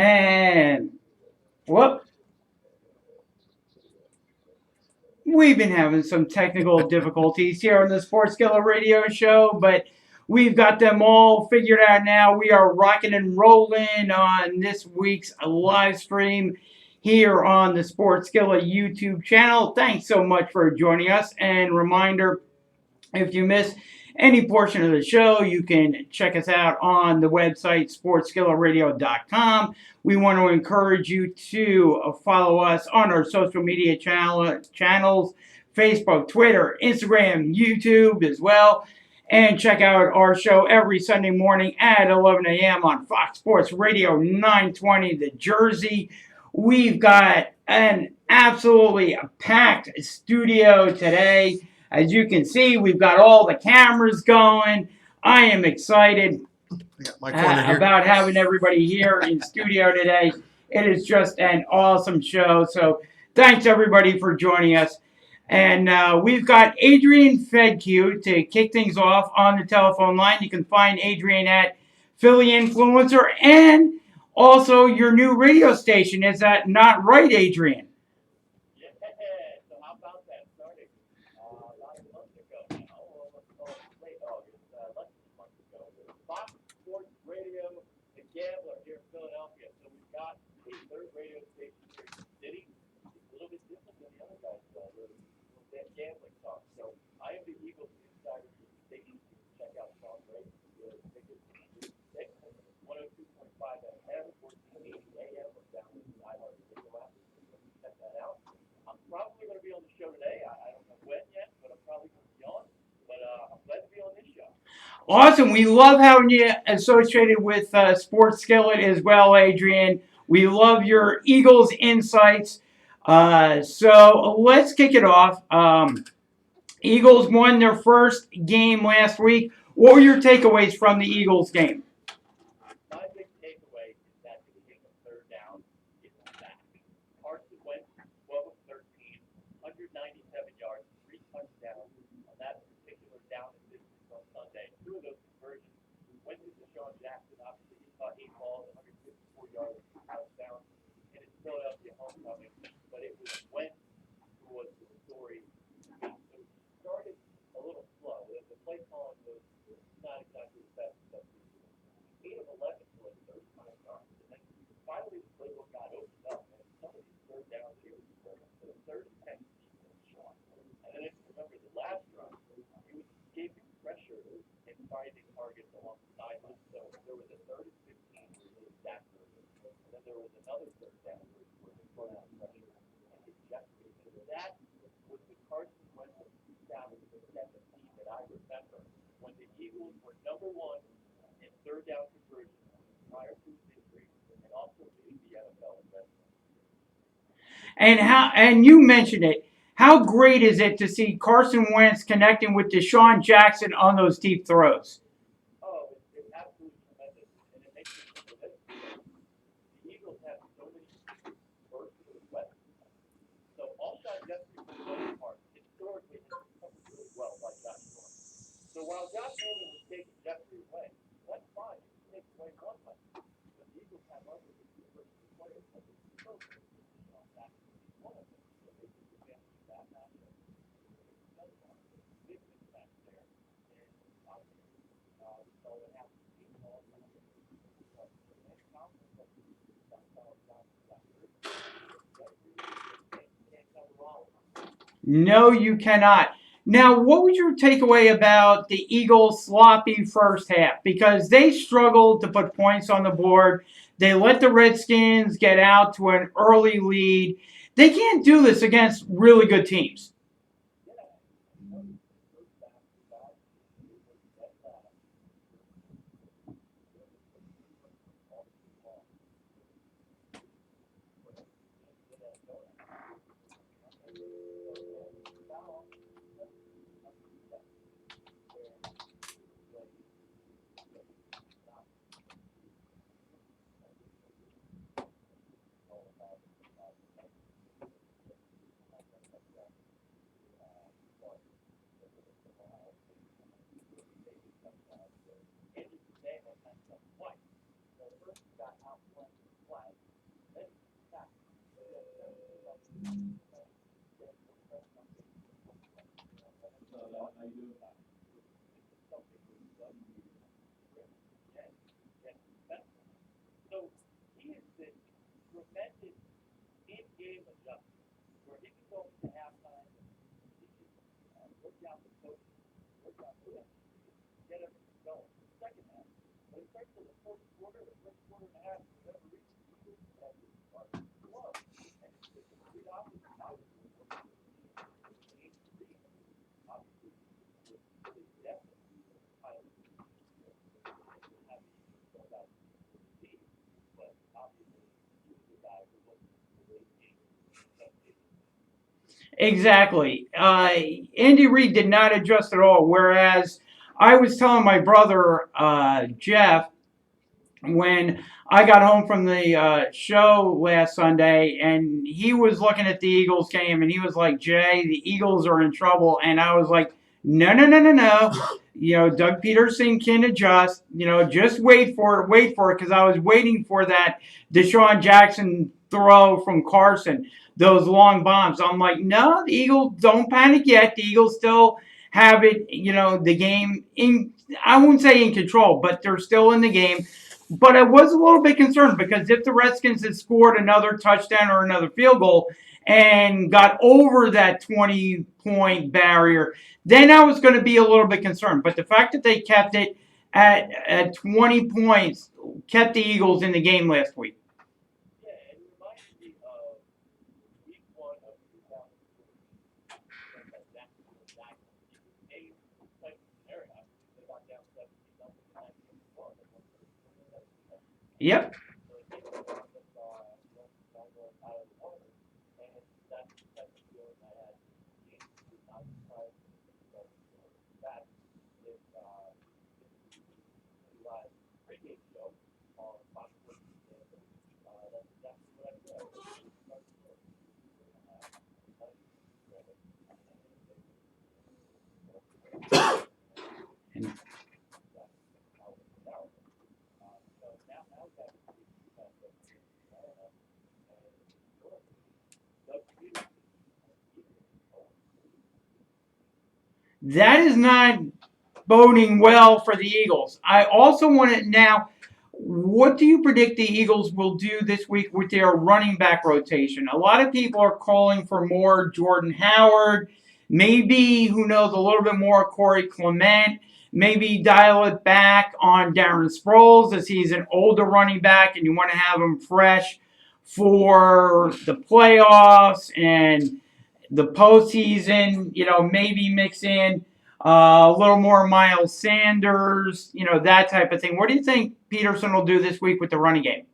And whoop, we've been having some technical difficulties here on the Sports Skillet Radio Show, but we've got them all figured out now. We are rocking and rolling on this week's live stream here on the Sports Skillet YouTube channel. Thanks so much for joining us. And reminder, if you miss any portion of the show, you can check us out on the website sportsskilletradio.com. We want to encourage you to follow us on our social media channels, Facebook, Twitter, Instagram, YouTube as well. And check out our show every Sunday morning at 11 a.m. on Fox Sports Radio 920 The Jersey. We've got an absolutely packed studio today. As you can see, we've got all the cameras going. I am excited about having everybody here in studio today. It is just an awesome show. So thanks, everybody, for joining us. And we've got Adrian Fedke to kick things off on the telephone line. You can find Adrian at Philly Influencer and also your new radio station. Is that not right, Adrian? Awesome. We love having you associated with Sports Skillet as well, Adrian. We love your Eagles insights. So let's kick it off. Eagles won their first game last week. What were your takeaways from the Eagles game? And you mentioned it. How great is it to see Carson Wentz connecting with Deshaun Jackson on those deep throws? No, you cannot. Now, what was your takeaway about the Eagles' sloppy first half? Because they struggled to put points on the board. They let the Redskins get out to an early lead. They can't do this against really good teams. Exactly. Andy Reid did not adjust at all. Whereas I was telling my brother Jeff when I got home from the show last Sunday, and he was looking at the Eagles game, and he was like, "Jay, the Eagles are in trouble," and I was like, "No, no, no, no, no." Doug Peterson can adjust. Just wait for it, because I was waiting for that Deshaun Jackson throw from Carson, those long bombs. I'm like, no, the Eagles don't panic yet. The Eagles still have it. The game in. I won't say in control, but they're still in the game. But I was a little bit concerned because if the Redskins had scored another touchdown or another field goal and got over that 20-point barrier, then I was going to be a little bit concerned. But the fact that they kept it at 20 points kept the Eagles in the game last week. Yep. That is not boding well for the Eagles. I also want to now. What do you predict the Eagles will do this week with their running back rotation? A lot of people are calling for more Jordan Howard, maybe, who knows, a little bit more Corey Clement, maybe dial it back on Darren Sproles as he's an older running back and you want to have him fresh for the playoffs and the postseason. Maybe mix in a little more Miles Sanders, that type of thing. What do you think Peterson will do this week with the running game?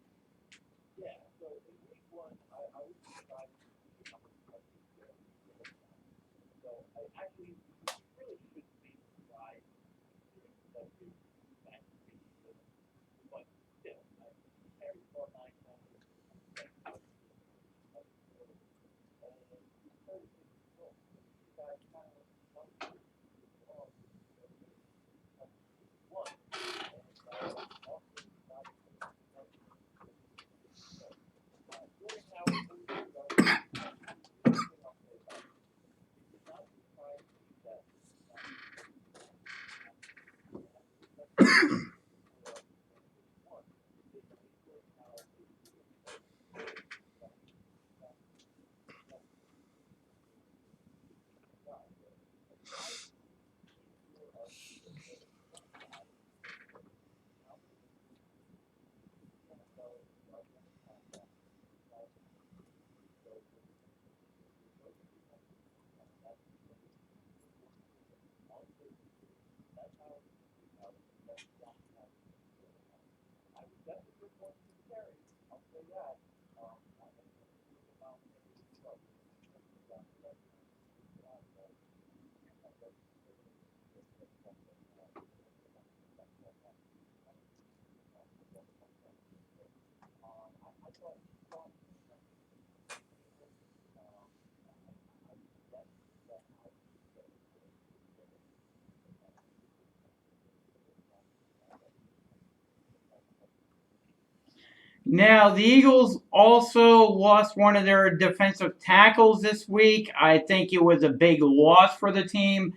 Now, the Eagles also lost one of their defensive tackles this week. I think it was a big loss for the team.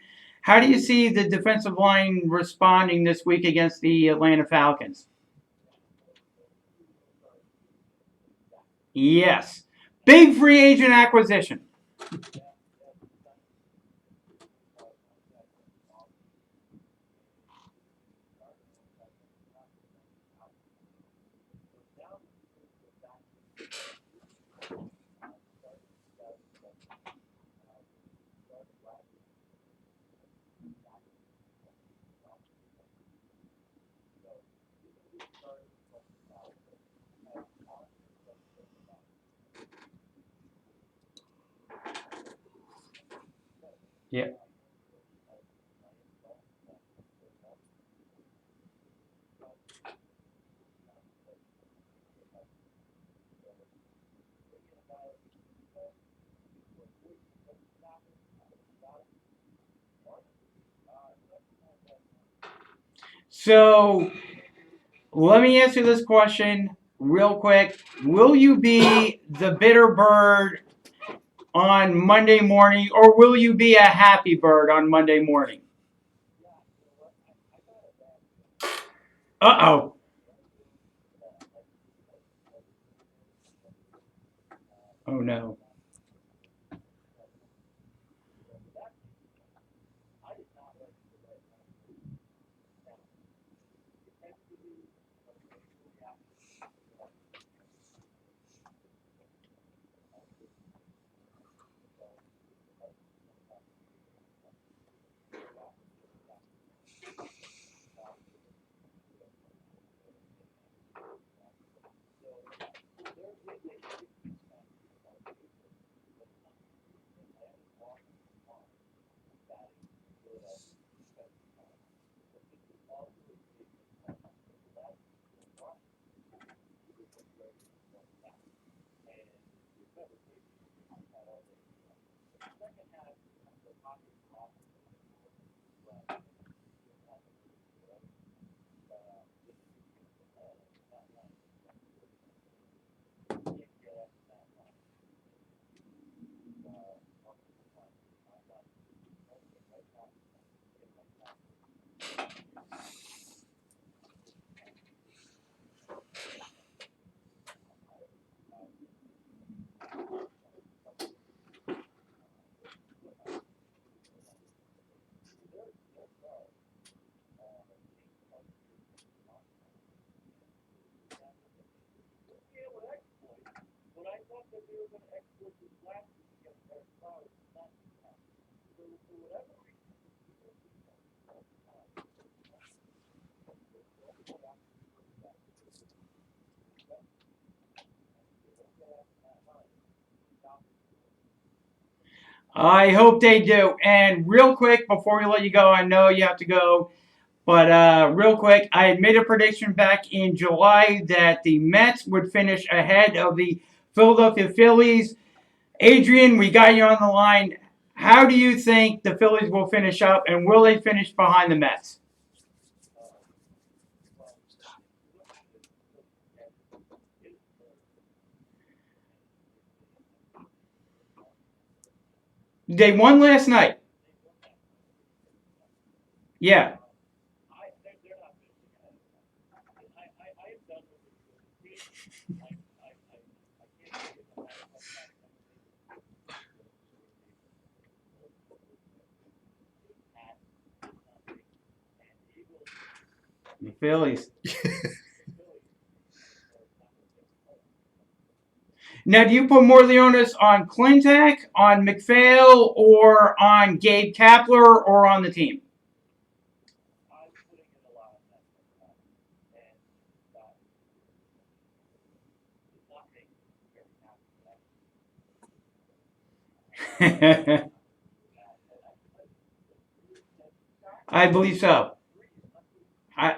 How do you see the defensive line responding this week against the Atlanta Falcons? Yes. Big free agent acquisition. Yeah. So let me answer this question real quick. Will you be the bitter bird on Monday morning, or will you be a happy bird on Monday morning? Uh oh. Oh no. I hope they do. And real quick, before we let you go, I know you have to go, but real quick, I made a prediction back in July that the Mets would finish ahead of the Philadelphia Phillies. Adrian, we got you on the line. How do you think the Phillies will finish up, and will they finish behind the Mets? They won last night. Yeah. The Phillies. Now, do you put more of the onus on Clintack, on McPhail, or on Gabe Kapler, or on the team? I believe so. I,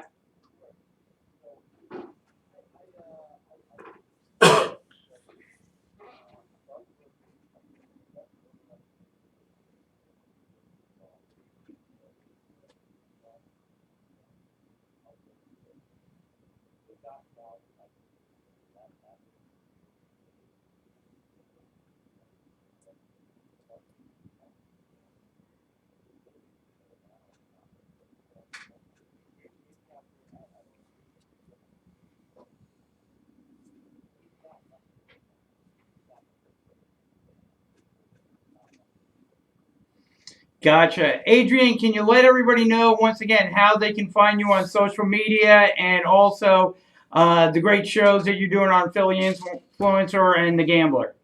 Gotcha. Adrian, can you let everybody know once again how they can find you on social media and also the great shows that you're doing on Philly Influencer and The Gambler?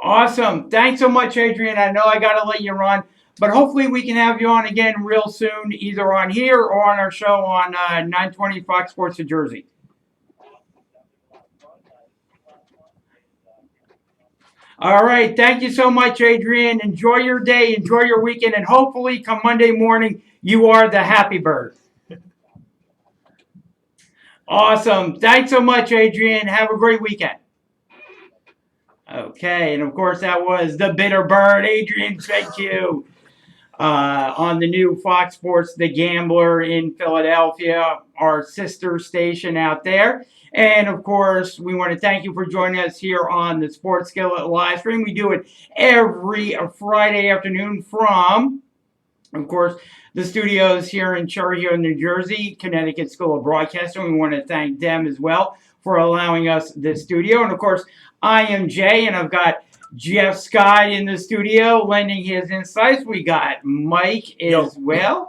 Awesome. Thanks so much, Adrian. I know I got to let you run, but hopefully we can have you on again real soon, either on here or on our show on 920 Fox Sports New Jersey. All right. Thank you so much, Adrian. Enjoy your day, enjoy your weekend, and hopefully come Monday morning, you are the happy bird. Awesome. Thanks so much, Adrian. Have a great weekend. Okay, and of course that was the bitter bird, Adrian. Thank you. On the new Fox Sports The Gambler in Philadelphia, our sister station out there. And of course, we want to thank you for joining us here on the Sports Skillet live stream. We do it every Friday afternoon from, of course, the studios here in Cherry Hill, New Jersey, Connecticut School of Broadcasting. We want to thank them as well for allowing us this studio. And of course, I am Jay, and I've got Jeff Scott in the studio lending his insights. We got Mike as well.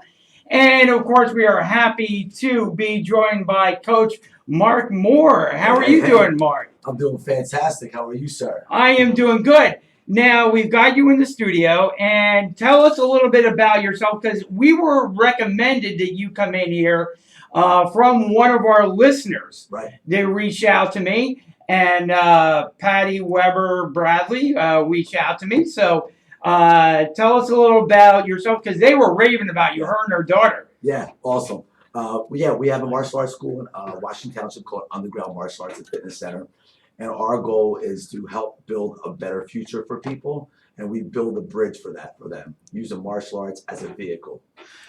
And of course, we are happy to be joined by Coach Mark Moore. How are you doing, Mark? I'm doing fantastic. How are you, sir? I am doing good. Now, we've got you in the studio, and tell us a little bit about yourself, because we were recommended that you come in here from one of our listeners. Right. They reached out to me, and Patty Weber Bradley reached out to me. So tell us a little about yourself, because they were raving about you, her and her daughter. Yeah, awesome. We have a martial arts school in Washington Township called Underground Martial Arts and Fitness Center. And our goal is to help build a better future for people. And we build a bridge for that for them, using martial arts as a vehicle.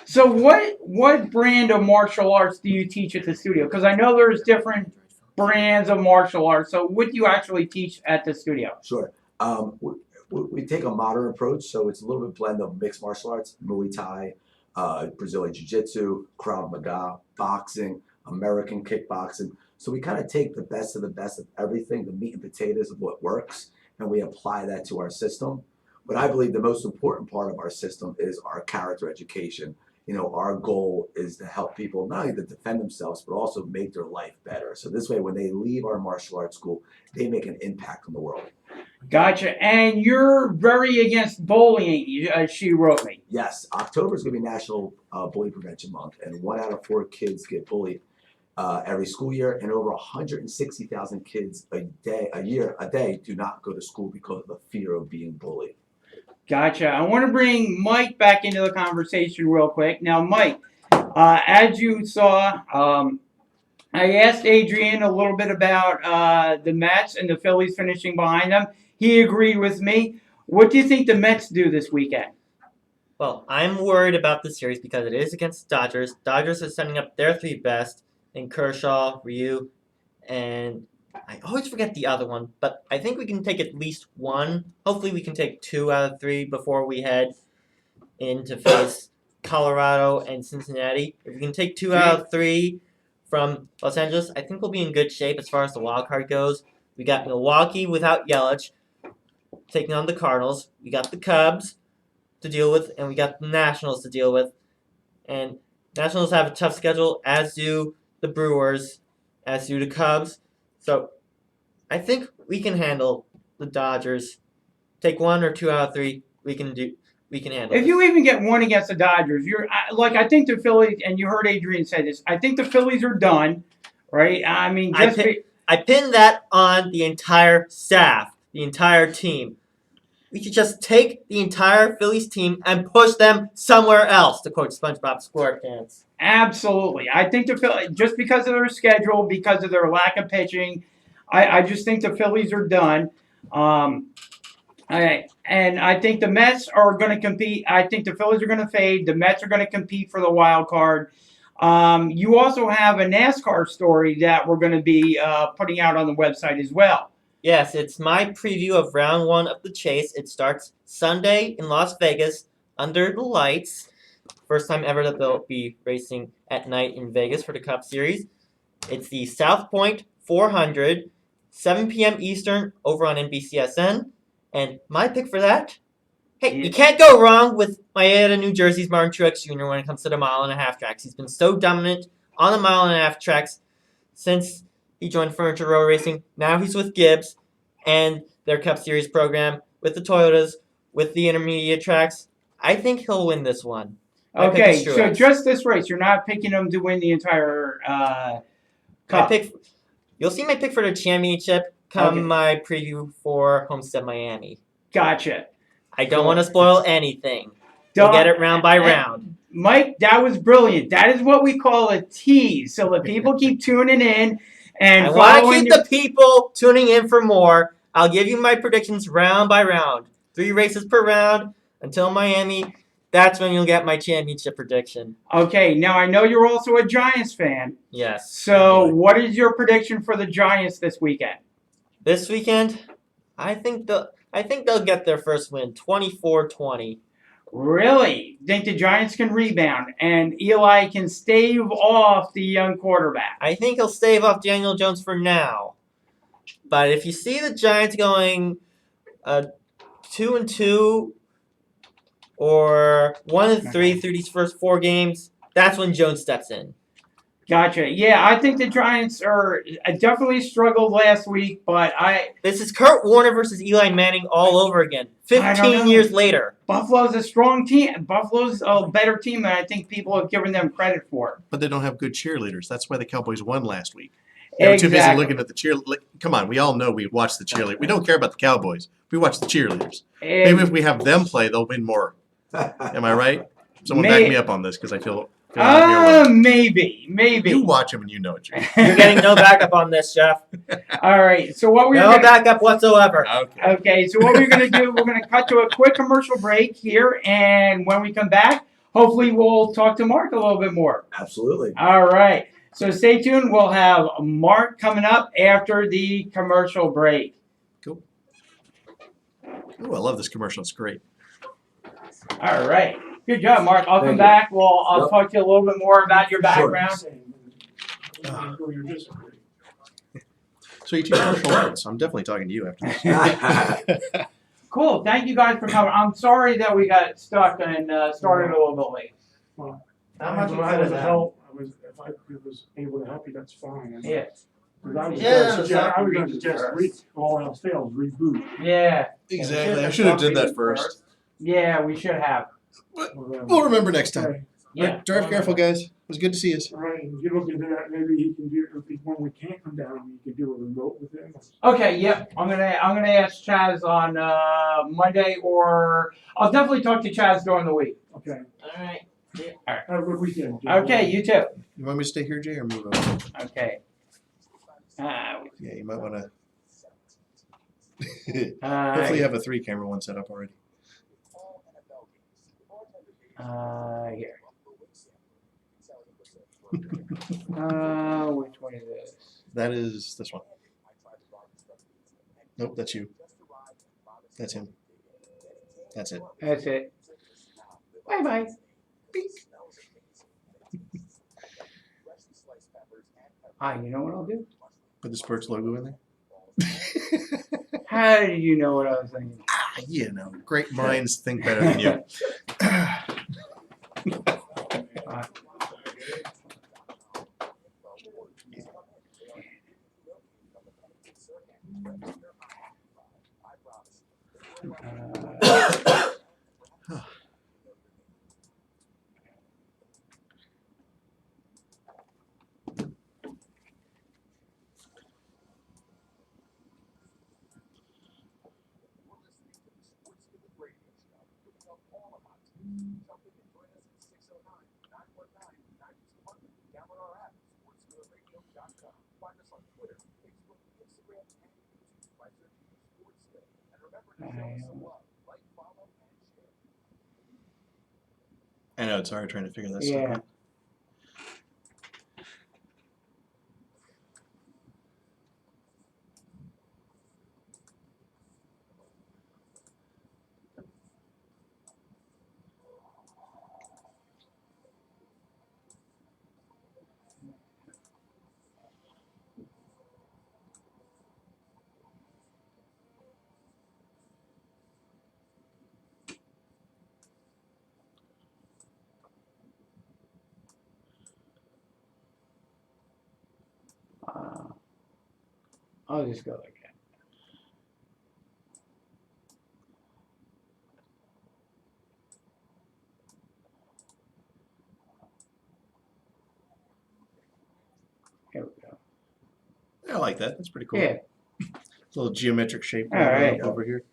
So what brand of martial arts do you teach at the studio? Because I know there's different brands of martial arts. So what do you actually teach at the studio? Sure. We take a modern approach. So it's a little bit blend of mixed martial arts, Muay Thai, Brazilian Jiu-Jitsu, Krav Maga, boxing, American kickboxing. So we kind of take the best of everything, the meat and potatoes of what works, and we apply that to our system. But I believe the most important part of our system is our character education. You know, our goal is to help people not only to defend themselves, but also make their life better. So this way, when they leave our martial arts school, they make an impact on the world. Gotcha. And you're very against bullying, she wrote me. Yes, October is going to be National Bully Prevention Month, and 1 out of 4 kids get bullied every school year, and over 160,000 kids a day do not go to school because of the fear of being bullied. Gotcha. I want to bring Mike back into the conversation real quick. Now, Mike, as you saw, I asked Adrian a little bit about the Mets and the Phillies finishing behind them. He agreed with me. What do you think the Mets do this weekend? Well, I'm worried about the series because it is against the Dodgers. Dodgers are sending up their 3 best in Kershaw, Ryu, and I always forget the other one, but I think we can take at least 1. Hopefully we can take 2 out of 3 before we head in to face Colorado and Cincinnati. If we can take 2 out of 3 from Los Angeles, I think we'll be in good shape as far as the wild card goes. We got Milwaukee without Yelich taking on the Cardinals. We got the Cubs to deal with, and we got the Nationals to deal with. And Nationals have a tough schedule, as do the Brewers, as do the Cubs. So I think we can handle the Dodgers. Take 1 or 2 out of 3. We can handle. If you even get 1 against the Dodgers, I think the Phillies, and you heard Adrian say this, I think the Phillies are done, right? I mean, I pinned that on the entire staff, the entire team. We should just take the entire Phillies team and push them somewhere else, to quote SpongeBob SquarePants. Absolutely. I think the Phillies, just because of their schedule, because of their lack of pitching, I just think the Phillies are done. And I think the Mets are going to compete. I think the Phillies are going to fade. The Mets are going to compete for the wild card. You also have a NASCAR story that we're going to be putting out on the website as well. Yes, it's my preview of round 1 of the chase. It starts Sunday in Las Vegas under the lights. First time ever that they'll be racing at night in Vegas for the Cup Series. It's the South Point 400, 7 p.m. Eastern over on NBCSN. And my pick for that? Hey, you can't go wrong with Marietta, New Jersey's Martin Truex Jr. when it comes to the mile-and-a-half tracks. He's been so dominant on the mile-and-a-half tracks since he joined Furniture Row Racing. Now he's with Gibbs and their Cup Series program with the Toyotas, with the intermediate tracks. I think he'll win this one. Okay, so just this race. You're not picking him to win the entire Cup. You'll see my pick for the championship come my preview for Homestead Miami. Gotcha. I don't want to spoil anything. You'll get it round by round. Mike, that was brilliant. That is what we call a tease. So that people keep tuning in. And I want to keep the people tuning in for more. I'll give you my predictions round by round. 3 races per round until Miami. That's when you'll get my championship prediction. Okay, now I know you're also a Giants fan. Yes. So what is your prediction for the Giants this weekend? This weekend, I think they'll get their first win, 24-20. Really? Think the Giants can rebound and Eli can stave off the young quarterback? I think he'll stave off Daniel Jones for now. But if you see the Giants going 2-2 or 1-3 through these first 4 games, that's when Jones steps in. Gotcha. Yeah, I think the Giants are definitely struggled last week, but This is Kurt Warner versus Eli Manning all over again. 15 years later. Buffalo's a strong team. Buffalo's a better team than I think people have given them credit for. But they don't have good cheerleaders. That's why the Cowboys won last week. They were too busy looking at the cheerleaders. Come on, we all know we watch the cheerleaders. We don't care about the Cowboys. We watch the cheerleaders. Maybe if we have them play, they'll win more. Am I right? Someone back me up on this because I feel maybe. You watch them and you know it. You're getting no backup on this, Jeff. All right. So what no backup whatsoever. Okay. So what we're going to do, we're going to cut to a quick commercial break here, and when we come back, hopefully we'll talk to Mark a little bit more. Absolutely. All right. So stay tuned. We'll have Mark coming up after the commercial break. Cool. Oh, I love this commercial. It's great. All right. Good job, Mark. I'll come back. I'll talk to you a little bit more about your background. So you teach martial arts. I'm definitely talking to you after this. Cool. Thank you guys for coming. I'm sorry that we got stuck and started a little bit late. Well, I was able to help you, that's fine. Yeah. I was going to suggest all else fails, reboot. Yeah. Exactly. I should have did that first. Yeah, we should have. We'll remember next time. Yeah. Right, drive careful, guys. It was good to see you. All right, and you look into that. Maybe he can do when we can't come down. You can do a remote with him. Okay. Yep. I'm gonna ask Chaz on Monday, or I'll definitely talk to Chaz during the week. Okay. All right. Yeah. All right. Have a good weekend. Jay. Okay. You too. You want me to stay here, Jay, or move over? Okay. Yeah, you might want to. Hopefully, you have a 3-camera one set up already. Here. Which one is this? That is this one. Nope, that's you. That's him. That's it. That's it. Bye bye. You know what I'll do? Put the Spurts logo in there. How do you know what I was thinking? You know, great minds think better than you. I know it's hard trying to figure that stuff out. I'll just go like that. Here we go. I like that. That's pretty cool. Yeah. It's a little geometric shape All right. over here.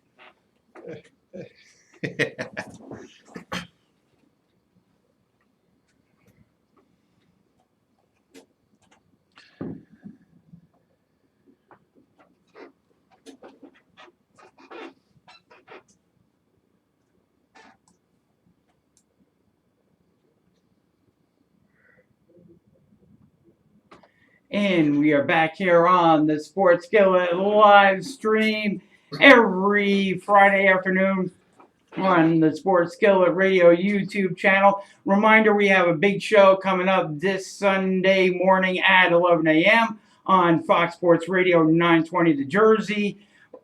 And we are back here on the Sports Skillet live stream every Friday afternoon on the Sports Skillet Radio YouTube channel. Reminder, we have a big show coming up this Sunday morning at 11 a.m. on Fox Sports Radio 920 The Jersey.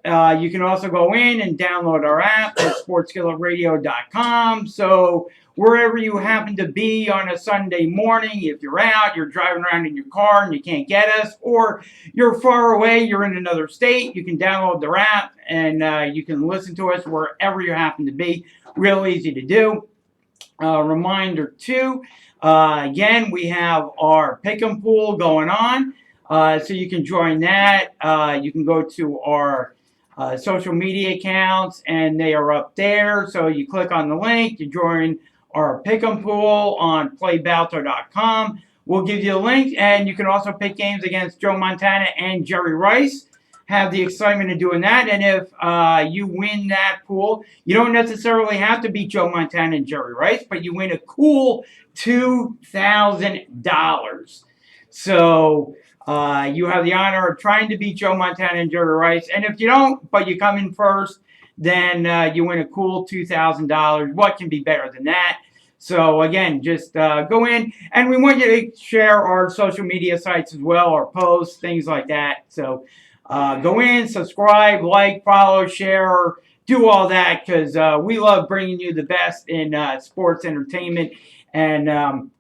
You can also go in and download our app at sportskilletradio.com. So wherever you happen to be on a Sunday morning, if you're out, you're driving around in your car and you can't get us, or you're far away, you're in another state, you can download the app and you can listen to us wherever you happen to be. Real easy to do. Reminder too, again, we have our pick'em pool going on. So you can join that. You can go to our social media accounts, and they are up there. So you click on the link, you join our pick'em pool on playbalto.com. We'll give you a link, and you can also pick games against Joe Montana and Jerry Rice. Have the excitement of doing that, and if you win that pool, you don't necessarily have to beat Joe Montana and Jerry Rice, but you win a cool $2,000. So you have the honor of trying to beat Joe Montana and Jerry Rice. And if you don't, but you come in first, then you win a cool $2,000. What can be better than that? So, again, just go in. And we want you to share our social media sites as well, our posts, things like that. So go in, subscribe, like, follow, share, do all that, because we love bringing you the best in sports entertainment and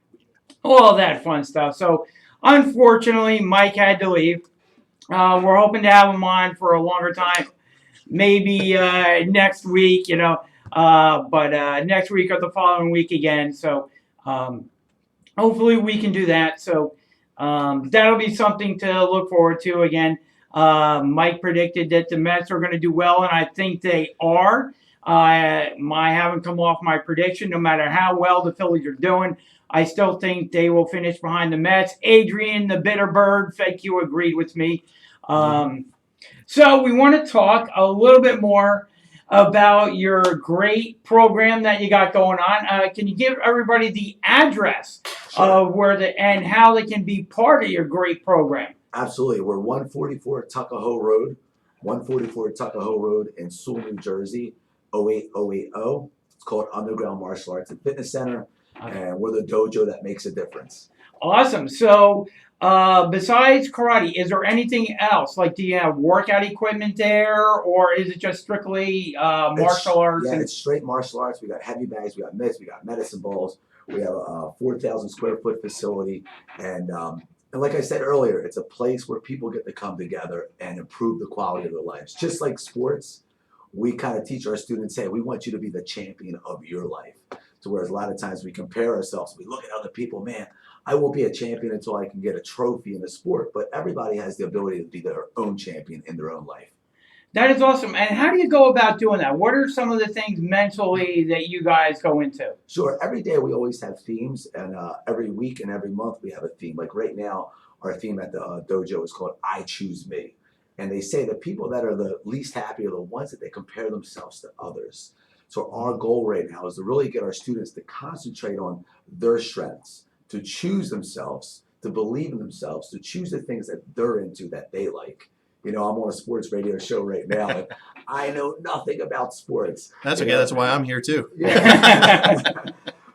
all that fun stuff. So, unfortunately, Mike had to leave. We're hoping to have him on for a longer time, maybe next week, but next week or the following week again. So hopefully we can do that. So that'll be something to look forward to again. Mike predicted that the Mets are going to do well, and I think they are. I haven't come off my prediction. No matter how well the Phillies are doing, I still think they will finish behind the Mets. Adrian, the bitter bird, fake you, agreed with me. So we want to talk a little bit more about your great program that you got going on. Can you give everybody the address of where and how they can be part of your great program? Absolutely. We're 144 Tuckahoe Road, 144 Tuckahoe Road in Sewell, New Jersey, 08080. It's called Underground Martial Arts and Fitness Center, and we're the dojo that makes a difference. Awesome. So besides karate, is there anything else? Like, do you have workout equipment there, or is it just strictly martial arts? Yeah, it's straight martial arts. We got heavy bags, we got mitts, we got medicine balls. We have a 4,000 square foot facility, and like I said earlier, it's a place where people get to come together and improve the quality of their lives. Just like sports, we kind of teach our students, hey, we want you to be the champion of your life. So whereas a lot of times we compare ourselves, we look at other people, man, I won't be a champion until I can get a trophy in the sport. But everybody has the ability to be their own champion in their own life. That is awesome. And how do you go about doing that? What are some of the things mentally that you guys go into? Sure. Every day we always have themes, and every week and every month we have a theme. Like right now, our theme at the dojo is called I Choose Me. And they say the people that are the least happy are the ones that they compare themselves to others. So our goal right now is to really get our students to concentrate on their strengths, to choose themselves, to believe in themselves, to choose the things that they're into that they like. You know, I'm on a sports radio show right now, and I know nothing about sports. That's okay. That's why I'm here too. Yeah.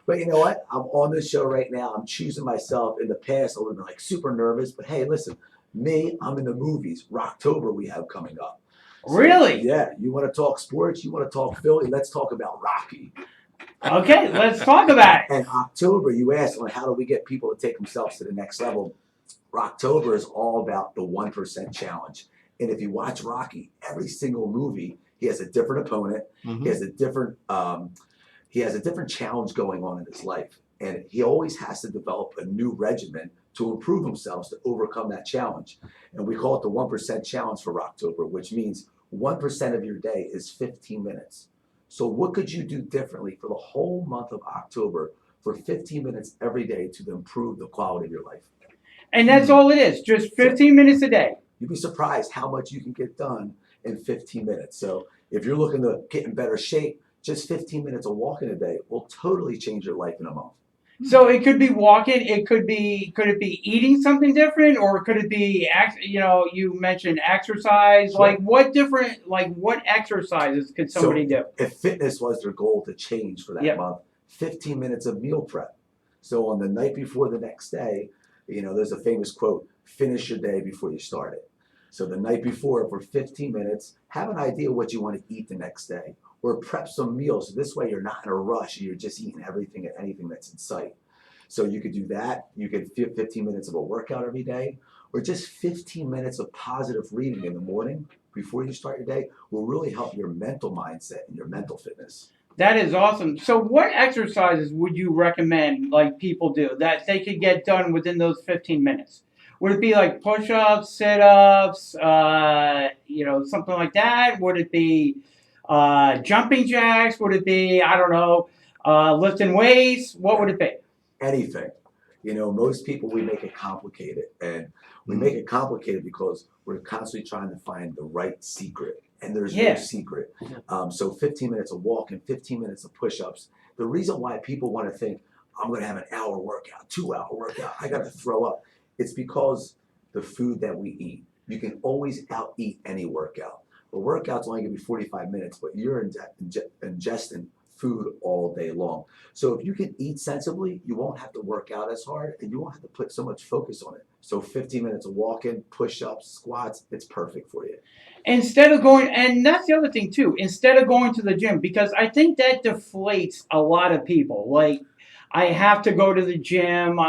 But you know what? I'm on this show right now. I'm choosing myself. In the past, I would have been like super nervous. But hey, listen, me, I'm in the movies. Rocktober we have coming up. So, really? Yeah. You want to talk sports? You want to talk Philly? Let's talk about Rocky. Okay, let's talk about it. And October, you asked, like, how do we get people to take themselves to the next level? Rocktober is all about the 1% challenge. And if you watch Rocky, every single movie, he has a different opponent. He has a different challenge going on in his life. And he always has to develop a new regimen to improve himself to overcome that challenge. And we call it the 1% challenge for Rocktober, which means 1% of your day is 15 minutes. So what could you do differently for the whole month of October for 15 minutes every day to improve the quality of your life? And that's all it is, just 15 minutes a day. You'd be surprised how much you can get done in 15 minutes. So if you're looking to get in better shape, just 15 minutes of walking a day will totally change your life in a month. So it could be walking. Could it be eating something different, or could it be, you mentioned exercise. Sure. Like what exercises could somebody do? If fitness was their goal to change for that Yep. month, 15 minutes of meal prep. So on the night before the next day, there's a famous quote, finish your day before you start it. So the night before for 15 minutes, have an idea what you want to eat the next day, or prep some meals. So this way you're not in a rush and you're just eating everything and anything that's in sight. So you could do that. You could 15 minutes of a workout every day, or just 15 minutes of positive reading in the morning before you start your day will really help your mental mindset and your mental fitness. That is awesome. So what exercises would you recommend like people do that they could get done within those 15 minutes? Would it be like push-ups, sit-ups, something like that? Would it be jumping jacks? Would it be, I don't know, lifting weights? What would it be? Anything. Most people, we make it complicated. And we make it complicated because we're constantly trying to find the right secret. And there's no secret. So 15 minutes of walking, 15 minutes of push-ups. The reason why people want to think, I'm going to have an hour workout, 2-hour workout, I got to throw up. It's because the food that we eat. You can always out-eat any workout. A workout's only going to be 45 minutes, but you're ingesting food all day long. So if you can eat sensibly, you won't have to work out as hard and you won't have to put so much focus on it. So 15 minutes of walking, push-ups, squats, it's perfect for you. Instead of going, and that's the other thing too, instead of going to the gym, because I think that deflates a lot of people. Like, I have to go to the gym,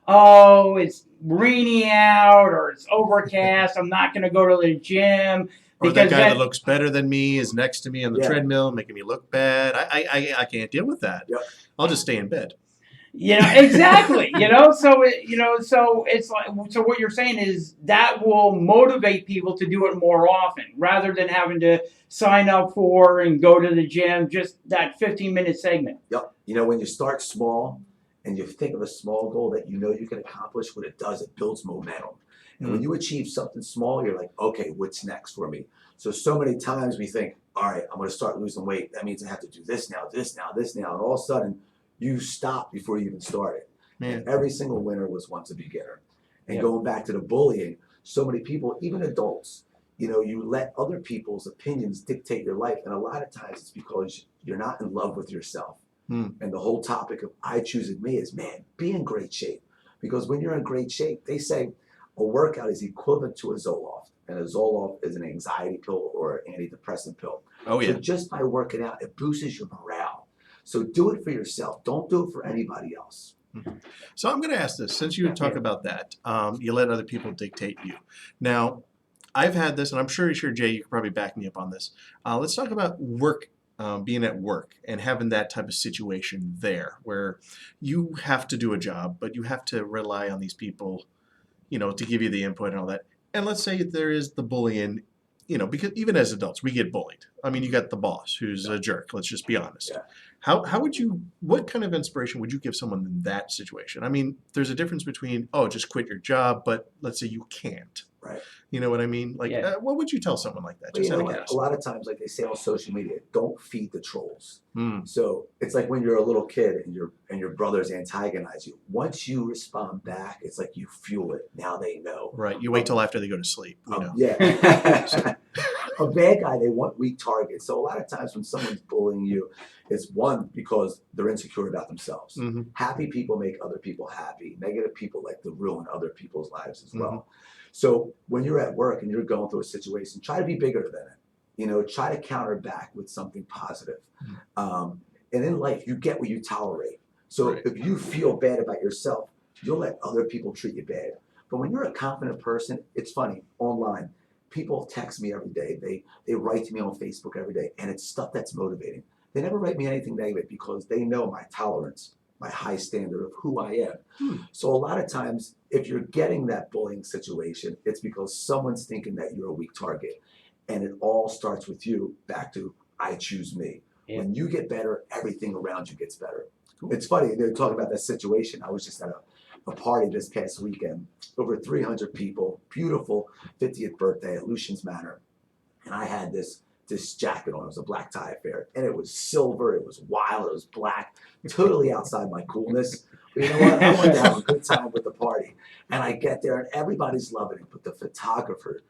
oh, it's rainy out or it's overcast, I'm not going to go to the gym. Or that guy that looks better than me is next to me on the treadmill, making me look bad. I can't deal with that. Yep. I'll just stay in bed. Exactly. So it's like, so what you're saying is that will motivate people to do it more often rather than having to sign up for and go to the gym, just that 15-minute segment. Yep. When you start small and you think of a small goal that you can accomplish, what it does, it builds momentum. And when you achieve something small, you're like, okay, what's next for me? So many times we think, all right, I'm going to start losing weight. That means I have to do this now, this now, this now. And all of a sudden, you stop before you even started. And every single winner was once a beginner. And going back to the bullying, so many people, even adults, you let other people's opinions dictate your life. And a lot of times it's because you're not in love with yourself. And the whole topic of I choosing me is, man, be in great shape. Because when you're in great shape, they say, a workout is equivalent to a Zoloft, and a Zoloft is an anxiety pill or an antidepressant pill. Oh, yeah. So just by working out, it boosts your morale. So do it for yourself. Don't do it for anybody else. So I'm going to ask this. Since you talk about that, you let other people dictate you. Now, I've had this, and I'm sure, Jay, you could probably back me up on this. Let's talk about work. Being at work and having that type of situation there where you have to do a job, but you have to rely on these people to give you the input and all that. And let's say there is the bullying, because even as adults, we get bullied. I mean, you got the boss who's a jerk. Let's just be honest. Yeah. How would you, what kind of inspiration would you give someone in that situation? I mean, there's a difference between, just quit your job, but let's say you can't. Right. You know what I mean? Like, what would you tell someone like that? Just a lot of times, like they say on social media, don't feed the trolls. So it's like when you're a little kid and your brothers antagonize you. Once you respond back, it's like you fuel it. Now they know. Right. You wait till after they go to sleep. Yeah. A bad guy, they want weak targets. So a lot of times when someone's bullying you, it's one, because they're insecure about themselves. Happy people make other people happy. Negative people like to ruin other people's lives as well. So when you're at work and you're going through a situation, try to be bigger than it. Try to counter back with something positive. And in life, you get what you tolerate. So if you feel bad about yourself, you'll let other people treat you bad. But when you're a confident person, it's funny, online, people text me every day. They write to me on Facebook every day, and it's stuff that's motivating. They never write me anything negative because they know my tolerance, my high standard of who I am. So a lot of times, if you're getting that bullying situation, it's because someone's thinking that you're a weak target. And it all starts with you, back to I choose me. Yeah. When you get better, everything around you gets better. Cool. It's funny, they're talking about that situation. I was just at a party this past weekend, over 300 people, beautiful 50th birthday at Lucian's Manor. And I had this jacket on. It was a black tie affair. And it was silver, it was wild, it was black, totally outside my coolness. But you know what? I wanted to have a good time with the party. And I get there and everybody's loving it. But the photographer,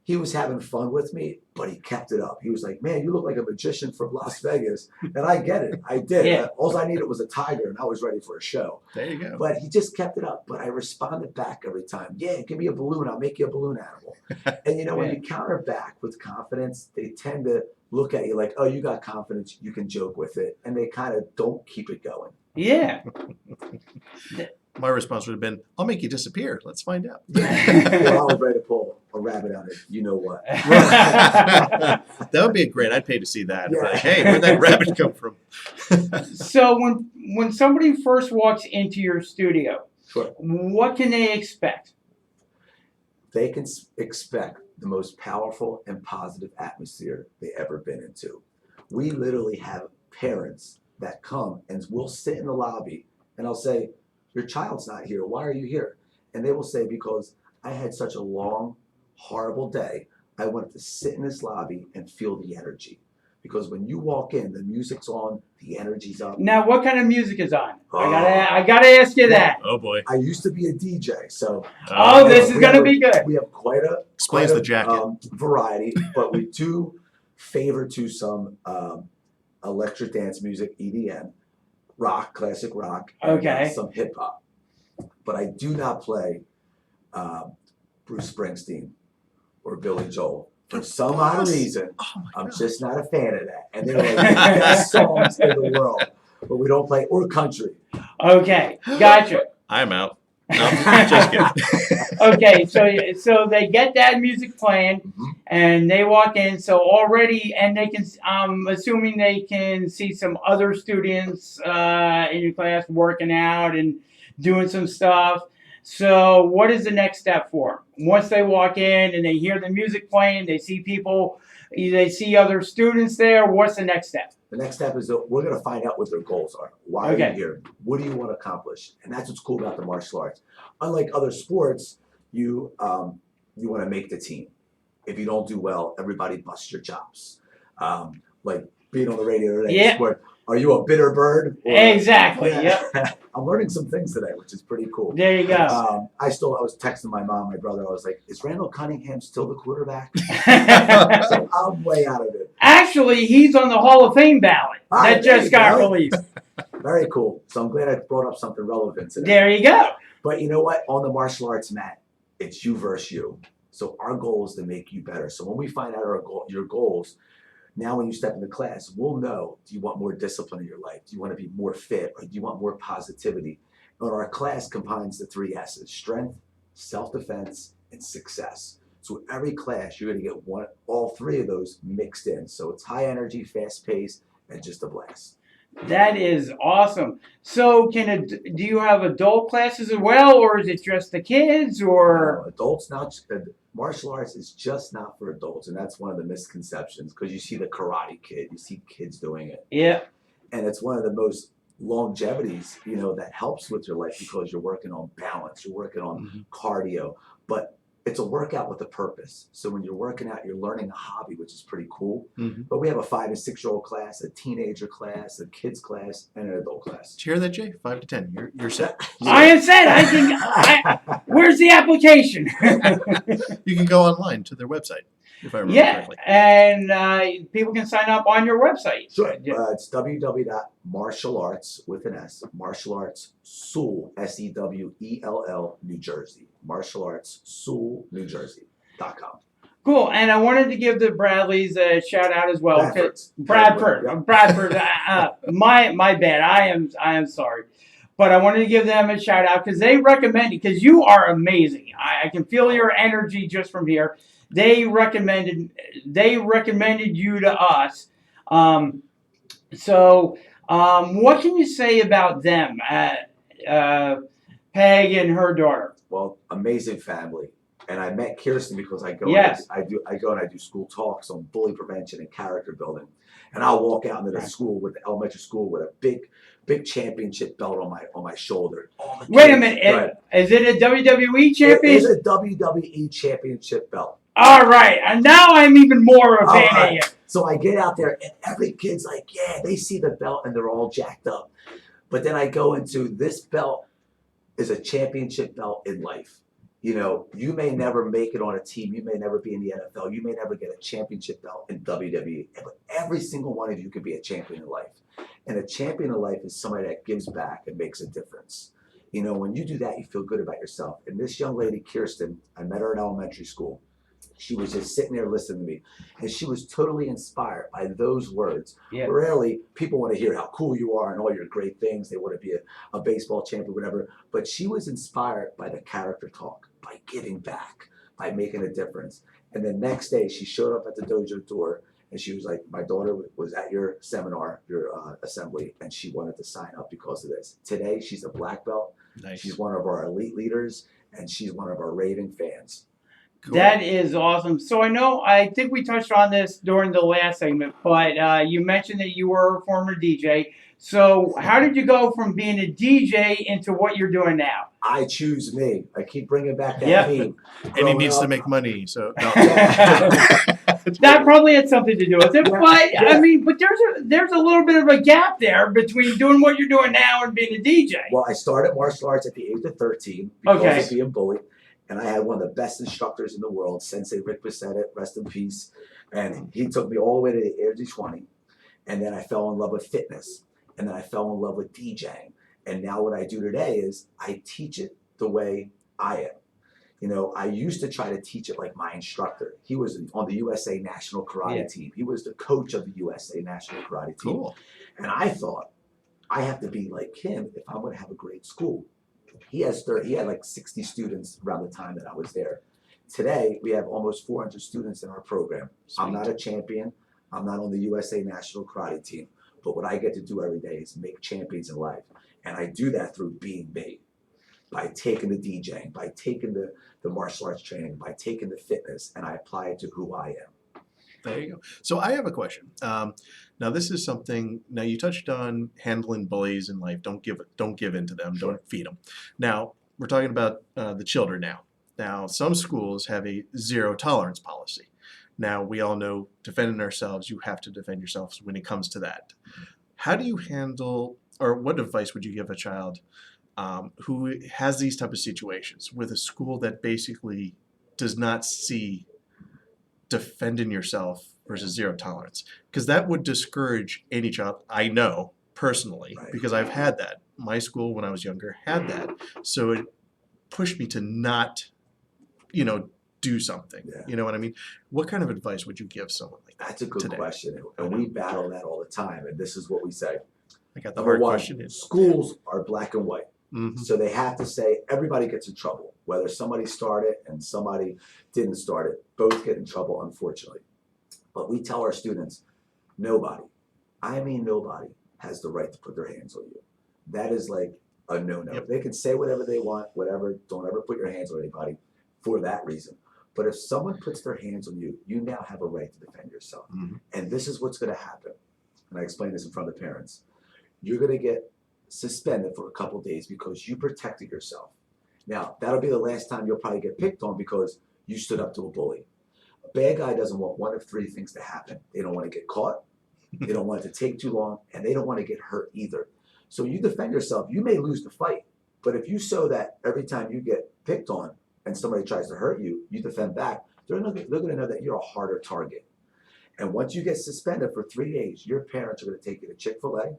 he was having fun with me, but he kept it up. He was like, man, you look like a magician from Las Vegas. And I get it. I did. Yeah. All I needed was a tiger, and I was ready for a show. There you go. But he just kept it up. But I responded back every time. Yeah, give me a balloon. I'll make you a balloon animal. And, you know, when you counter back with confidence, they tend to look at you like, oh, you got confidence. You can joke with it. And they kind of don't keep it going. Yeah. My response would have been, I'll make you disappear. Let's find out. Well, I was ready to pull a rabbit out of you know what. That would be great. I'd pay to see that. Yeah. Like, hey, where'd that rabbit come from? So when somebody first walks into your studio, sure, what can they expect? They can expect the most powerful and positive atmosphere they ever been into. We literally have parents that come and we'll sit in the lobby and I'll say, your child's not here. Why are you here? And they will say, because I had such a long, horrible day. I wanted to sit in this lobby and feel the energy. Because when you walk in, the music's on, the energy's up. Now, what kind of music is on? I gotta ask you that. Oh boy! I used to be a DJ, so. This is gonna be good. We have quite a the jacket variety, but we do favor to some electric dance music, EDM. Rock, classic rock, and some hip hop. But I do not play Bruce Springsteen or Billy Joel. For some odd reason, I'm just not a fan of that. And they're like the best songs in the world. But we don't play, or country. Okay, gotcha. I'm out. No, just kidding. Okay, so they get that music playing, and they walk in. So already, and they can. I'm assuming they can see some other students in your class working out and doing some stuff. So what is the next step for them? Once they walk in and they hear the music playing, they see people, they see other students there. What's the next step? The next step is that we're going to find out what their goals are. Why are you here? What do you want to accomplish? And that's what's cool about the martial arts. Unlike other sports, you want to make the team. If you don't do well, everybody busts your chops. Like being on the radio today, sport. Are you a bitter bird? Exactly. Yep. I'm learning some things today, which is pretty cool. There you go. I was texting my mom, my brother. I was like, "Is Randall Cunningham still the quarterback?" So I'm way out of it. Actually, he's on the Hall of Fame ballot that just got released. Very cool. So I'm glad I brought up something relevant today. There you go. But you know what? On the martial arts mat, it's you versus you. So our goal is to make you better. So when we find out your goals. Now when you step into class, we'll know, do you want more discipline in your life? Do you want to be more fit? Or do you want more positivity? And our class combines the 3 S's: strength, self-defense, and success. So every class, you're going to get all 3 of those mixed in. So it's high energy, fast paced, and just a blast. That is awesome. So do you have adult classes as well, or is it just the kids? Or no, adults not. Martial arts is just not for adults, and that's one of the misconceptions, because you see the Karate Kid, you see kids doing it. Yeah. And it's one of the most longevities, that helps with your life, because you're working on balance, you're working on cardio, but it's a workout with a purpose. So when you're working out, you're learning a hobby, which is pretty cool. But we have a 5 and 6-year-old class, a teenager class, a kids class, and an adult class. Did you hear that, Jay? 5 to 10. You're set. I am set. Where's the application? You can go online to their website, if I remember correctly. and people can sign up on your website. Sure. It's www.martialarts with an S, Martial Arts Sewell, SEWELL, New Jersey. Martial Arts Sewell, New Jersey.com. Cool. And I wanted to give the Bradleys a shout out as well. Bradford. Bradford. My bad. I am sorry. but I wanted to give them a shout out because they recommended, because you are amazing. I can feel your energy just from here. They recommended you to us. Um, what can you say about them, uh, Peg and her daughter? Well, amazing family. And I met Kirsten because Yes. I go and I do school talks on bully prevention and character building. And I'll walk out into the Right. school with the elementary school with a big championship belt on my shoulder. All the Wait a kids- minute. Go ahead. Is it a WWE It champion? is a WWE championship belt. All right. And now I'm even more a All fan right. of you. So I get out there and every kid's like, yeah, they see the belt and they're all jacked up. But then I go into this belt is a championship belt in life. You know, you may never make it on a team. You may never be in the NFL. You may never get a championship belt in WWE. But every single one of you could be a champion in life. And a champion in life is somebody that gives back and makes a difference. You know, when you do that, you feel good about yourself. And this young lady, Kirsten, I met her in elementary school. She was just sitting there listening to me. And she was totally inspired by those words. Yeah. Rarely people want to hear how cool you are and all your great things. They want to be a baseball champion, whatever. But she was inspired by the character talk, by giving back, by making a difference. And the next day she showed up at the dojo door and she was like, my daughter was at your seminar, your assembly, and she wanted to sign up because of this. Today she's a black belt. Nice. She's one of our elite leaders and she's one of our raving fans. Cool. That is awesome. So I think we touched on this during the last segment, but you mentioned that you were a former DJ. So how did you go from being a DJ into what you're doing now? I choose me. I keep bringing back that Yep. theme. And he Growing needs to up, make money, so no. That probably had something to do with it, Yeah, but yeah. I mean, but there's a little bit of a gap there between doing what you're doing now and being a DJ. Well, I started martial arts at the age of 13 because Okay. of being bullied. And I had one of the best instructors in the world, Sensei Rick Bissett, rest in peace. And he took me all the way to the age of 20. And then I fell in love with fitness. And then I fell in love with DJing. And now what I do today is I teach it the way I am. You know, I used to try to teach it like my instructor. He was on the USA National Karate Yeah. Team. He was the coach of the USA National Karate Team. Cool. And I thought, I have to be like him if I'm going to have a great school. He had like 60 students around the time that I was there. Today, we have almost 400 students in our program. I'm not a champion. I'm not on the USA National Karate Team. But what I get to do every day is make champions in life. And I do that through being me. By taking the DJing, by taking the martial arts training, by taking the fitness, and I apply it to who I am. There you go. So I have a question. Now this is something. Now you touched on handling bullies in life. Don't give in to them. Sure. Don't feed them. Now we're talking about the children now. Now some schools have a zero tolerance policy. Now we all know defending ourselves. You have to defend yourselves when it comes to that. How do you handle, or what advice would you give a child who has these type of situations with a school that basically does not see defending yourself versus zero tolerance? Because that would discourage any child. I know personally, Right. because I've had that. My school when I was younger had that. So it pushed me to not, do something. Yeah. You know what I mean? What kind of advice would you give someone like that? That's a good Today. question. And we battle that all the time. And this is what we say. I got the Number hard one, question in. schools are black and white. Mhm. So they have to say everybody gets in trouble, whether somebody started and somebody didn't start it. Both get in trouble, unfortunately. But we tell our students, nobody, I mean nobody, has the right to put their hands on you. That is like a no-no. Yep. They can say whatever they want, whatever. Don't ever put your hands on anybody for that reason. But if someone puts their hands on you, you now have a right to defend yourself. Mhm. And this is what's going to happen. And I explain this in front of the parents. You're going to get suspended for a couple of days because you protected yourself. Now, that'll be the last time you'll probably get picked on because you stood up to a bully. A bad guy doesn't want one of three things to happen. They don't want to get caught, they don't want it to take too long, and they don't want to get hurt either. So you defend yourself. You may lose the fight, but if you show that every time you get picked on and somebody tries to hurt you, you defend back, they're going to know that you're a harder target. And once you get suspended for 3 days, your parents are going to take you to Chick-fil-A.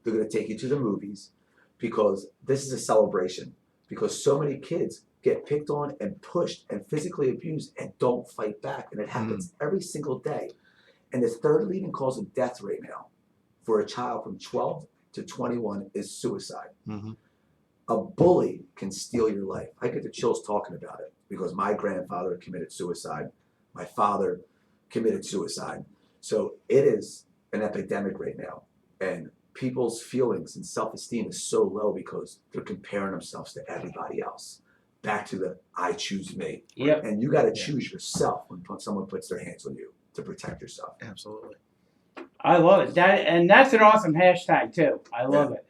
They're going to take you to the movies because this is a celebration. Because so many kids get picked on and pushed and physically abused and don't fight back. And it happens every single day. And the third leading cause of death right now for a child from 12 to 21 is suicide. Mm-hmm. A bully can steal your life. I get the chills talking about it because my grandfather committed suicide. My father committed suicide. So it is an epidemic right now. And people's feelings and self-esteem is so low because they're comparing themselves to everybody else. Back to the I choose me. Yep. And you got to choose yourself when someone puts their hands on you to protect yourself. Absolutely. I love it. That's an awesome hashtag too. I love it.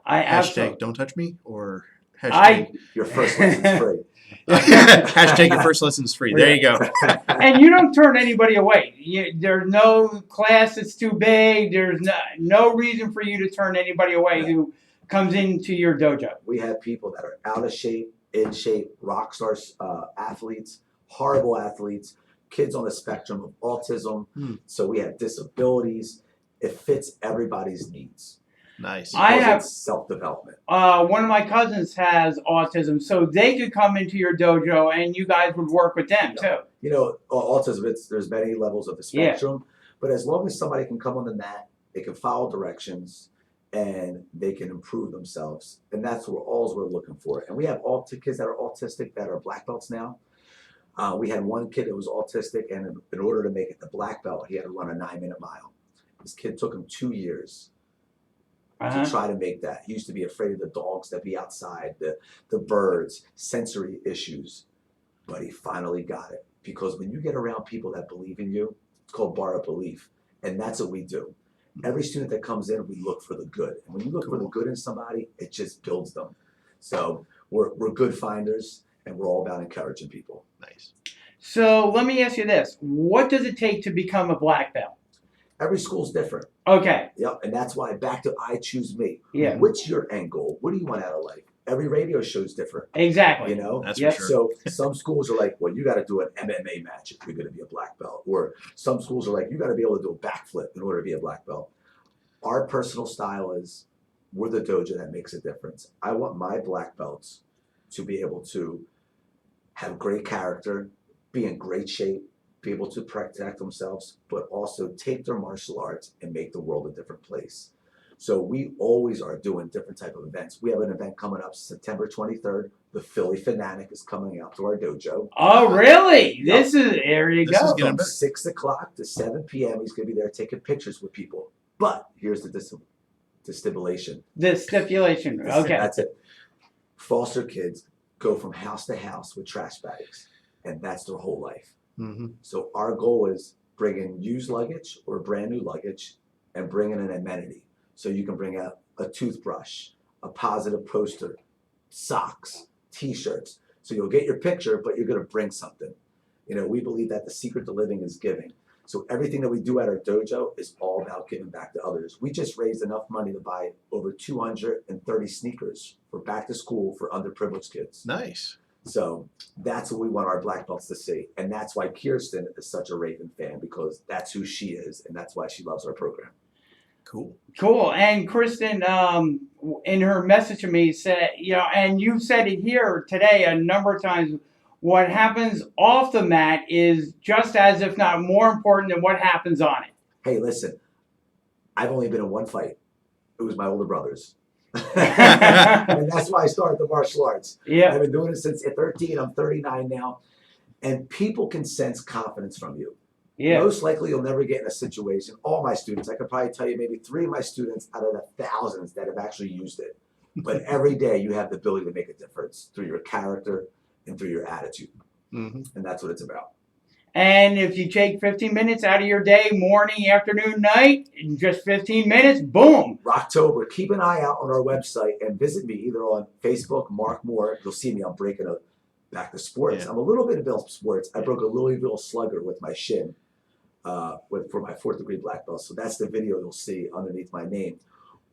I Hashtag don't touch me or hashtag I Your first lesson's free. hashtag your first lesson's free. There you go. and you don't turn anybody away. There's no class that's too big. There's no reason for you to turn anybody away who comes into your dojo. We have people that are out of shape, in shape, rock stars, athletes, horrible athletes, kids on the spectrum of autism. So we have disabilities. It fits everybody's needs. Nice. I have self-development. one of my cousins has autism, so they could come into your dojo and you guys would work with them too. You know, autism, there's many levels of the spectrum, but as long as somebody can come on the mat, they can follow directions, and they can improve themselves, and that's what we're looking for. And we have kids that are autistic that are black belts now. We had one kid that was autistic, and in order to make it the black belt, he had to run a 9-minute mile. This kid took him 2 years to try to make that. He used to be afraid of the dogs that be outside, the birds, sensory issues, but he finally got it. Because when you get around people that believe in you, it's called borrowed belief, and that's what we do. Every student that comes in, we look for the good, and when you look for the good in somebody, it just builds them. So we're good finders, and we're all about encouraging people. Nice. So let me ask you this: what does it take to become a black belt? Every school's different. Okay. Yep, and that's why back to I choose me. Yeah. What's your end goal? What do you want out of life? Every radio show's different. Exactly. You know? That's for sure. So some schools are like, well, you got to do an MMA match if you're going to be a black belt. Or some schools are like, you got to be able to do a backflip in order to be a black belt. Our personal style is we're the dojo that makes a difference. I want my black belts to be able to have great character, be in great shape, be able to protect themselves, but also take their martial arts and make the world a different place. So we always are doing different type of events. We have an event coming up September 23rd. The Philly Fanatic is coming out to our dojo. Oh, really? Yep. This is there you This go. is gonna From be- 6 o'clock to 7 p.m. He's going to be there taking pictures with people. But here's the stipulation. The stipulation. Okay. That's it. Foster kids go from house to house with trash bags, and that's their whole life. Mm-hmm. So our goal is bringing used luggage or brand new luggage and bringing an amenity. So you can bring out a toothbrush, a positive poster, socks, t-shirts. So you'll get your picture, but you're going to bring something. You know, we believe that the secret to living is giving. So everything that we do at our dojo is all about giving back to others. We just raised enough money to buy over 230 sneakers for back to school for underprivileged kids. Nice. So that's what we want our black belts to see. And that's why Kirsten is such a Raven fan, because that's who she is, and that's why she loves our program. Cool. And Kristen, in her message to me, said, and you've said it here today a number of times, what happens off the mat is just as, if not more important than what happens on it. Hey, listen, I've only been in one fight. It was my older brother's. And that's why I started the martial arts. Yeah. I've been doing it since 13. I'm 39 now. And people can sense confidence from you. Yeah. Most likely you'll never get in a situation. All my students, I could probably tell you maybe 3 of my students out of the thousands that have actually used it. But every day you have the ability to make a difference through your character and through your attitude. Mm-hmm. And that's what it's about. And if you take 15 minutes out of your day, morning, afternoon, night, in just 15 minutes, boom. Rocktober, keep an eye out on our website and visit me either on Facebook, Mark Moore. You'll see me. I'm breaking back to sports. Yeah. I'm a little bit about sports. I broke a Louisville slugger with my shin for my 4th degree black belt. So that's the video you'll see underneath my name.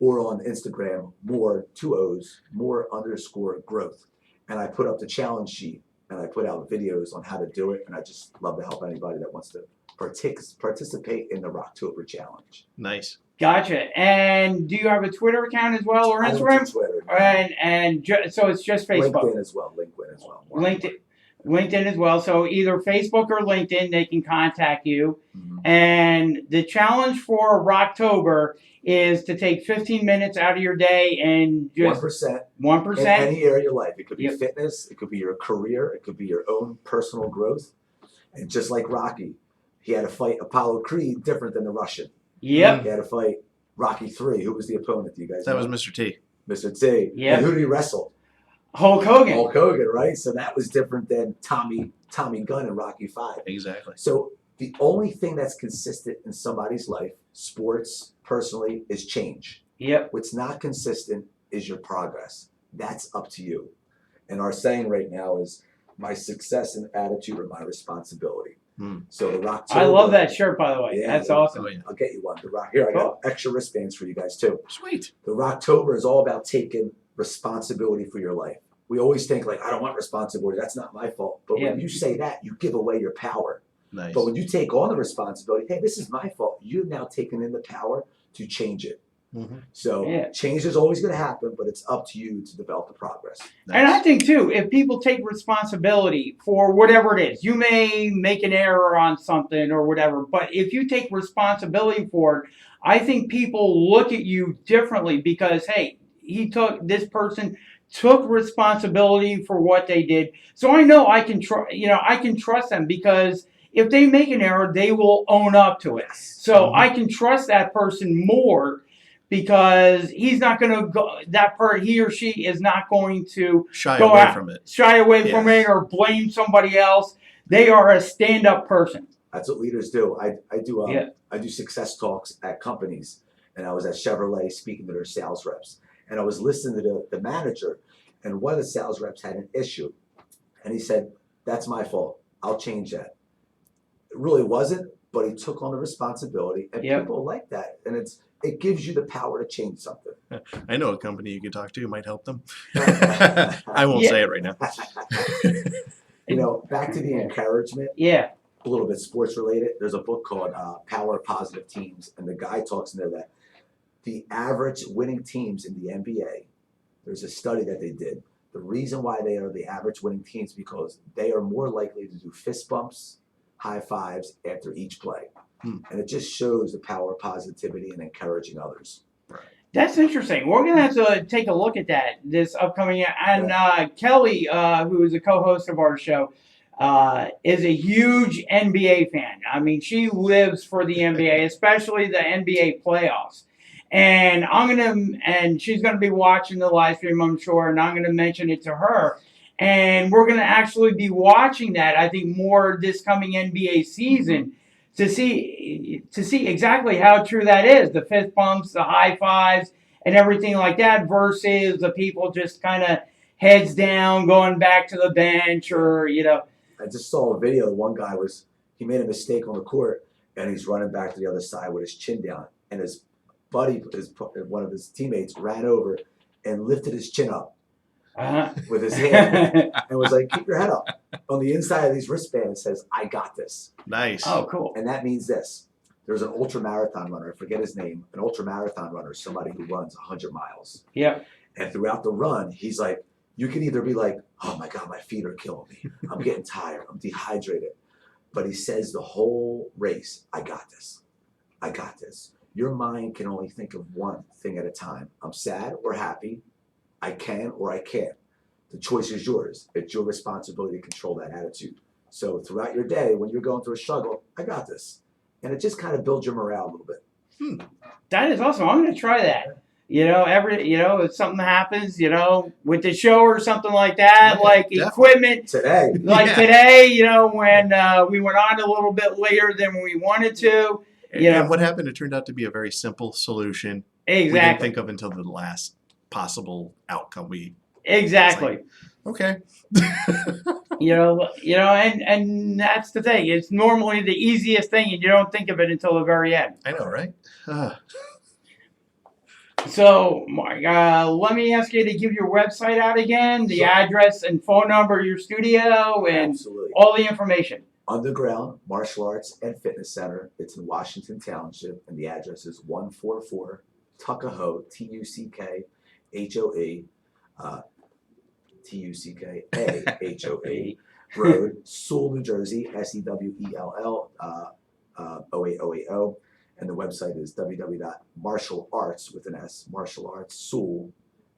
Or on Instagram, Moore, 2 O's, Moore_growth. And I put up the challenge sheet and I put out videos on how to do it. And I just love to help anybody that wants to participate in the Rocktober challenge. Nice. Gotcha. And do you have a Twitter account as well, or I don't Instagram? do Twitter. So it's just Facebook. LinkedIn as well. LinkedIn. LinkedIn as well. So either Facebook or LinkedIn, they can contact you. Mhm. And the challenge for Rocktober is to take 15 minutes out of your day and just 1%. 1%. In any area of your life. It could be Yep. fitness, it could be your career, it could be your own personal growth. And just like Rocky, he had to fight Apollo Creed different than the Russian. Yep. He had to fight Rocky 3. Who was the opponent? Do you guys That know? was Mr. T. Mr. T. Yep. And who did he wrestle? Hulk Hogan. Hulk Hogan, right? So that was different than Tommy Gunn in Rocky 5. Exactly. So the only thing that's consistent in somebody's life, sports, personally, is change. Yep. What's not consistent is your progress. That's up to you. And our saying right now is, my success and attitude are my responsibility. So the Rocktober. I love that shirt, by the way. Yeah, That's awesome. Oh, yeah. I'll get you one. The Rock. Here, I got extra wristbands for you guys too. Sweet. The Rocktober is all about taking responsibility for your life. We always think like, I don't want responsibility. That's not my fault. But when you say that, you give away your power. Nice. But when you take on the responsibility, hey, this is my fault. You've now taken in the power to change it. Mm-hmm. So change is always going to happen, but it's up to you to develop the progress. Nice. And I think too, if people take responsibility for whatever it is, you may make an error on something or whatever, but if you take responsibility for it, I think people look at you differently because, hey, this person took responsibility for what they did. So I know I can trust them because if they make an error, they will own up to it. So I can trust that person more because he's not going to go. He or she is not going to shy away from it or blame somebody else. They are a stand-up person. That's what leaders do. I do success talks at companies, and I was at Chevrolet speaking to their sales reps, and I was listening to the manager, and one of the sales reps had an issue, and he said, "That's my fault. I'll change that." It really wasn't, but he took on the responsibility, and people like that, and it gives you the power to change something. I know a company you could talk to might help them. I won't say it right now. Back to the encouragement. Yeah. A little bit sports related. There's a book called Power of Positive Teams, and the guy talks in there that the average winning teams in the NBA, there's a study that they did. The reason why they are the average winning teams because they are more likely to do fist bumps, high fives after each play. And it just shows the power of positivity and encouraging others. That's interesting. We're going to have to take a look at that this upcoming year. And Kelly, who is a co-host of our show, is a huge NBA fan. I mean, she lives for the NBA, especially the NBA playoffs. And she's going to be watching the live stream, I'm sure, and I'm going to mention it to her. And we're going to actually be watching that, I think, more this coming NBA season. To see exactly how true that is, the fist bumps, the high fives, and everything like that, versus the people just kind of heads down, going back to the bench, or I just saw a video. One guy he made a mistake on the court, and he's running back to the other side with his chin down, and his buddy, one of his teammates, ran over and lifted his chin up with his hand and was like, "Keep your head up." On the inside of these wristbands, it says, "I got this." Nice. Oh, cool. And that means this. There's an ultra marathon runner, I forget his name. An ultra marathon runner is somebody who runs 100 miles. Yep. And throughout the run, he's like, you can either be like, "Oh my God, my feet are killing me. I'm getting tired. I'm dehydrated." But he says the whole race, "I got this. I got this." Your mind can only think of one thing at a time. I'm sad or happy. I can or I can't. The choice is yours. It's your responsibility to control that attitude. So throughout your day, when you're going through a struggle, "I got this." And it just kind of builds your morale a little bit. That is awesome. I'm going to try that. If something happens, with the show or something like that, equipment. Today. Today, when we went on a little bit later than we wanted to. And what happened? It turned out to be a very simple solution. Exactly. We didn't think of until the last possible outcome. Exactly. Okay. And that's the thing. It's normally the easiest thing, and you don't think of it until the very end. I know, right? So, Mark, let me ask you to give your website out again, the address and phone number of your studio, and Absolutely. all the information. Underground Martial Arts and Fitness Center. It's in Washington Township, and the address is 144 Tuckahoe, Tuckahoe, Tuckahoe, Road, Sewell, New Jersey, SEWELL 08080. And the website is www.martialarts with an S, martial arts, Sewell,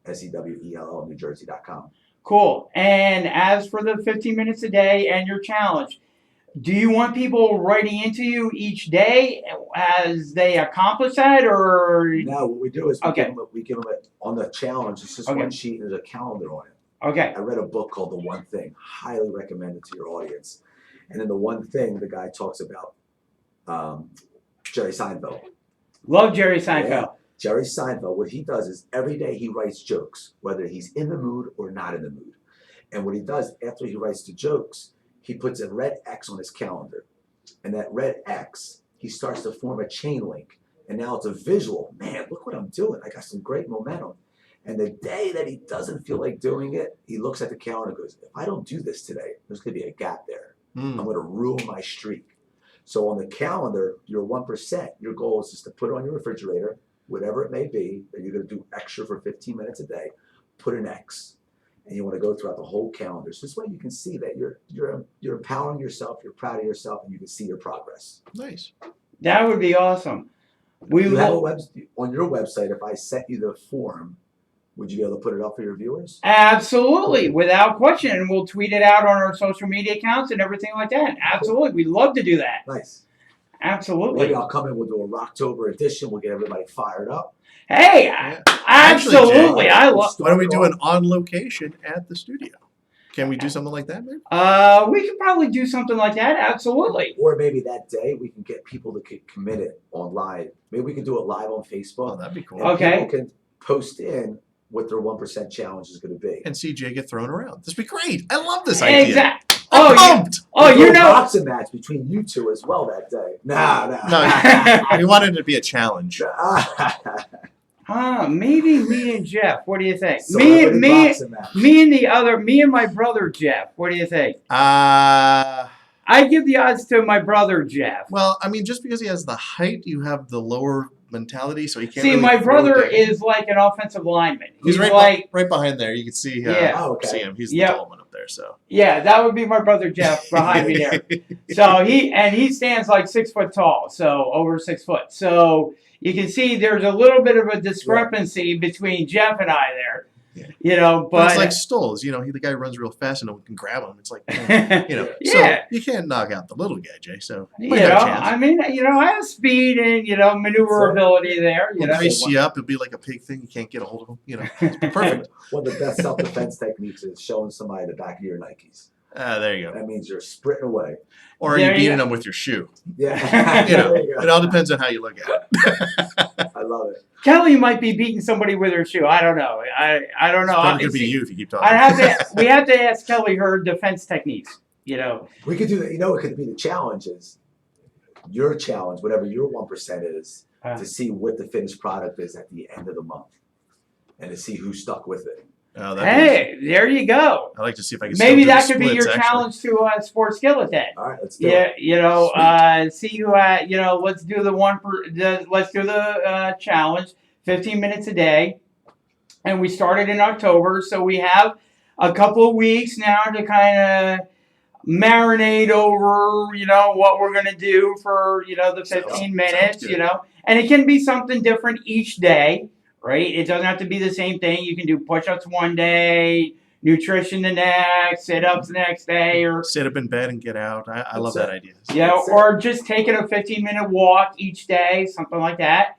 SEWELL, New Jersey.com. Cool. And as for the 15 minutes a day and your challenge, do you want people writing into you each day as they accomplish that, or? Now, what we do is Okay. we give them on the challenge. It's just Okay. one sheet and there's a calendar on it. Okay. I read a book called The One Thing, highly recommended to your audience. And in The One Thing, the guy talks about Jerry Seinfeld. Love Jerry Seinfeld. Yeah. Jerry Seinfeld, what he does is every day he writes jokes, whether he's in the mood or not in the mood. And what he does after he writes the jokes, he puts a red X on his calendar. And that red X, he starts to form a chain link. And now it's a visual. Man, look what I'm doing. I got some great momentum. And the day that he doesn't feel like doing it, he looks at the calendar and goes, if I don't do this today, there's going to be a gap there. I'm going to ruin my streak. So on the calendar, your 1%, your goal is just to put on your refrigerator, whatever it may be, that you're going to do extra for 15 minutes a day, put an X. And you want to go throughout the whole calendar. So this way you can see that you're empowering yourself, you're proud of yourself, and you can see your progress. Nice. That would be awesome. You have a on your website, if I sent you the form, would you be able to put it up for your viewers? Absolutely, without question. And we'll tweet it out on our social media accounts and everything like that. Absolutely. We'd love to do that. Nice. Absolutely. Maybe I'll come in, we'll do a Rocktober edition, we'll get everybody fired up. Hey, Yeah. absolutely. Jay, I love. Why don't we do an on location at the studio? Can we do something like that, maybe? We could probably do something like that. Absolutely. Or maybe that day we can get people to get committed online. Maybe we can do it live on Facebook. Oh, that'd be cool. And Okay. people can post in what their 1% challenge is going to be. And see Jay get thrown around. This would be great. I love this idea. Exactly. I'm Oh, pumped. oh, We'll you do a know. boxing match between you two as well that day. Nah. No, we wanted it to be a challenge. Maybe me and Jeff. What do you think? Celebrity Me boxing match. and my brother Jeff. What do you think? I give the odds to my brother Jeff. Well, I mean, just because he has the height, you have the lower mentality, so he can't. See, really my throw brother down. is like an offensive lineman. He's right, like, right behind there. You can see. Yeah. Oh, okay. See him. He's the Yep. tall one up there. So. yeah, that would be my brother Jeff behind me there. So he stands like 6 foot tall, so over 6 foot. So you can see there's a little bit of a discrepancy between Jeff and I there. Yeah. You know, But it's but like Stoles, the guy runs real fast and no one can grab him. It's like, yeah. So you can't knock out the little guy, Jay. So you You might know, have a chance. I mean, I have speed and maneuverability there. He'll brace you up. It'll be like a pig thing. You can't get a hold of him. It's perfect. One of the best self-defense techniques is showing somebody the back of your Nikes. There you go. That means you're sprinting away. Or are There you you beating go. them with your shoe? Yeah. There you go. It all depends on how you look at it. I love it. Kelly might be beating somebody with her shoe. I don't know. I don't know. It's probably gonna be See, you if you keep talking. we have to ask Kelly her defense techniques. We could do that. What could be the challenge is your challenge, whatever your 1% is, to see what the finished product is at the end of the month, and to see who stuck with it. Oh, that'd Hey, there you go. I like to see if I can. Maybe still do that the could be your splits, actually. challenge to Sports Skillet then. All right, let's do Yeah, it. see who let's do the challenge, 15 minutes a day, and we started in October, so we have a couple of weeks now to kind of marinate over, what we're gonna do for the 15 minutes, good. and it can be something different each day, right? It doesn't have to be the same thing. You can do push-ups one day, nutrition the next, sit-ups the next day, or Sit up in bed and get out. I love That's that it. idea. That's it. or just taking a 15-minute walk each day, something like that.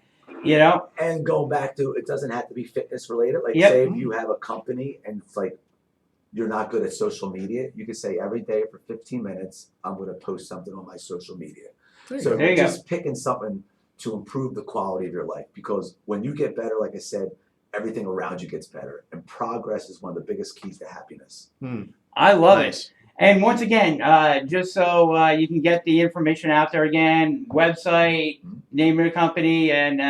And going back to, it doesn't have to be fitness related. Like Yep. say if you have a company and it's like you're not good at social media, you could say every day for 15 minutes, I'm going to post something on my social media. There you So go. There you just picking something to improve the quality of your life, because when you get better, like I said, everything around you gets better, and progress is one of the biggest keys to happiness. I love it. Nice. And once again, just so you can get the information out there again, website, name of the company, and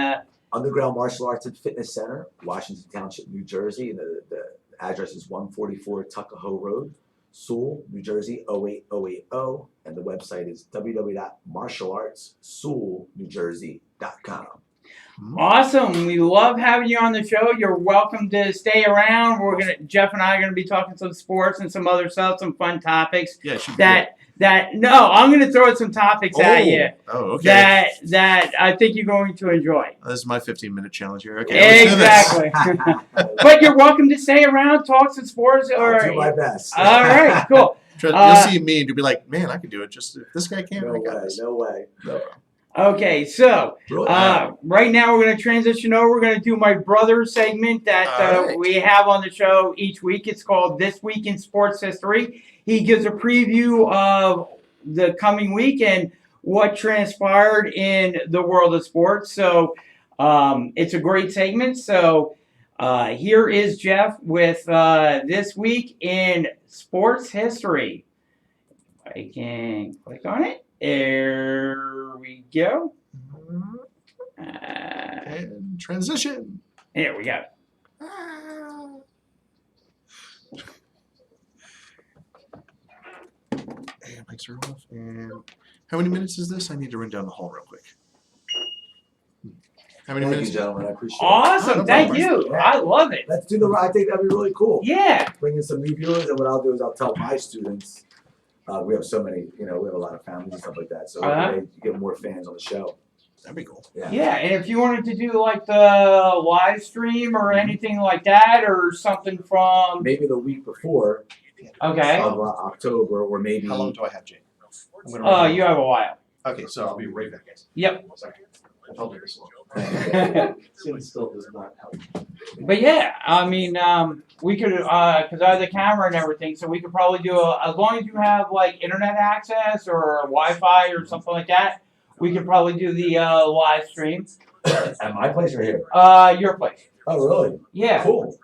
Underground Martial Arts and Fitness Center, Washington Township, New Jersey, and the address is 144 Tuckahoe Road, Sewell, New Jersey 08080, and the website is www.martialartssewellnewjersey.com. Awesome. We love having you on the show. You're welcome to stay around. Jeff and I are gonna be talking some sports and some other stuff, some fun topics. Yeah, she No, I'm gonna throw some topics at you Oh, okay. that I think you're going to enjoy. This is my 15-minute challenge here. Okay, Exactly. But you're welcome to stay around, talk some sports, or I'll do my best. all right, cool. You'll see me and you'll be like, man, I could do it. Just if this guy can't, No I got way, this. no way. No. Okay, so Really? right now we're going to transition over. We're going to do my brother segment that All right. we have on the show each week. It's called This Week in Sports History. He gives a preview of the coming week and what transpired in the world of sports. So it's a great segment. So here is Jeff with This Week in Sports History. I can click on it. There we go. And transition. Here we go. And lights are off. And how many minutes is this? I need to run down the hall real quick. How many Thank minutes? you, gentlemen. I appreciate it. Awesome. no Thank problem. you. I love it. Let's do I think that'd be really cool. Yeah. Bring in some new viewers, and what I'll do is I'll tell my students. We have so many, we have a lot of families and stuff like that. So you get more fans on the show. That'd be cool. Yeah. And if you wanted to do like the live stream or anything like that, or something from Maybe the week before okay. of October, or maybe. How long do I have, Jake? I'm gonna run You have a while. Okay, so I'll be right back, guys. Yep. Sorry. I told you this one. It still does not help. But yeah, I mean, we could, because I have the camera and everything, so we could probably do as long as you have like internet access or Wi-Fi or something like that, we could probably do the live stream. At my place or here? Your place. Oh, really? Yeah. Cool.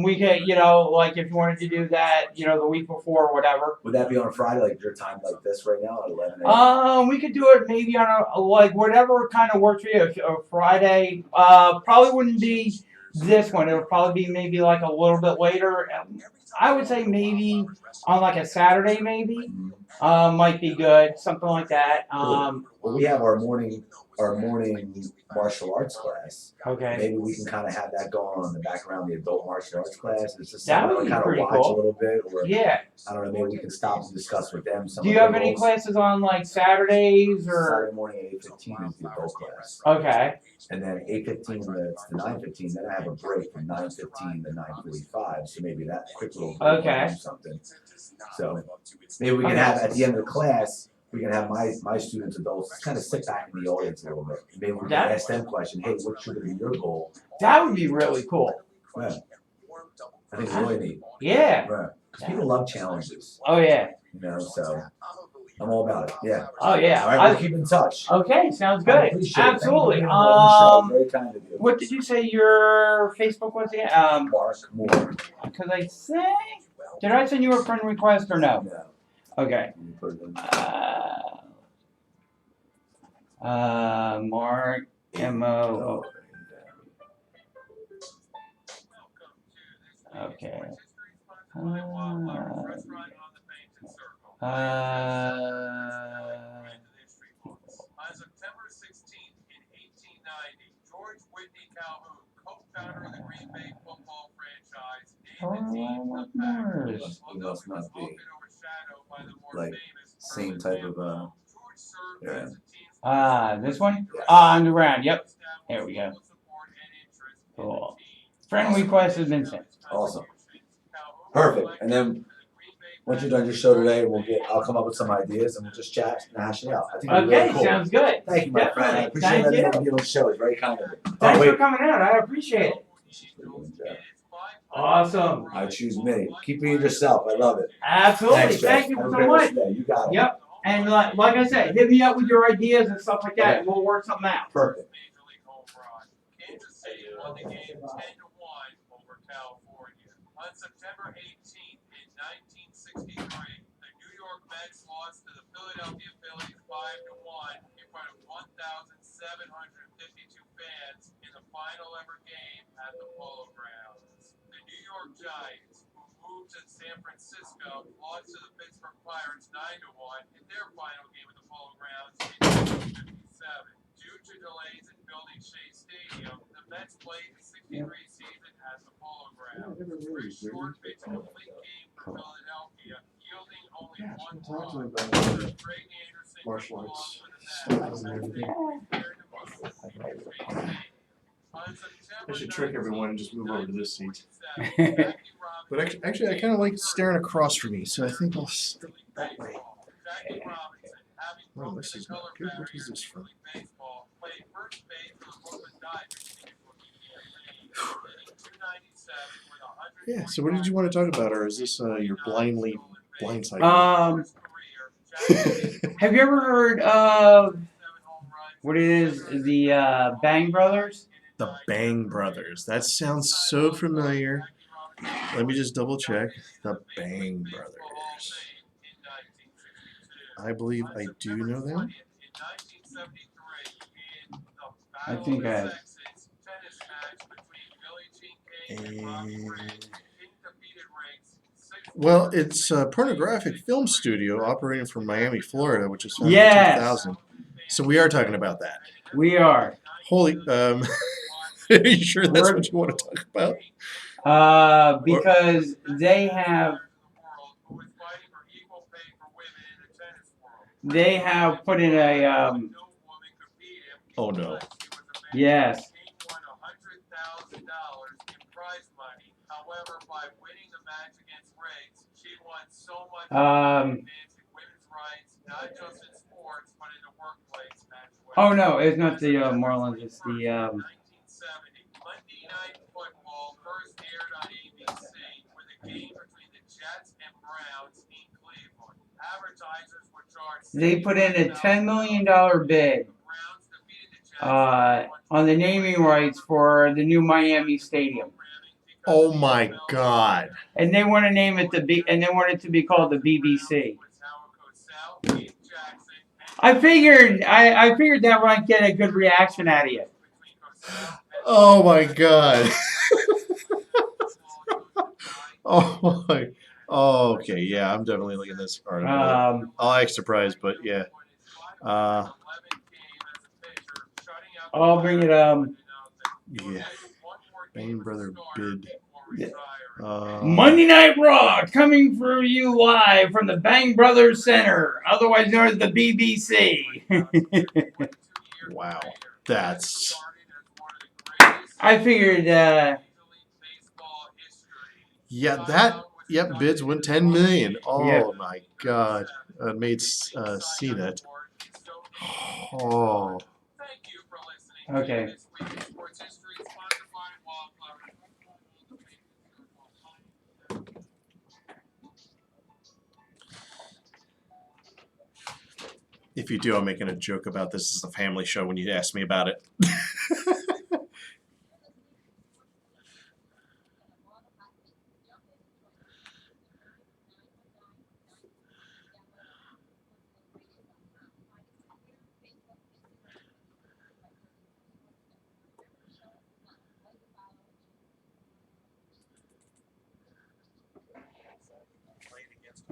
We could, like if you wanted to do that, the week before or whatever. Would that be on a Friday, like your time, like this right now, at 11 a.m.? We could do it maybe on like whatever kind of works for you. A Friday, probably wouldn't be this one. It would probably be maybe like a little bit later. I would say maybe on like a Saturday, maybe. Might be good, something like that. Well, we have our morning martial arts class. Okay. Maybe we can kind of have that going on in the background, the adult martial arts class. It's just That something would to be kind of pretty watch cool. a little bit, or Yeah. I don't know, maybe we can stop and discuss with them. Some Do of you their have any goals. classes on like Saturdays or? Saturday morning at 8:15 is the adult class, Okay. and then 8:15 to 9:15. Then I have a break from 9:15 to 9:45. So maybe that quick little break Okay. or something. So maybe we can have at the end of the class. We can have my students, adults, kind of sit back in the audience a little bit. Maybe we can That- ask them questions. Hey, what should be your goal? That would be really cool. Yeah. I think it's really neat. Yeah. Right. 'Cause people love challenges, Oh yeah. so I'm all about it. Yeah. Oh yeah. All right, we'll keep in touch. Okay, sounds I good. appreciate it. Thank you for Absolutely. being on the show. Very kind of you. What did you say your Facebook was again? Mark Moore. Because I think did I send you a friend request or no? No. Okay. You put it in. Mark M-O. Okay. On September 16th in 1890, George Whitney Calhoun, co-founder of the Green Bay football franchise, named the team the Packers. He must not be Often overshadowed by the more like famous same Early type of George served yeah. as the team's This one? Yes. Underground. Yep. There we go. support and interest in the Cool. team. Friend request has been sent. Awesome. Perfect. And then once you're done your show today, I'll come up with some ideas and we'll just chat and hash it out. I think it'll be Okay, really cool. sounds good. Thank you, my friend. I Definitely. appreciate Thank letting you. me be on the show. It's very kind of you. Thanks Oh, wait. for coming out. I appreciate it. Awesome. I choose me. Keep being yourself. I love it. Absolutely. Thanks, Jeff. Thank you Have a so great much. rest of the day. You got it. Yep. And like I said, hit me up with your ideas and stuff like that. Okay. And we'll work something out. Perfect. Major League home run. Kansas City won the game 10-1 over California. On September 18th in 1963, the New York Mets lost to the Philadelphia Phillies 5-1 in front of 1,752 fans in the final ever game at the Polo Grounds. The New York Giants, who moved to San Francisco, lost to the Pittsburgh Pirates 9-1 in their final game at the Polo Grounds in 1957. Due to delays in building Shea Stadium, the Mets played the 63 season at the Polo Grounds. Three short pitch complete game for Philadelphia, yielding only one run. Greg Anderson Martial pulled arts off for the Mets as they prepared to move to Shea Stadium. On September I should trick everyone and just move over to this seat. 1947, Jackie But Robinson actually, I kind of like staring across from me, so I think I'll sit that way. Jackie Robinson, having Oh, broken this the is color not good. What barrier is this in from? Major League Baseball, played first base for the Brooklyn Dodgers in his rookie campaign, hitting .297 with 100. Yeah, so what did you want to talk about, or is this your blindly blindsided? Have you ever heard of what it is? The Bang Brothers? The Bang Brothers. That sounds so familiar. Let me just double check. The Bang Brothers. I believe I do know them. I think I. And well, it's a pornographic film studio operating from Miami, Florida, which is founded Yes. in 2000. So we are talking about that. We are. Holy, are you sure that's what you want to talk about? Because they have put in a Oh no. yes. However, by winning the match against Riggs, she won so much advancing women's rights, not just in sports, but in the workplace as well. Oh no, it's not the Marlins. It's the 1970, Monday Night Football first aired on ABC with a game between the Jets and Browns in Cleveland. Advertisers were charged. They put in a $10 million bid on the naming rights for the new Miami Stadium. Oh my God! And they want to name it and they want it to be called the BBC. I figured that might get a good reaction out of you. Oh my God! Oh my. Oh, okay, yeah, I'm definitely looking at this article. I'll act surprised, but yeah. I'll bring it. Yeah. Bang Brother bid. Monday Night Raw coming for you live from the Bang Brothers Center, otherwise known as the BBC. Wow, that's. I figured. Yeah, that. Yep, bids win $10 million. Oh Yep. my God, made see that. Oh. Okay. If you do, I'm making a joke about this as a family show when you ask me about it.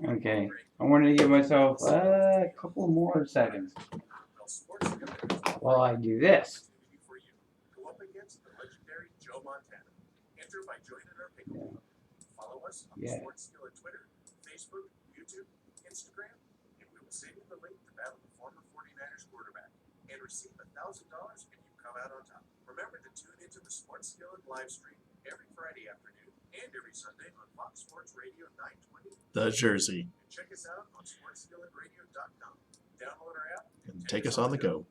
Okay. I wanted to give myself a couple more seconds while I do this. Go up against the legendary Joe Montana. Enter by joining our pickleball. Follow us on Yeah. Sports Skillet Twitter, Facebook, YouTube, Instagram, and we will send you the link to battle the former 49ers quarterback and receive $1,000 if you come out on top. Remember to tune into the Sports Skillet live stream every Friday afternoon and every Sunday on Fox Sports Radio 920. The Jersey. And check us out on SportsSkilletRadio.com. Download our app And take us on the go.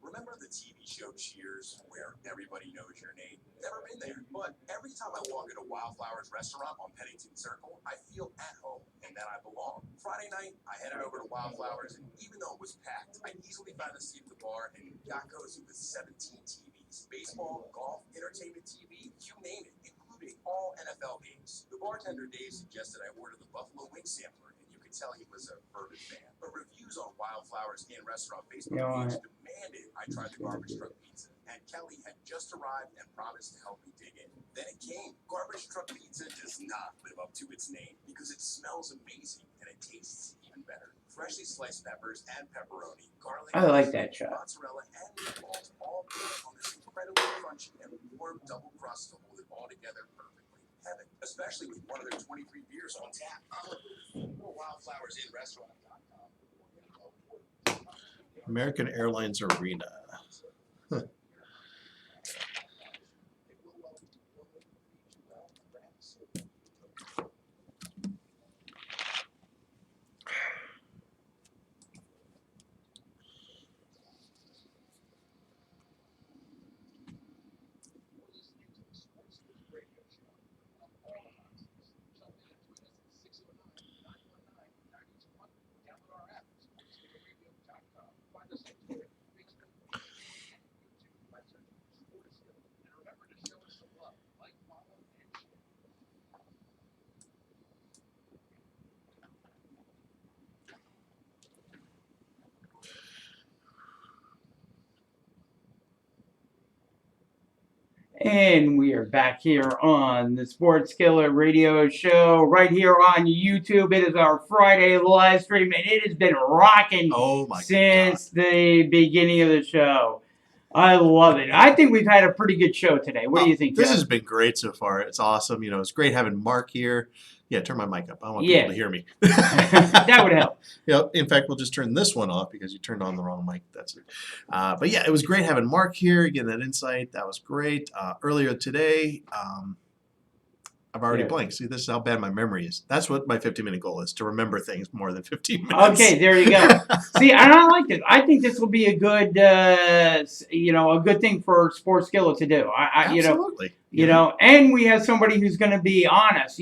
Remember the TV show Cheers, where everybody knows your name? Never been there, but every time I walk into Wildflowers restaurant on Pennington Circle, I feel at home and that I belong. Friday night, I headed over to Wildflowers, and even though it was packed, I easily found a seat at the bar and got cozy with 17 TVs. Baseball, golf, entertainment TV, you name it, including all NFL games. The bartender Dave suggested I order the Buffalo Wing Sampler, and you could tell he was a fervent fan. But reviews on Wildflowers and restaurant Facebook page demanded I tried the garbage truck pizza, and Kelly had just arrived and promised to help me dig in. Then it came. Garbage truck pizza does not live up to its name because it smells amazing and it tastes even better. freshly sliced peppers and pepperoni, garlic, I like that shot. mozzarella, and meatballs all cooked on this incredibly crunchy and warm double crust to hold it all together perfectly. Heaven, especially with one of their 23 beers on tap. Wildflowersinrestaurant.com. American Airlines Arena. Huh. And we are back here on the Sports Skillet Radio Show, right here on YouTube. It is our Friday live stream, and it has been rocking Oh my since the beginning of the show. I love it. I think we've had a pretty good show today. What do you think, This Jeff? has been great so far. It's awesome. You know, it's great having Mark here. Yeah, turn my mic up. I want Yeah. people to hear me. That would help. Yeah, in fact, we'll just turn this one off because you turned on the wrong mic. That's it. But yeah, it was great having Mark here, getting that insight. That was great. Earlier today, I've already Yeah. blanked. See, this is how bad my memory is. That's what my 15-minute goal is, to remember things more than 15 minutes. Okay, there you go. See, and I like this. I think this will be a good, a good thing for Sports Skillet to do. Absolutely. And we have somebody who's going to be honest,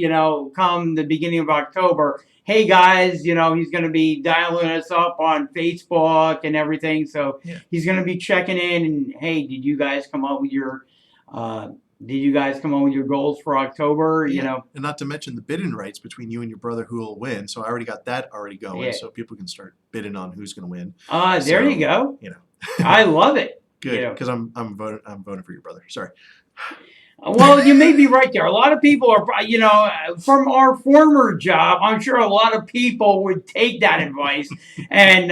come the beginning of October. Hey guys, he's going to be dialing us up on Facebook and everything. So Yeah. he's going to be checking in and, hey, did you guys come up with your goals for October? Yeah. And not to mention the bidding rights between you and your brother who will win. So I already got that already going. Yeah. So people can start bidding on who's going to win. There So, you go. You know. I love it. Good, because I'm voting for your brother. Sorry. Well, you may be right there. A lot of people are, from our former job, I'm sure a lot of people would take that advice and,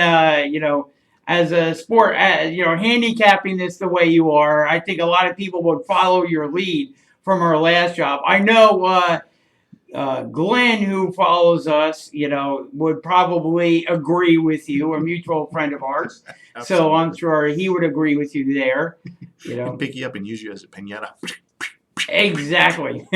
as a sport, handicapping this the way you are, I think a lot of people would follow your lead from our last job. I know Glenn, who follows us, would probably agree with you, a mutual friend of ours. So I'm sure he would agree with you there. And pick you up and use you as a pinata. Exactly.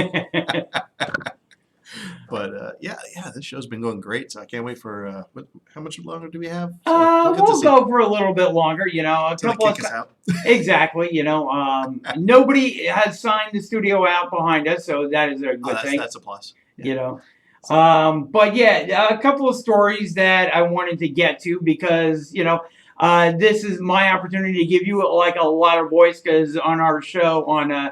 But yeah, this show's been going great. So I can't wait for how much longer do we have? We'll go for a little bit longer. A couple of kick us out. Exactly. Nobody has signed the studio out behind us, so that is a good thing. That's a plus. But yeah, a couple of stories that I wanted to get to because this is my opportunity to give you like a lot of voice because on our show on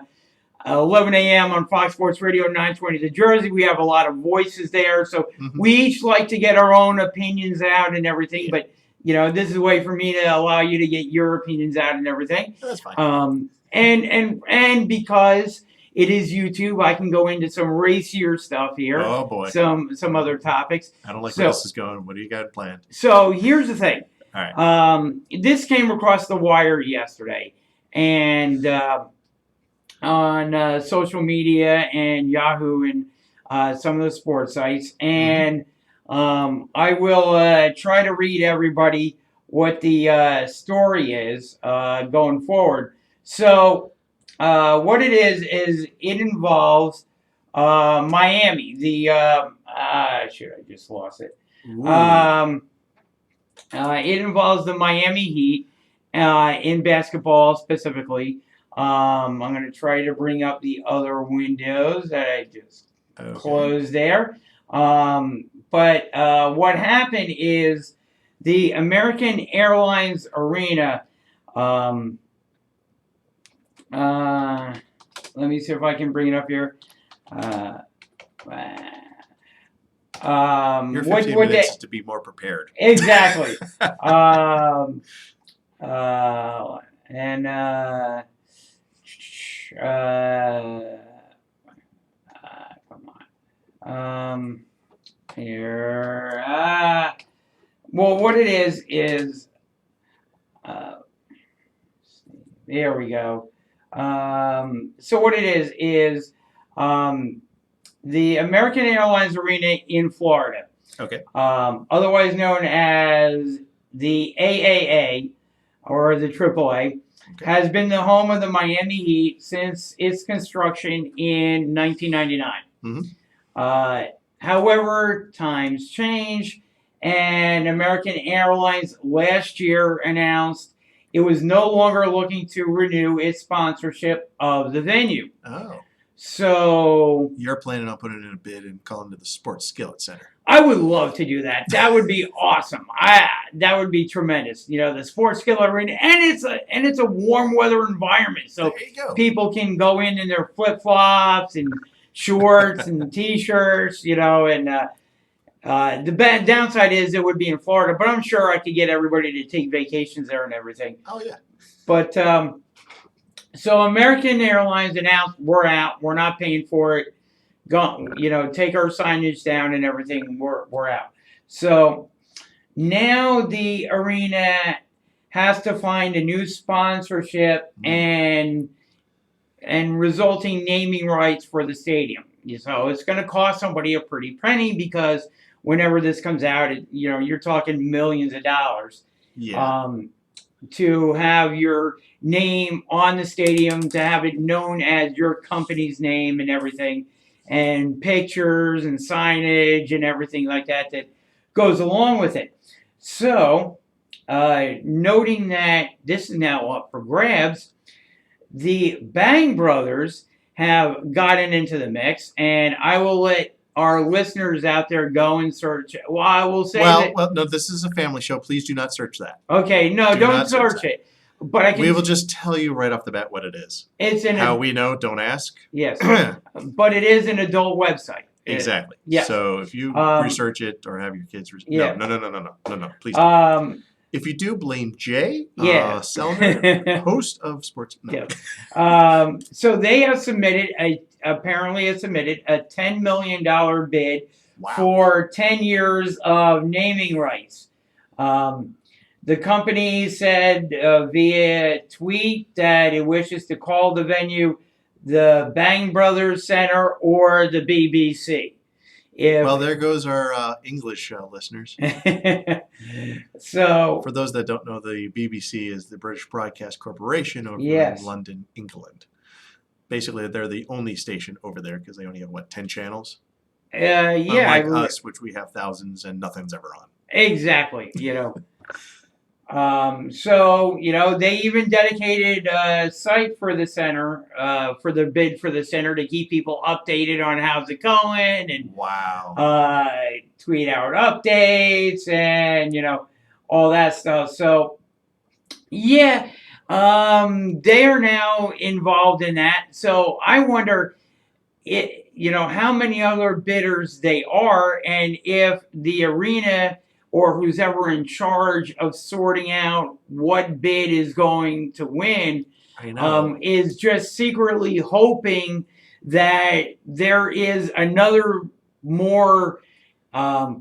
11 a.m. on Fox Sports Radio 920 The Jersey. We have a lot of voices there. So we each like to get our own opinions out and everything. But, this is a way for me to allow you to get your opinions out and everything. That's fine. And because it is YouTube, I can go into some racier stuff here. Oh, boy. Some other topics. I don't like where this is going. What do you got planned? So here's the thing. All right. This came across the wire yesterday. And on social media and Yahoo and some of the sports sites. And I will try to read everybody what the story is going forward. So what it is it involves Miami. I just lost it. It involves the Miami Heat in basketball specifically. I'm going to try to bring up the other windows that I just closed there. But what happened is the American Airlines Arena. Let me see if I can bring it up here. Your 15 minutes is to be more prepared. Exactly. Come on. Here. Well, what it is there we go. So what it is the American Airlines Arena in Florida, Okay. otherwise known as the AAA or the AAA, Okay. has been the home of the Miami Heat since its construction in 1999. Mhm. However, times change, and American Airlines last year announced it was no longer looking to renew its sponsorship of the venue. Oh. So You're planning on putting in a bid and calling it the Sports Skillet Center. I would love to do that. That would be awesome. That would be tremendous. You know, the Sports Skill Arena, and it's a warm weather environment, so There you go. people can go in their flip flops and shorts and t-shirts. You know, and the bad downside is it would be in Florida, but I'm sure I could get everybody to take vacations there and everything. Oh yeah. But so American Airlines announced we're out. We're not paying for it. Go, take our signage down and everything. We're out. So now the arena has to find a new sponsorship and resulting naming rights for the stadium. So it's going to cost somebody a pretty penny because whenever this comes out, you're talking millions of dollars. Yeah. To have your name on the stadium, to have it known as your company's name and everything, and pictures and signage and everything like that goes along with it. So, noting that this is now up for grabs, the Bang Brothers have gotten into the mix, and I will let our listeners out there go and search. Well, I will say Well, no, this is a family show. Please do not search that. Okay, no, Do don't not search search it. But I can. We will just tell you right off the bat what it is. It's an. How we know, don't ask. Yes, but it is an adult website. Exactly. Yes. So if you research it or have your kids Yeah. No, please don't. If you do, blame Jay, Yeah. Sellner, host of Sports. No. Yeah. So they have submitted apparently a $10 million bid for 10 years of naming rights. The company said via tweet that it wishes to call the venue the Bang Brothers Center or the BBC. Well, there goes our English listeners. So, for those that don't know, the BBC is the British Broadcast Corporation over Yes. in London, England. Basically, they're the only station over there because they only have, 10 channels? yeah. Unlike us, which we have thousands and nothing's ever on. Exactly, So, they even dedicated a site for the center, for the bid for the center to keep people updated on how's it going and Wow. Tweet out updates and, all that stuff. So, yeah, they are now involved in that. So I wonder, how many other bidders they are and if the arena or who's ever in charge of sorting out what bid is going to win, I know. is just secretly hoping that there is another more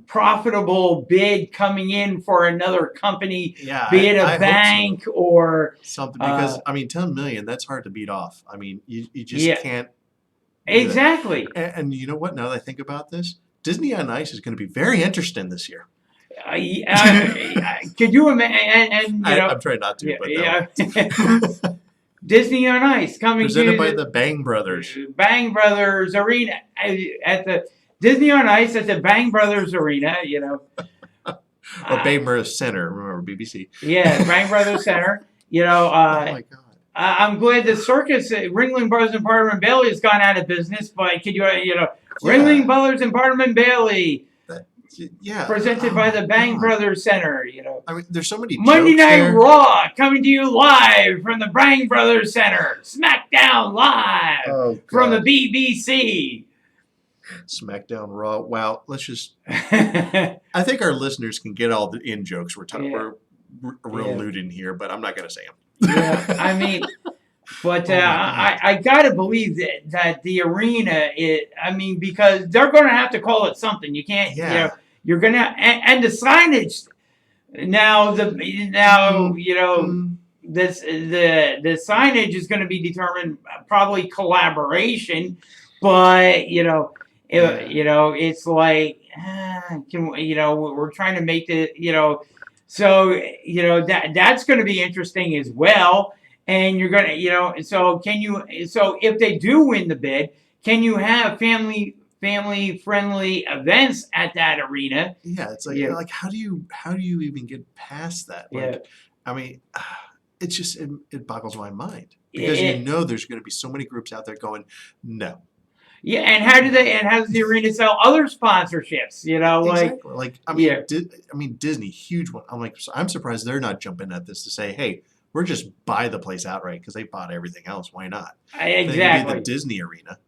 profitable bid coming in for another company, Yeah, be it a I hope so. bank or Something because 10 million, that's hard to beat off. I mean, you just Yeah. can't. do that. exactly. And you know what? Now that I think about this, Disney on Ice is going to be very interesting this year. Could you imagine? And I'm trying not to, but Disney on Ice coming presented to by the Bang Brothers. Bang Brothers Arena at the Disney on Ice at the Bang Brothers Arena. Or Bang Brothers Center, remember BBC. Yeah, Bang Brothers Center. Oh my God. I'm glad the circus, Ringling Brothers and Barnum and Bailey has gone out of business, but could Ringling Brothers and Barnum and Bailey, Yeah. presented by the Bang Brothers Center, I mean, there's so many Monday jokes Night there. Raw coming to you live from the Bang Brothers Center. SmackDown live Oh, from the God. BBC. SmackDown Raw. Wow. Let's just. I think our listeners can get all the in jokes we're talking. Yeah. We're Yeah. alluding here, but I'm not going to say them. Yeah, I mean, but Oh my God. I gotta believe that the arena because they're gonna have to call it something. You can't, Yeah. you're gonna and the signage. Now you know Mm, this the signage is going to be determined probably collaboration, but Yeah. it's like we're trying to make the so that's going to be interesting as well. And you're gonna so can you so if they do win the bid, can you have family friendly events at that arena? yeah, it's Yeah, like how do you even get past that? yeah. Like, I mean, it's just it boggles my mind because It, there's going to be so many groups out there going, no, Yeah, and how does the arena sell other sponsorships? Like exactly. Like, yeah, Disney, huge one. I'm like, I'm surprised they're not jumping at this to say, hey, we're just buy the place outright because they bought everything else. Why not? Then it could be the exactly. Disney arena.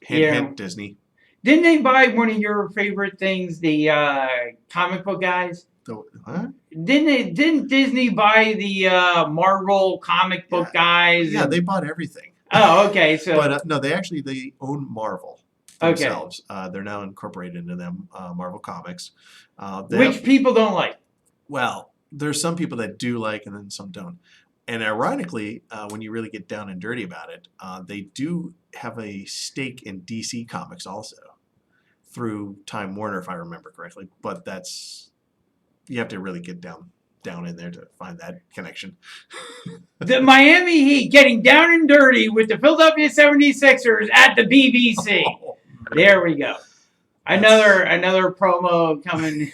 Hint, Yeah, hint, Disney. didn't they buy one of your favorite things, the comic book guys? Huh? Didn't Disney buy the Marvel comic Yeah, book guys? yeah, And, they bought everything. oh, okay, so But no, they own Marvel okay, themselves. They're now incorporated into them, Marvel Comics. They which have, people don't like. well, there's some people that do like, and then some don't. And ironically, when you really get down and dirty about it, they do have a stake in DC Comics also through Time Warner, if I remember correctly. But you have to really get down in there to find that connection. The Miami Heat getting down and dirty with the Philadelphia 76ers at the BBC. Oh, There we go. Another promo coming.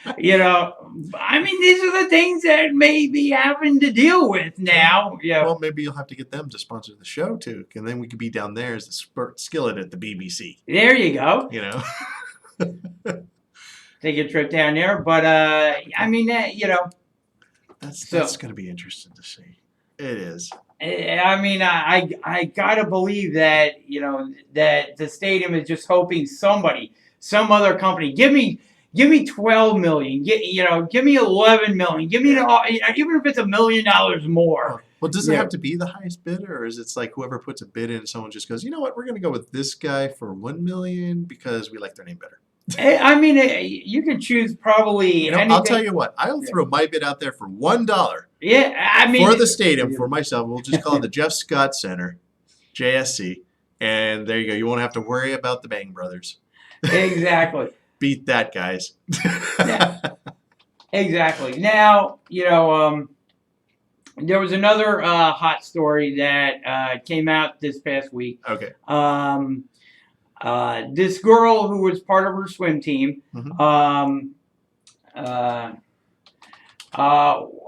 I mean, these are the things that may be having to deal with now. Yeah, well, maybe you'll have to get them to sponsor the show too, and then we could be down there as the Skillet at the BBC. there you go. You know. Take a trip down there, but I mean, That's going to be interesting to see. It is. I mean, I gotta believe that that the stadium is just hoping some other company, give me 12 million, give me 11 million, give me even if it's $1 million more. Well, does it Yeah. have to be the highest bidder, or is it like whoever puts a bid in, someone just goes, you know what, we're going to go with this guy for 1 million because we like their name better. I mean, you can choose probably anything. I'll tell you what, I'll throw my bid out there for $1 Yeah, I mean, for the stadium for myself. We'll just call it the Jeff Scott Center, JSC, and there you go. You won't have to worry about the Bang Brothers. exactly. Beat that, guys. Yeah. Exactly. Now, there was another hot story that came out this past week. Okay. This girl who was part of her swim team, Mhm. an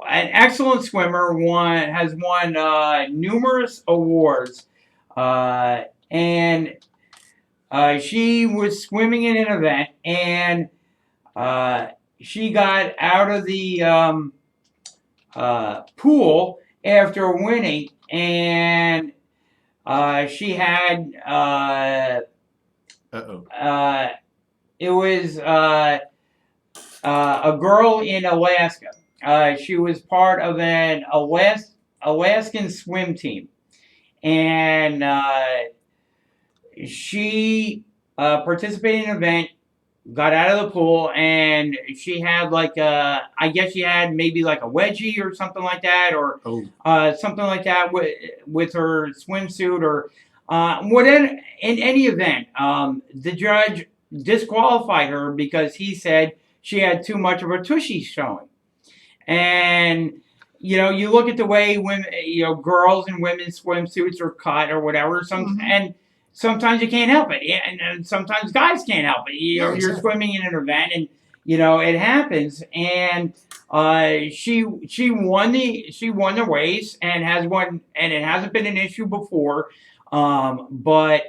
excellent swimmer, has won numerous awards, and she was swimming in an event, and she got out of the pool after winning, and she had Uh-oh. it was a girl in Alaska. She was part of an Alaskan swim team, and she participated in an event, got out of the pool, and she had I guess she had maybe like a wedgie or something like that, or something like that with her swimsuit, or whatever. In any event, the judge disqualified her because he said she had too much of a tushy showing. And you look at the way women, girls in women's swimsuits are cut or whatever. And sometimes you can't help it, and sometimes guys can't help it. You're swimming in an event, and it happens. And she won the race, and has won, and it hasn't been an issue before. But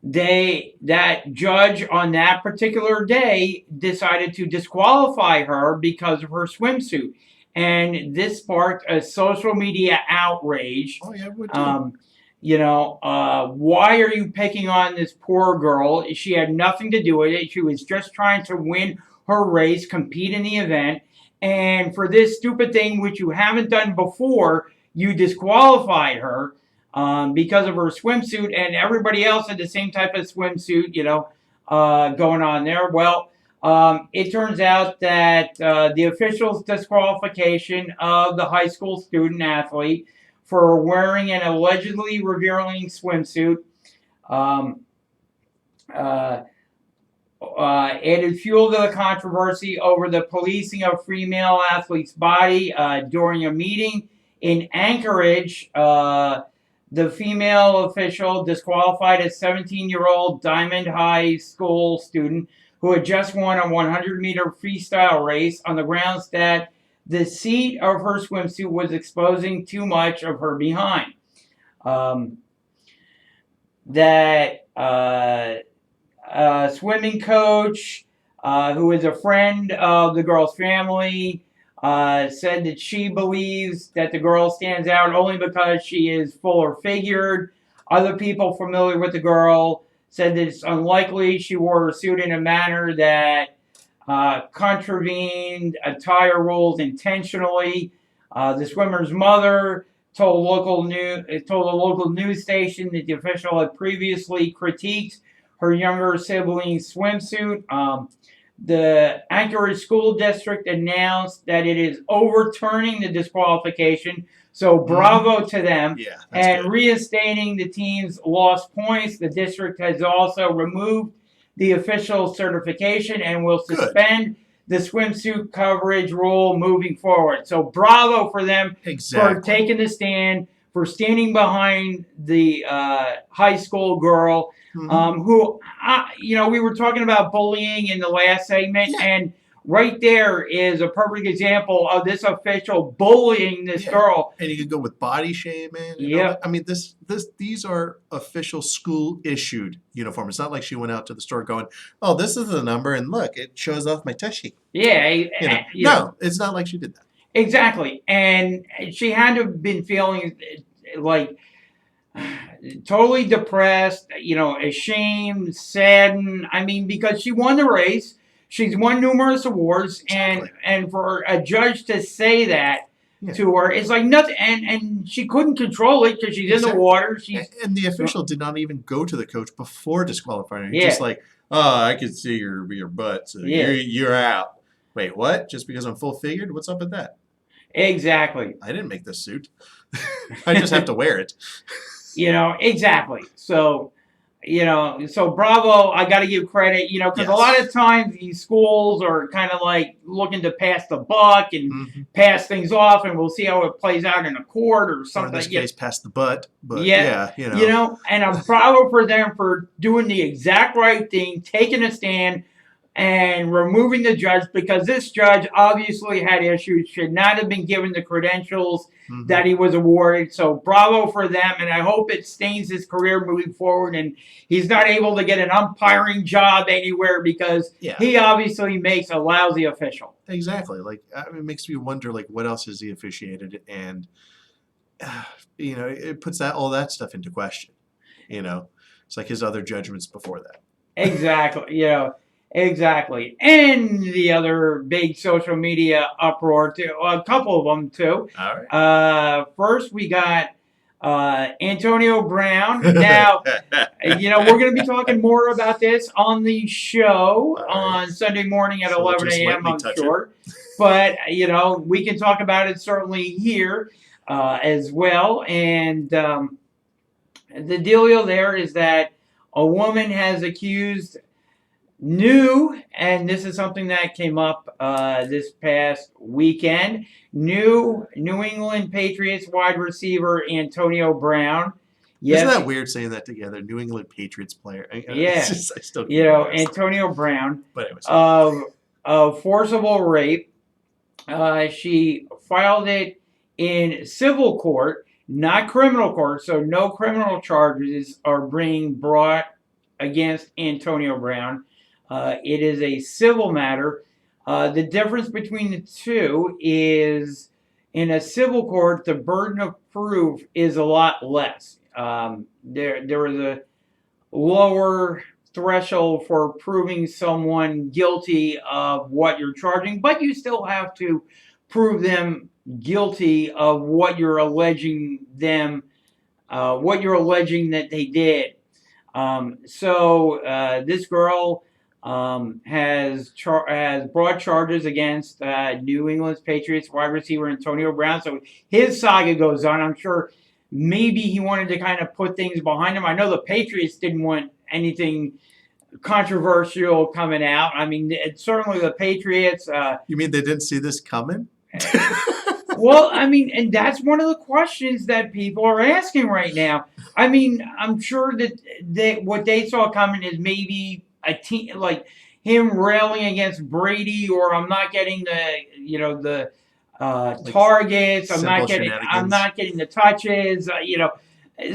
that judge on that particular day decided to disqualify her because of her swimsuit, and this sparked a social media outrage. Oh yeah, it would too. Why are you picking on this poor girl? She had nothing to do with it. She was just trying to win her race, compete in the event, and for this stupid thing, which you haven't done before, you disqualified her because of her swimsuit, and everybody else had the same type of swimsuit, going on there. Well, It turns out that the official's disqualification of the high school student athlete for wearing an allegedly revealing swimsuit um, uh, added fuel to the controversy over the policing of female athlete's body during a meeting in Anchorage. The female official disqualified a 17-year-old Diamond High School student who had just won a 100-meter freestyle race on the grounds that the seat of her swimsuit was exposing too much of her behind. Swimming coach, who is a friend of the girl's family, said that she believes that the girl stands out only because she is fuller figured. Other people familiar with the girl said that it's unlikely she wore her suit in a manner that contravened attire rules intentionally. The swimmer's mother told a local news station that the official had previously critiqued her younger sibling's swimsuit. The Anchorage School District announced that it is overturning the disqualification. So bravo to them. Yeah, that's and good. reinstating the team's lost points. The district has also removed the official certification and will Good. suspend the swimsuit coverage rule moving forward. So bravo for them for Exactly. taking the stand, for standing behind the high school girl. Who, we were talking about bullying in the last segment, and right there is a perfect example of this official bullying this girl. And you could go with body shaming. Yep. I mean, these are official school issued uniforms. It's not like she went out to the store going, "Oh, this is the number, and look, it shows off my tushy." Yeah. No, it's not like she did that. Exactly. And she had to have been feeling like totally depressed, ashamed, saddened. I mean, because she won the race. She's won numerous awards. Exactly. And for a judge to say that to her, it's like nothing. And she couldn't control it because she's in the water. And the official did not even go to the coach before disqualifying her. Just like, "Oh, I can see your butt, so you're out." Wait, what? Just because I'm full figured? What's up with that? Exactly. I didn't make this suit. I just have to wear it. Exactly. So, so bravo. I got to give credit, because a lot of times these schools are kind of like looking to pass the buck and pass things off, and we'll see how it plays out in a court or something. Or in this case, pass the butt. But and I'm bravo for them for doing the exact right thing, taking a stand, and removing the judge, because this judge obviously had issues, should not have been given the credentials that he was awarded. So bravo for them, and I hope it stains his career moving forward and he's not able to get an umpiring job anywhere because he obviously makes a lousy official. Exactly. It makes me wonder, what else has he officiated? And, it puts all that stuff into question. It's like his other judgments before that. Exactly. Exactly. And the other big social media uproar, too, a couple of them, too. All right. First, we got Antonio Brown. Now, we're going to be talking more about this on the show on Sunday morning at 11 a.m., I'm sure. But, we can talk about it certainly here as well. And the dealio there is that a woman has accused and this is something that came up this past weekend, New England Patriots wide receiver Antonio Brown. Isn't that weird saying that together? New England Patriots player. I still Antonio Brown. But anyways. Of forcible rape. She filed it in civil court, not criminal court, so no criminal charges are being brought against Antonio Brown. It is a civil matter. The difference between the two is in a civil court, the burden of proof is a lot less. There is a lower threshold for proving someone guilty of what you're charging, but you still have to prove them guilty of what you're alleging that they did. So this girl has brought charges against New England's Patriots wide receiver Antonio Brown. So his saga goes on. I'm sure maybe he wanted to kind of put things behind him. I know the Patriots didn't want anything controversial coming out. I mean, certainly the Patriots. You mean they didn't see this coming? Well, I mean, and that's one of the questions that people are asking right now. I mean, I'm sure that what they saw coming is maybe a team like him railing against Brady, or I'm not getting the targets. I'm simple not shenanigans. getting the touches.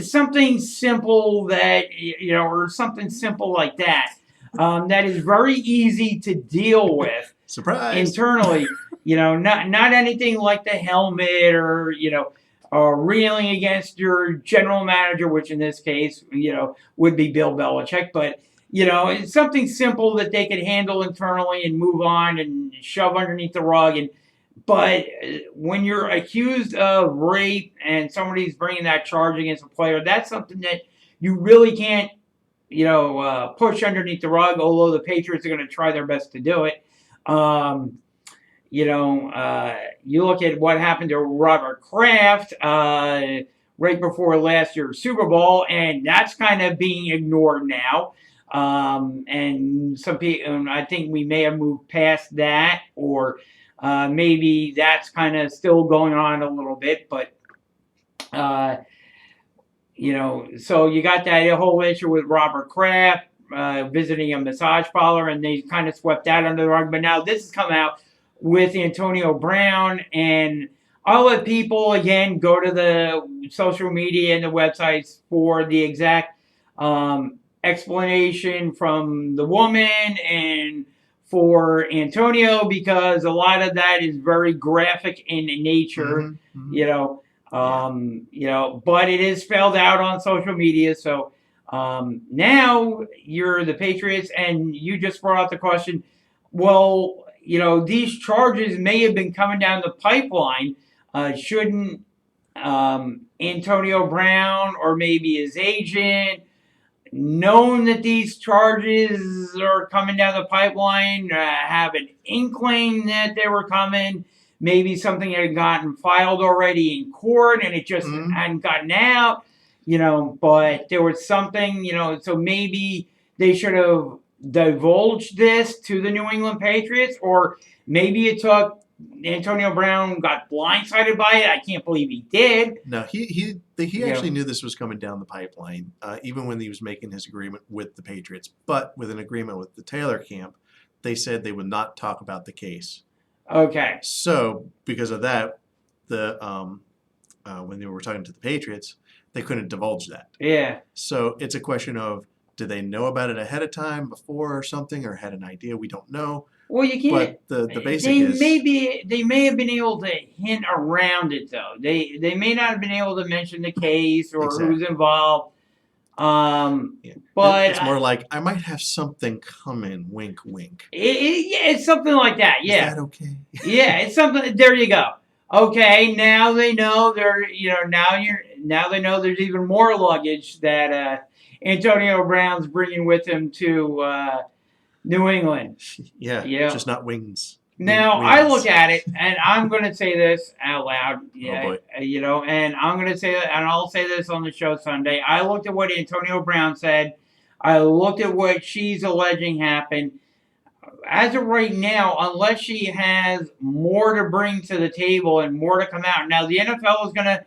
Something simple that or something simple like that. That is very easy to deal with Surprise! internally. Not anything like the helmet or reeling against your general manager, which in this case, would be Bill Belichick. But, it's something simple that they could handle internally and move on and shove underneath the rug. But when you're accused of rape and somebody's bringing that charge against a player, that's something that you really can't, push underneath the rug, although the Patriots are going to try their best to do it. You look at what happened to Robert Kraft right before last year's Super Bowl, and that's kind of being ignored now. And some people, I think we may have moved past that, or maybe that's kind of still going on a little bit. But so you got that whole issue with Robert Kraft visiting a massage parlor, and they kind of swept that under the rug. But now this has come out with Antonio Brown, and I'll let people again go to the social media and the websites for the exact explanation from the woman and for Antonio, because a lot of that is very graphic in nature, but it is spelled out on social media. So now you're the Patriots, and you just brought out the question, well, these charges may have been coming down the pipeline. Shouldn't Antonio Brown or maybe his agent, known that these charges are coming down the pipeline, have an inkling that they were coming? Maybe something had gotten filed already in court and it just hadn't gotten out, but there was something, so maybe they should have divulged this to the New England Patriots, or maybe it took Antonio Brown got blindsided by it. I can't believe he did. No, he actually knew this was coming down the pipeline, even when he was making his agreement with the Patriots. But with an agreement with the Taylor camp, they said they would not talk about the case. Okay. So because of that, when they were talking to the Patriots, they couldn't divulge that. Yeah. So it's a question of, did they know about it ahead of time, before or something, or had an idea? We don't know. Well, you can't. But the basic is they may have been able to hint around it though. They may not have been able to mention the case or who's involved. But it's more like, I might have something coming. Wink, wink. It's something like that. Yeah. Is that okay? Yeah, it's something. There you go. Okay, now they know now they know there's even more luggage that Antonio Brown's bringing with him to New England. Yeah, just not wings. Now, wings. I look at it, and I'm going to say this out loud. Yeah, boy. And I'm going to say that, and I'll say this on the show Sunday. I looked at what Antonio Brown said. I looked at what she's alleging happened. As of right now, unless she has more to bring to the table and more to come out. Now, the NFL is going to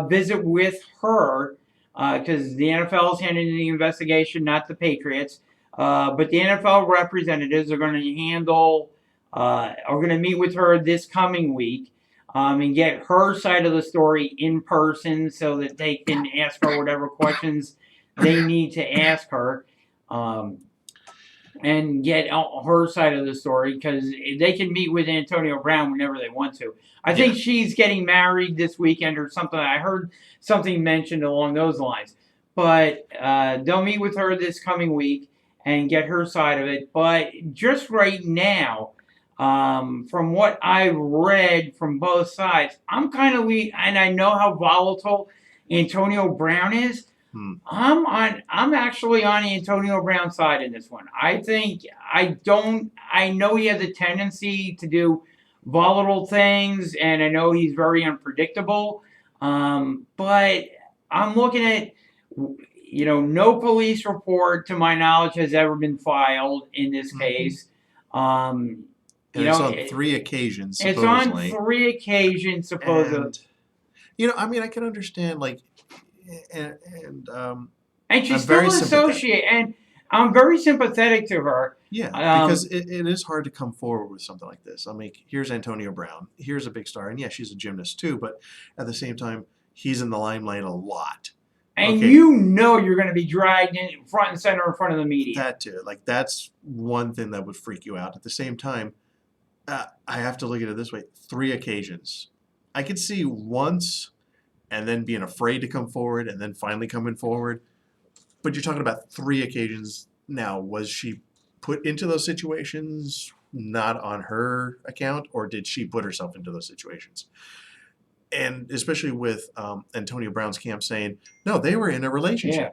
visit with her because the NFL is handling the investigation, not the Patriots. But the NFL representatives are going to are going to meet with her this coming week and get her side of the story in person so that they can ask her whatever questions they need to ask her. And get her side of the story, because they can meet with Antonio Brown whenever they want to. I think she's getting married this weekend or something. I heard something mentioned along those lines. But they'll meet with her this coming week and get her side of it. But just right now, from what I've read from both sides, I'm kind of and I know how volatile Antonio Brown is. I'm actually on Antonio Brown's side in this one. I know he has a tendency to do volatile things, and I know he's very unpredictable. But I'm looking at, no police report to my knowledge has ever been filed in this case. And it's on 3 occasions, It's supposedly. on 3 occasions, supposedly. And, I can understand, and And she's I'm still very an sympathetic. associate, and I'm very sympathetic to her. Yeah, because it is hard to come forward with something like this. I mean, here's Antonio Brown. Here's a big star. And yeah, she's a gymnast too, but at the same time, he's in the limelight a lot. And Okay. you're going to be dragged in front and center in front of the media. That too. That's one thing that would freak you out. At the same time, I have to look at it this way. 3 occasions. I could see once and then being afraid to come forward and then finally coming forward. But you're talking about 3 occasions. Now, was she put into those situations not on her account, or did she put herself into those situations? And especially with Antonio Brown's camp saying, no, they were in a relationship. Yeah.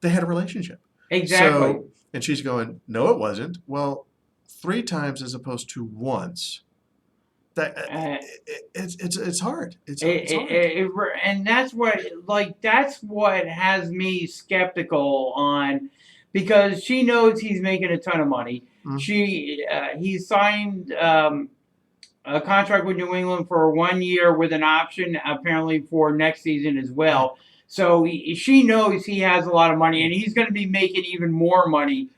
They had a relationship. Exactly. So, and she's going, no, it wasn't. Well, 3 times as opposed to once. That it's hard. It's hard. And that's what has me skeptical on, because she knows he's making a ton of money. He signed a contract with New England for 1 year with an option apparently for next season as well. So she knows he has a lot of money, and he's going to be making even more money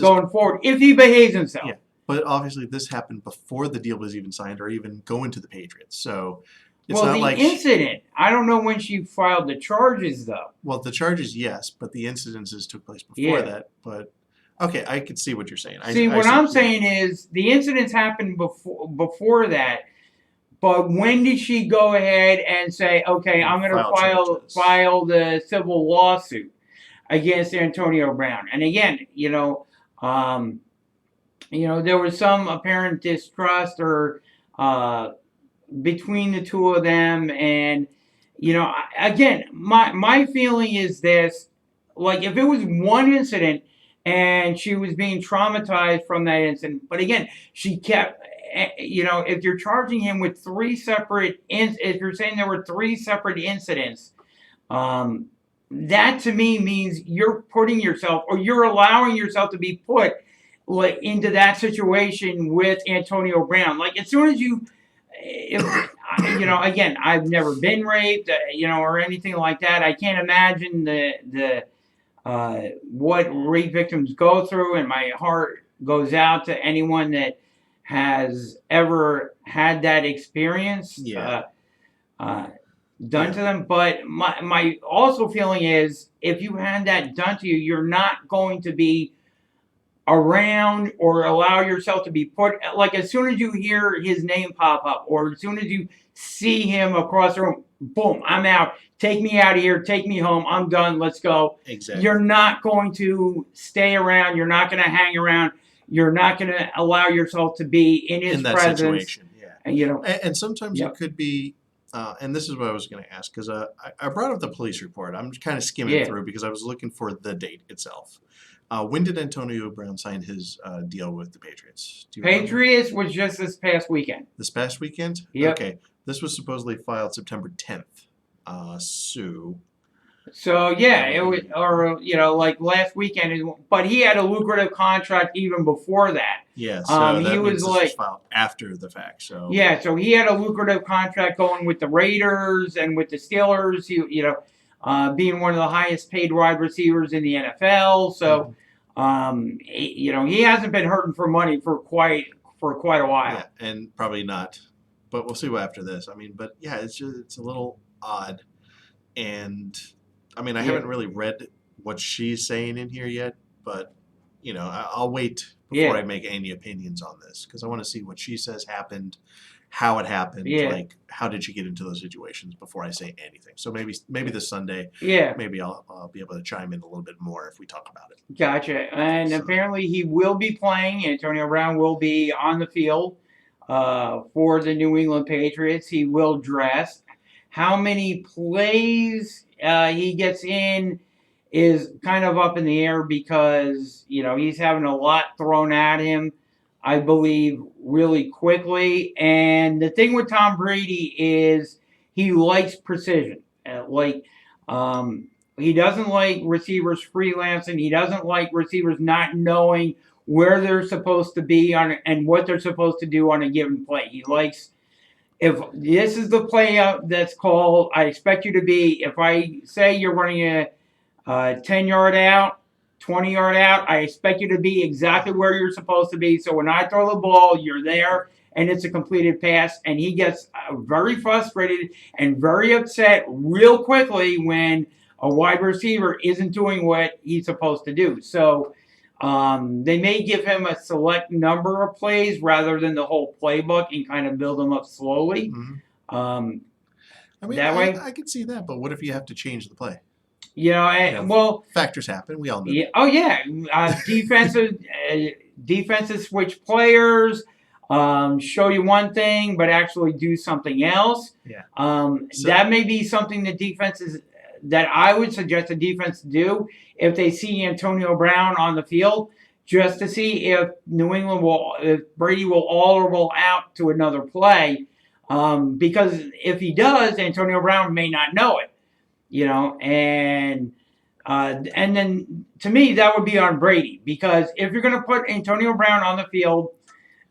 going forward if he behaves himself. Yeah. But obviously, this happened before the deal was even signed or even going to the Patriots. So it's not like incident. I don't know when she filed the charges, though. Well, the charges, yes, but the incidences took place before that. But okay, I could see what you're saying. What I'm saying is the incidents happened before that. But when did she go ahead and say, "Okay, I'm going to file the civil lawsuit against Antonio Brown"? And again, there was some apparent distrust or between the two of them, and again, my feeling is this: like, if it was one incident and she was being traumatized from that incident, but again, she kept. If you're charging him with 3 separate, if you're saying there were 3 separate incidents, that to me means you're putting yourself, or you're allowing yourself to be put into that situation with Antonio Brown. Like, as soon as again, I've never been raped, or anything like that. I can't imagine the what rape victims go through, and my heart goes out to anyone that has ever had that experience done to them. But my also feeling is, if you had that done to you, you're not going to be around or allow yourself to be put, like, as soon as you hear his name pop up, or as soon as you see him across the room, boom, I'm out. Take me out of here. Take me home. I'm done. Let's go. Exactly. You're not going to stay around. You're not going to hang around. You're not going to allow yourself to be in his presence. Situation. Yeah. And sometimes Yep. it could be, and this is what I was going to ask, because I brought up the police report. I'm kind of skimming through because I was looking for the date itself. When did Antonio Brown sign his deal with the Patriots? Patriots was just this past weekend. This past weekend? Yep. Okay. This was supposedly filed September 10th. So yeah, it was, or like last weekend. But he had a lucrative contract even before that. Yeah, so he was filed after the fact. So yeah, so he had a lucrative contract going with the Raiders and with the Steelers. He, being one of the highest paid wide receivers in the NFL. So, he hasn't been hurting for money for quite a while. Yeah, and probably not. But we'll see what after this. I mean, but yeah, it's a little odd. And I mean, I haven't really read what she's saying in here yet, but I'll wait before I make any opinions on this, because I want to see what she says happened, how it happened, like how did she get into those situations before I say anything. So maybe this Sunday, maybe I'll be able to chime in a little bit more if we talk about it. Gotcha. And apparently he will be playing. Antonio Brown will be on the field for the New England Patriots. He will dress. How many plays he gets in is kind of up in the air because, he's having a lot thrown at him, I believe, really quickly. And the thing with Tom Brady is he likes precision. He doesn't like receivers freelancing. He doesn't like receivers not knowing where they're supposed to be and what they're supposed to do on a given play. He likes, if this is the play out that's called, I expect you to be, if I say you're running a 10-yard out, 20-yard out, I expect you to be exactly where you're supposed to be. So when I throw the ball, you're there and it's a completed pass. And he gets very frustrated and very upset real quickly when a wide receiver isn't doing what he's supposed to do. So they may give him a select number of plays rather than the whole playbook and kind of build him up slowly. Mm-hmm. I mean, That way, I could see that, but what if you have to change the play? Factors happen. We all know. Yeah. Oh yeah. Defensive switch players. Show you one thing, but actually do something else. Yeah. That may be something that I would suggest a defense do if they see Antonio Brown on the field, just to see if if Brady will all or will out to another play. Because if he does, Antonio Brown may not know it. And then to me that would be on Brady, because if you're going to put Antonio Brown on the field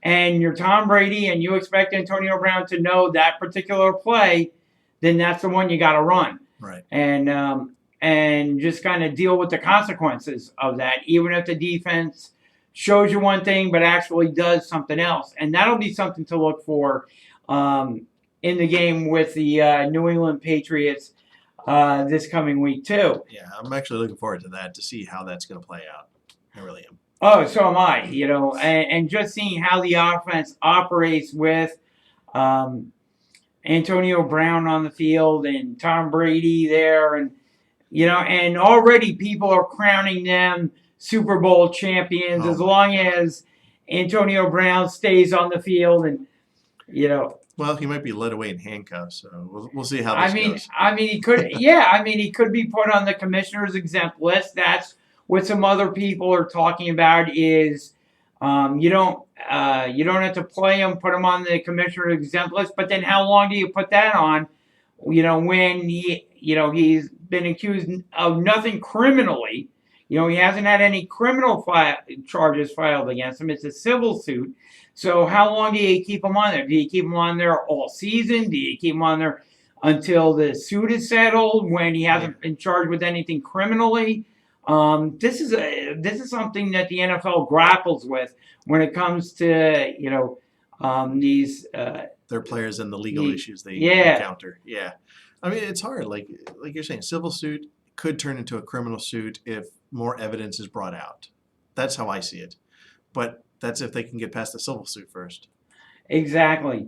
and you're Tom Brady and you expect Antonio Brown to know that particular play, then that's the one you got to run. Right. And just kind of deal with the consequences of that, even if the defense shows you one thing but actually does something else. And that'll be something to look for in the game with the New England Patriots this coming week too. Yeah, I'm actually looking forward to that, to see how that's going to play out. I really am. Oh, so am I. And just seeing how the offense operates with Antonio Brown on the field and Tom Brady there, and already people are crowning them Super Bowl champions as long as Antonio Brown stays on the field, and Well, he might be led away in handcuffs, so we'll see how this goes. He could. Yeah, he could be put on the commissioner's exempt list. That's what some other people are talking about. Is you don't have to play him, put him on the commissioner's exempt list. But then, how long do you put that on? When he's been accused of nothing criminally. He hasn't had any criminal charges filed against him. It's a civil suit. So how long do you keep him on there? Do you keep him on there all season? Do you keep him on there until the suit is settled, when he hasn't been charged with anything criminally? This is something that the NFL grapples with when it comes to these their players and the legal issues they encounter. Yeah, it's hard. Like you're saying, civil suit could turn into a criminal suit if more evidence is brought out. That's how I see it. But that's if they can get past the civil suit first. Exactly.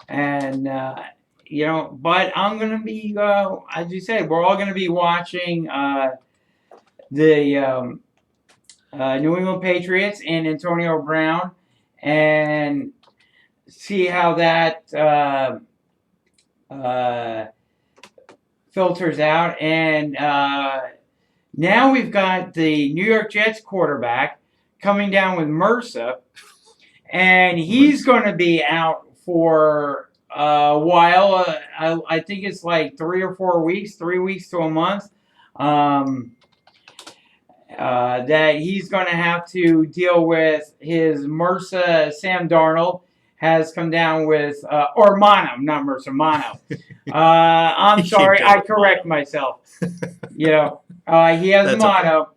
And, but I'm going to be, as you said, we're all going to be watching the New England Patriots and Antonio Brown and see how that filters out. And now we've got the New York Jets quarterback coming down with MRSA, and he's going to be out for a while. I think it's like 3 or 4 weeks, 3 weeks to a month, that he's going to have to deal with his MRSA. Sam Darnold has come down with, or mono, not MRSA, mono. I'm sorry, I correct myself. He has mono. Okay.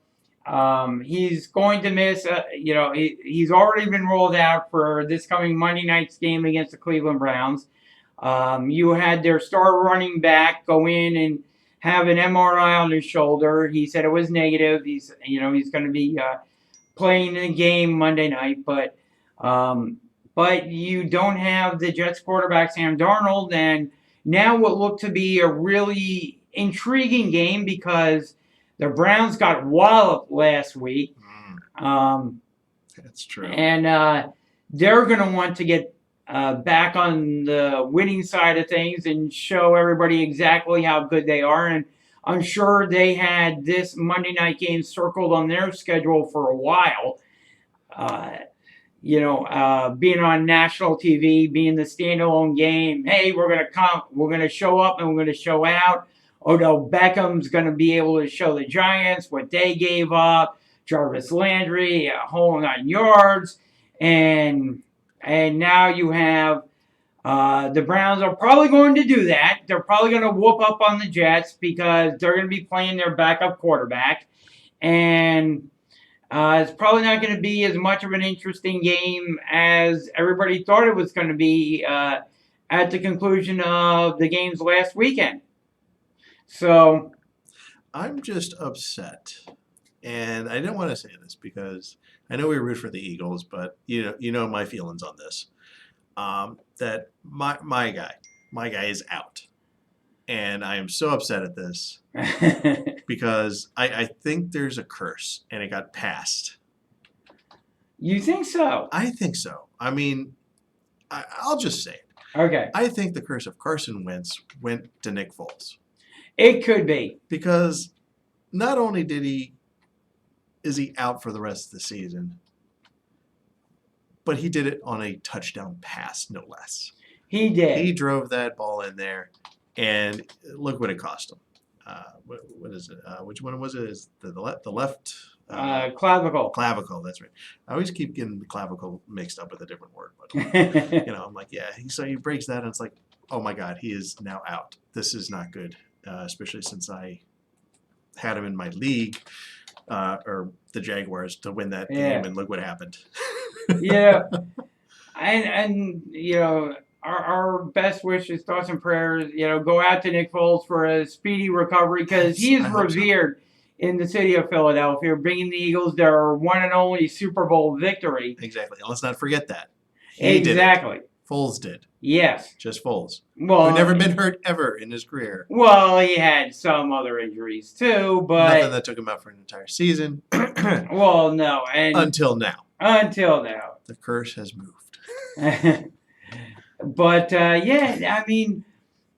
He's going to miss, he's already been rolled out for this coming Monday night's game against the Cleveland Browns. You had their star running back go in and have an MRI on his shoulder. He said it was negative. He's going to be playing in the game Monday night, but you don't have the Jets quarterback Sam Darnold, and now what looked to be a really intriguing game because the Browns got walloped last week. That's true. And they're going to want to get back on the winning side of things and show everybody exactly how good they are. And I'm sure they had this Monday night game circled on their schedule for a while. Uh, being on national TV, being the standalone game. Hey, we're gonna come, we're gonna show up, and we're gonna show out. Odell Beckham's gonna be able to show the Giants what they gave up. Jarvis Landry, a whole 9 yards, and now you have the Browns are probably going to do that. They're probably going to whoop up on the Jets because they're going to be playing their backup quarterback, and it's probably not going to be as much of an interesting game as everybody thought it was going to be at the conclusion of the games last weekend. So I'm just upset, and I didn't want to say this because I know we root for the Eagles, but you know my feelings on this. That my guy is out, and I am so upset at this because I think there's a curse, and it got passed. You think so? I think so. I mean, I'll just say it. Okay. I think the curse of Carson Wentz went to Nick Foles. It could be. Because not only is he out for the rest of the season, but he did it on a touchdown pass, no less. He did. He drove that ball in there, and look what it cost him. What is it? Which one was it? Is the left? Clavicle. Clavicle, that's right. I always keep getting the clavicle mixed up with a different word. But, I'm like, yeah. So he breaks that, and it's like, oh, my God, he is now out. This is not good, especially since I had him in my league, or the Jaguars, to win that game, and look what happened. Yeah. And our best wishes, thoughts, and prayers, go out to Nick Foles for a speedy recovery because he is revered in the city of Philadelphia, bringing the Eagles their one and only Super Bowl victory. Exactly. And let's not forget that. Exactly. Foles did. Yes. Just Foles. Well, who's never been hurt ever in his career. Well, he had some other injuries too, but nothing that took him out for an entire season. Well, no, and until now. The curse has moved. But I mean,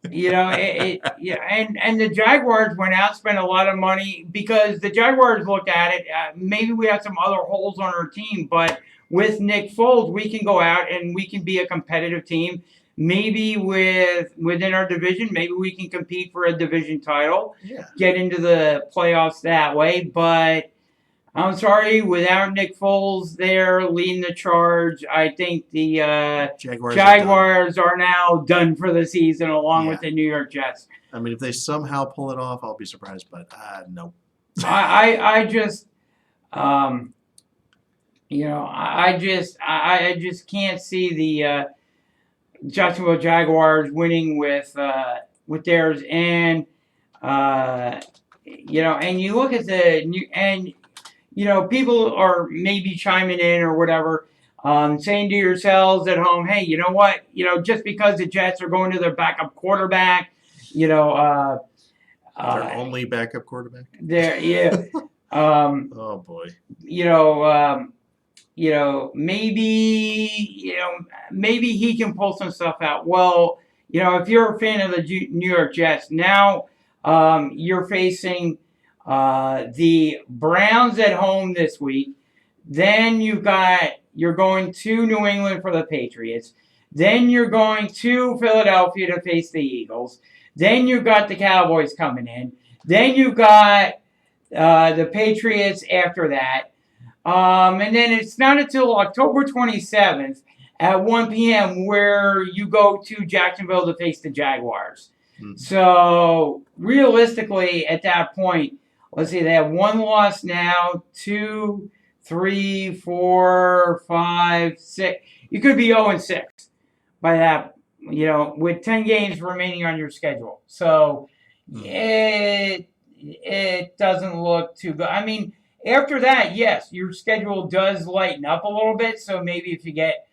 and the Jaguars went out, spent a lot of money because the Jaguars looked at it. Maybe we have some other holes on our team, but with Nick Foles, we can go out and we can be a competitive team. Maybe within our division, maybe we can compete for a division title, get into the playoffs that way. But I'm sorry, without Nick Foles there leading the charge, I think the Jaguars are now done for the season, along with the New York Jets. I mean, if they somehow pull it off, I'll be surprised, but no. I just can't see the Jacksonville Jaguars winning with theirs, and and you look at the new and. People are maybe chiming in or whatever, saying to yourselves at home, hey, you know what? Just because the Jets are going to their backup quarterback, their only backup quarterback? Oh, boy. Maybe he can pull some stuff out. Well, if you're a fan of the New York Jets, now you're facing the Browns at home this week. Then you're going to New England for the Patriots. Then you're going to Philadelphia to face the Eagles. Then you've got the Cowboys coming in. Then you've got the Patriots after that. And then it's not until October 27th at 1 p.m. where you go to Jacksonville to face the Jaguars. Mm-hmm. So realistically, at that point, let's see, they have one loss now, 2, 3, 4, 5, 6. You could be 0-6 by that, with 10 games remaining on your schedule. So it doesn't look too good. I mean, after that, yes, your schedule does lighten up a little bit. So maybe if you get,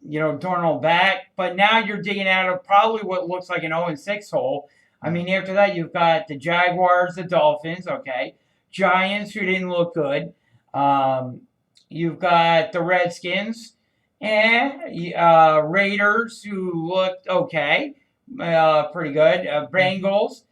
Darnold back, but now you're digging out of probably what looks like an 0-6 hole. I mean, after that, you've got the Jaguars, the Dolphins, Giants, who didn't look good. You've got the Redskins, Raiders, who looked okay, pretty good. Bengals,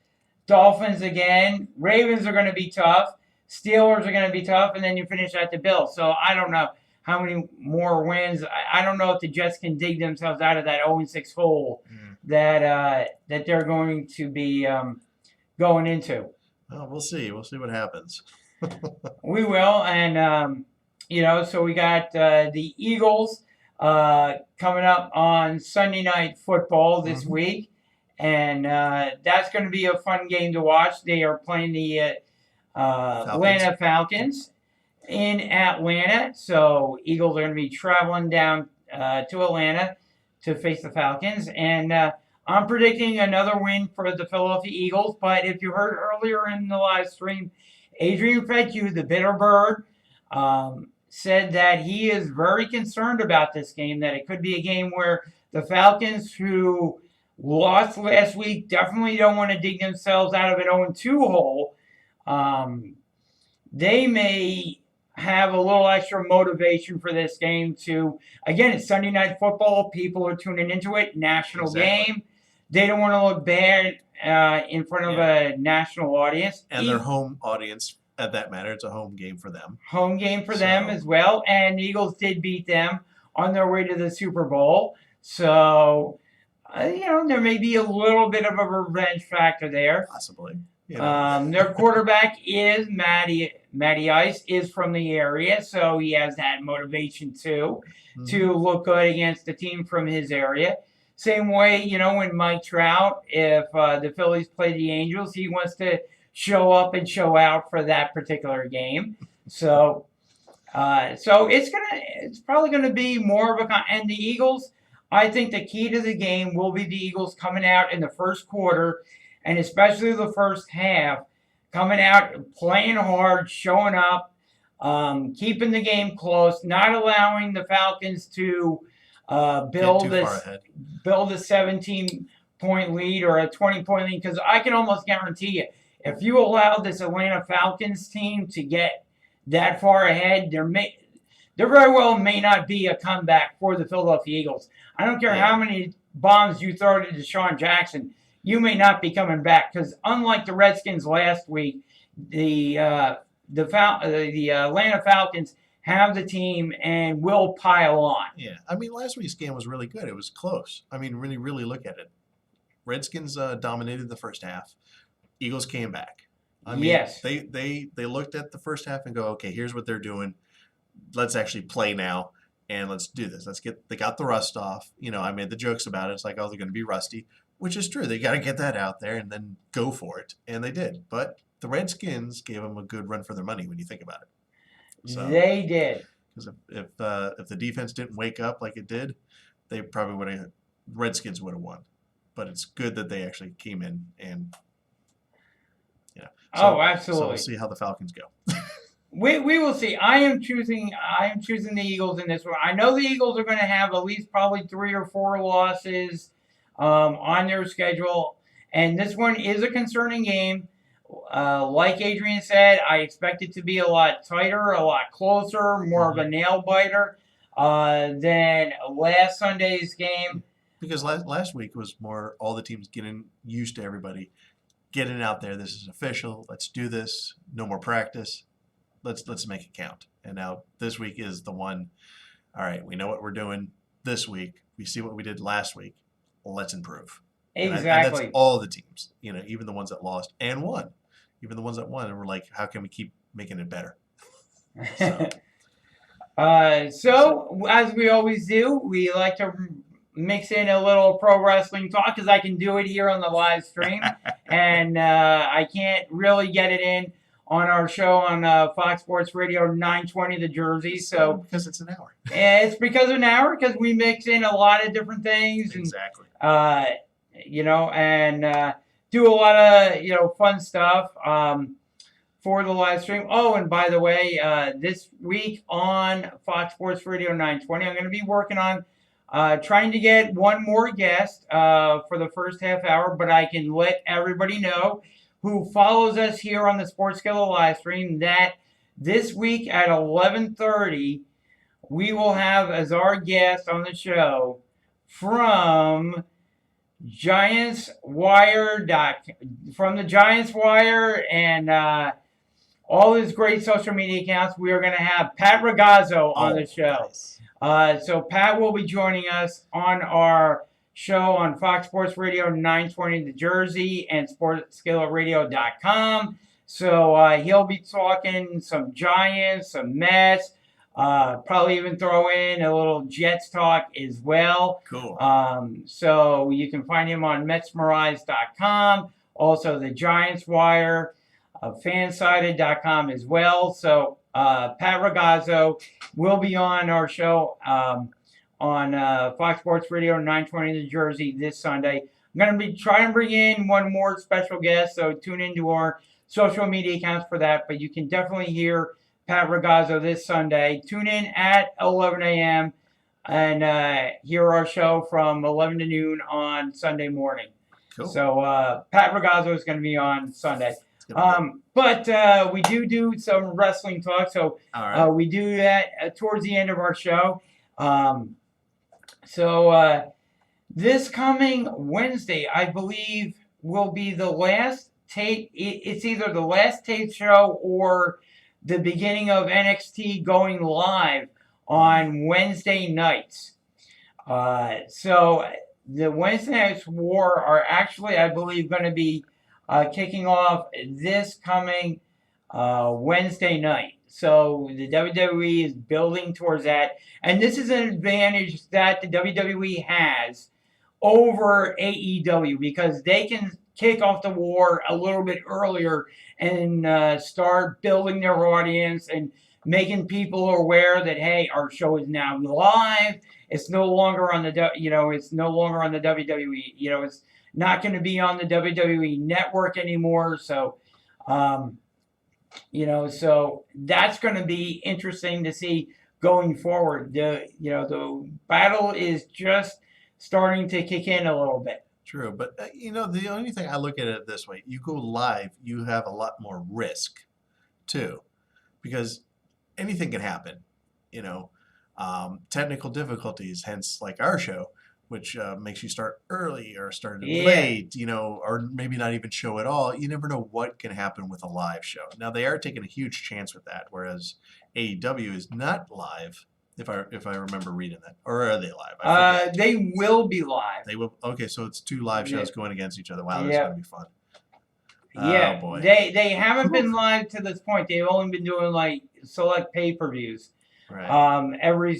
Dolphins again. Ravens are going to be tough. Steelers are going to be tough, and then you finish at the Bills. So I don't know how many more wins. I don't know if the Jets can dig themselves out of that 0-6 hole that they're going to be going into. Well, we'll see. We'll see what happens. We will, and so we got the Eagles coming up on Sunday Night Football this week, and that's going to be a fun game to watch. They are playing the Atlanta Falcons in Atlanta, so Eagles are going to be traveling down to Atlanta to face the Falcons, and I'm predicting another win for the Philadelphia Eagles. But if you heard earlier in the live stream, Adrian Fetchu, the bitter bird, said that he is very concerned about this game, that it could be a game where the Falcons, who lost last week, definitely don't want to dig themselves out of an 0-2 hole. They may have a little extra motivation for this game to, again, it's Sunday Night Football. People are tuning into it. National game. They don't want to look bad in front of a national audience. And their home audience, at that matter, it's a home game for them. Home game for them as well. And the Eagles did beat them on their way to the Super Bowl. So, there may be a little bit of a revenge factor there. Possibly. Their quarterback is Matty Ice, is from the area, so he has that motivation too to look good against the team from his area. Same way, when Mike Trout, if the Phillies play the Angels, he wants to show up and show out for that particular game. So it's probably gonna be more of and the Eagles. I think the key to the game will be the Eagles coming out in the first quarter, and especially the first half, coming out, playing hard, showing up, keeping the game close, not allowing the Falcons to build a 17-point lead or a 20-point lead, because I can almost guarantee you, if you allow this Atlanta Falcons team to get that far ahead, there very well may not be a comeback for the Philadelphia Eagles. I don't care how many bombs you throw to Deshaun Jackson, you may not be coming back, because unlike the Redskins last week, the Atlanta Falcons have the team and will pile on. Yeah, I mean, last week's game was really good. It was close. I mean, really look at it. Redskins dominated the first half. Eagles came back. I mean, yes. They looked at the first half and go, okay, here's what they're doing. Let's actually play now, and let's do this. They got the rust off. I made the jokes about it. It's like, oh, they're going to be rusty, which is true. They got to get that out there and then go for it, and they did. But the Redskins gave them a good run for their money when you think about it. So, they did. Because if the defense didn't wake up like it did, they probably would have. Redskins would have won. But it's good that they actually came in and. So, absolutely. So we'll see how the Falcons go. We will see. I am choosing the Eagles in this one. I know the Eagles are going to have at least probably 3 or 4 losses on their schedule, and this one is a concerning game. Like Adrian said, I expect it to be a lot tighter, a lot closer, more of a nail biter than last Sunday's game. Because last week was more all the teams getting used to everybody getting out there. This is official. Let's do this. No more practice. Let's make it count. And now this week is the one. All right, we know what we're doing this week. We see what we did last week. Let's improve. Exactly. And that's all the teams. Even the ones that lost and won. Even the ones that won, and we're like, how can we keep making it better? So as we always do, we like to mix in a little pro wrestling talk, because I can do it here on the live stream, and I can't really get it in on our show on Fox Sports Radio 920 The Jersey. So because it's an hour. It's because of an hour, because we mix in a lot of different things. Exactly. And, and do a lot of, fun stuff for the live stream. Oh, and by the way, this week on Fox Sports Radio 920, I'm going to be working on trying to get one more guest for the first half hour, but I can let everybody know who follows us here on the Sports Skillet live stream that this week at 11:30, we will have as our guest on the show from Giants Wire from the Giants Wire and all his great social media accounts. We are going to have Pat Ragazzo on the show. Nice. So Pat will be joining us on our show on Fox Sports Radio 920 The Jersey and SportsSkilletRadio.com. So he'll be talking some Giants, some Mets, probably even throw in a little Jets talk as well. Cool. So you can find him on MetsMerise.com, also the Giants Wire, Fansided.com as well. So Pat Ragazzo will be on our show on Fox Sports Radio 920 New Jersey this Sunday. I'm going to be trying to bring in one more special guest, so tune into our social media accounts for that. But you can definitely hear Pat Ragazzo this Sunday. Tune in at 11 a.m. and hear our show from 11 to noon on Sunday morning. Cool. So Pat Ragazzo is going to be on Sunday. But we do some wrestling talk, so All right. we do that towards the end of our show. So this coming Wednesday, I believe, will be the last tape. It's either the last tape show or the beginning of NXT going live on Wednesday nights. So the Wednesday Nights War are actually, I believe, going to be kicking off this coming Wednesday night. So the WWE is building towards that. And this is an advantage that the WWE has over AEW because they can kick off the war a little bit earlier and start building their audience and making people aware that, hey, our show is now live. It's no longer on the, it's no longer on the WWE. It's not going to be on the WWE network anymore. So, so that's going to be interesting to see going forward. The battle is just starting to kick in a little bit. True, but the only thing I look at it this way: you go live, you have a lot more risk, too, because anything can happen. Technical difficulties, hence like our show, which makes you start early or start late, or maybe not even show at all. You never know what can happen with a live show. Now they are taking a huge chance with that, whereas AEW is not live. If I remember reading that, or are they live? They will be live. They will. Okay, so it's two live shows going against each other. Wow, that's gonna be fun. Yeah, oh, boy. They haven't been live to this point. They've only been doing like select pay-per-views. Right. Every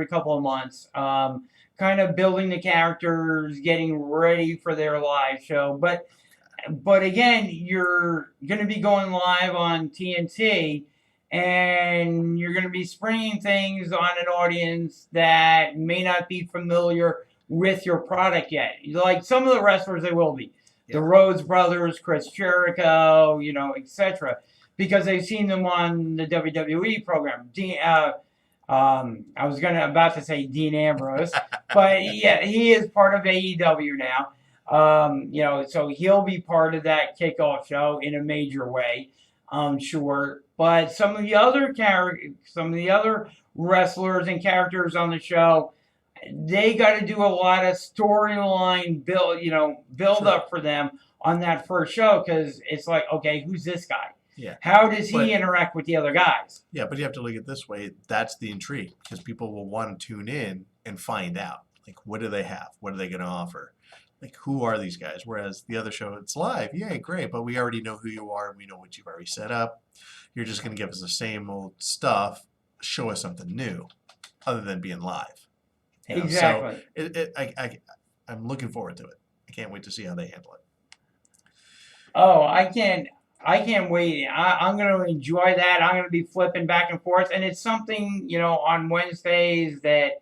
couple of months. Kind of building the characters, getting ready for their live show. But again, you're going to be going live on TNT, and you're going to be springing things on an audience that may not be familiar with your product yet. Like some of the wrestlers, they will be. The Rhodes Brothers, Chris Jericho, etc. Because they've seen them on the WWE program. I was about to say Dean Ambrose, but yeah, he is part of AEW now. So he'll be part of that kickoff show in a major way, I'm sure. But some of the other wrestlers and characters on the show, they got to do a lot of storyline build up for them on that first show because it's like, okay, who's this guy? Yeah. How does he interact with the other guys? Yeah, but you have to look at it this way. That's the intrigue because people will want to tune in and find out. Like, what do they have? What are they going to offer? Like, who are these guys? Whereas the other show, it's live. Yeah, great. But we already know who you are. We know what you've already set up. You're just going to give us the same old stuff. Show us something new other than being live. Exactly. So I'm looking forward to it. I can't wait to see how they handle it. Oh, I can't wait. I'm going to enjoy that. I'm going to be flipping back and forth. And it's something, on Wednesdays that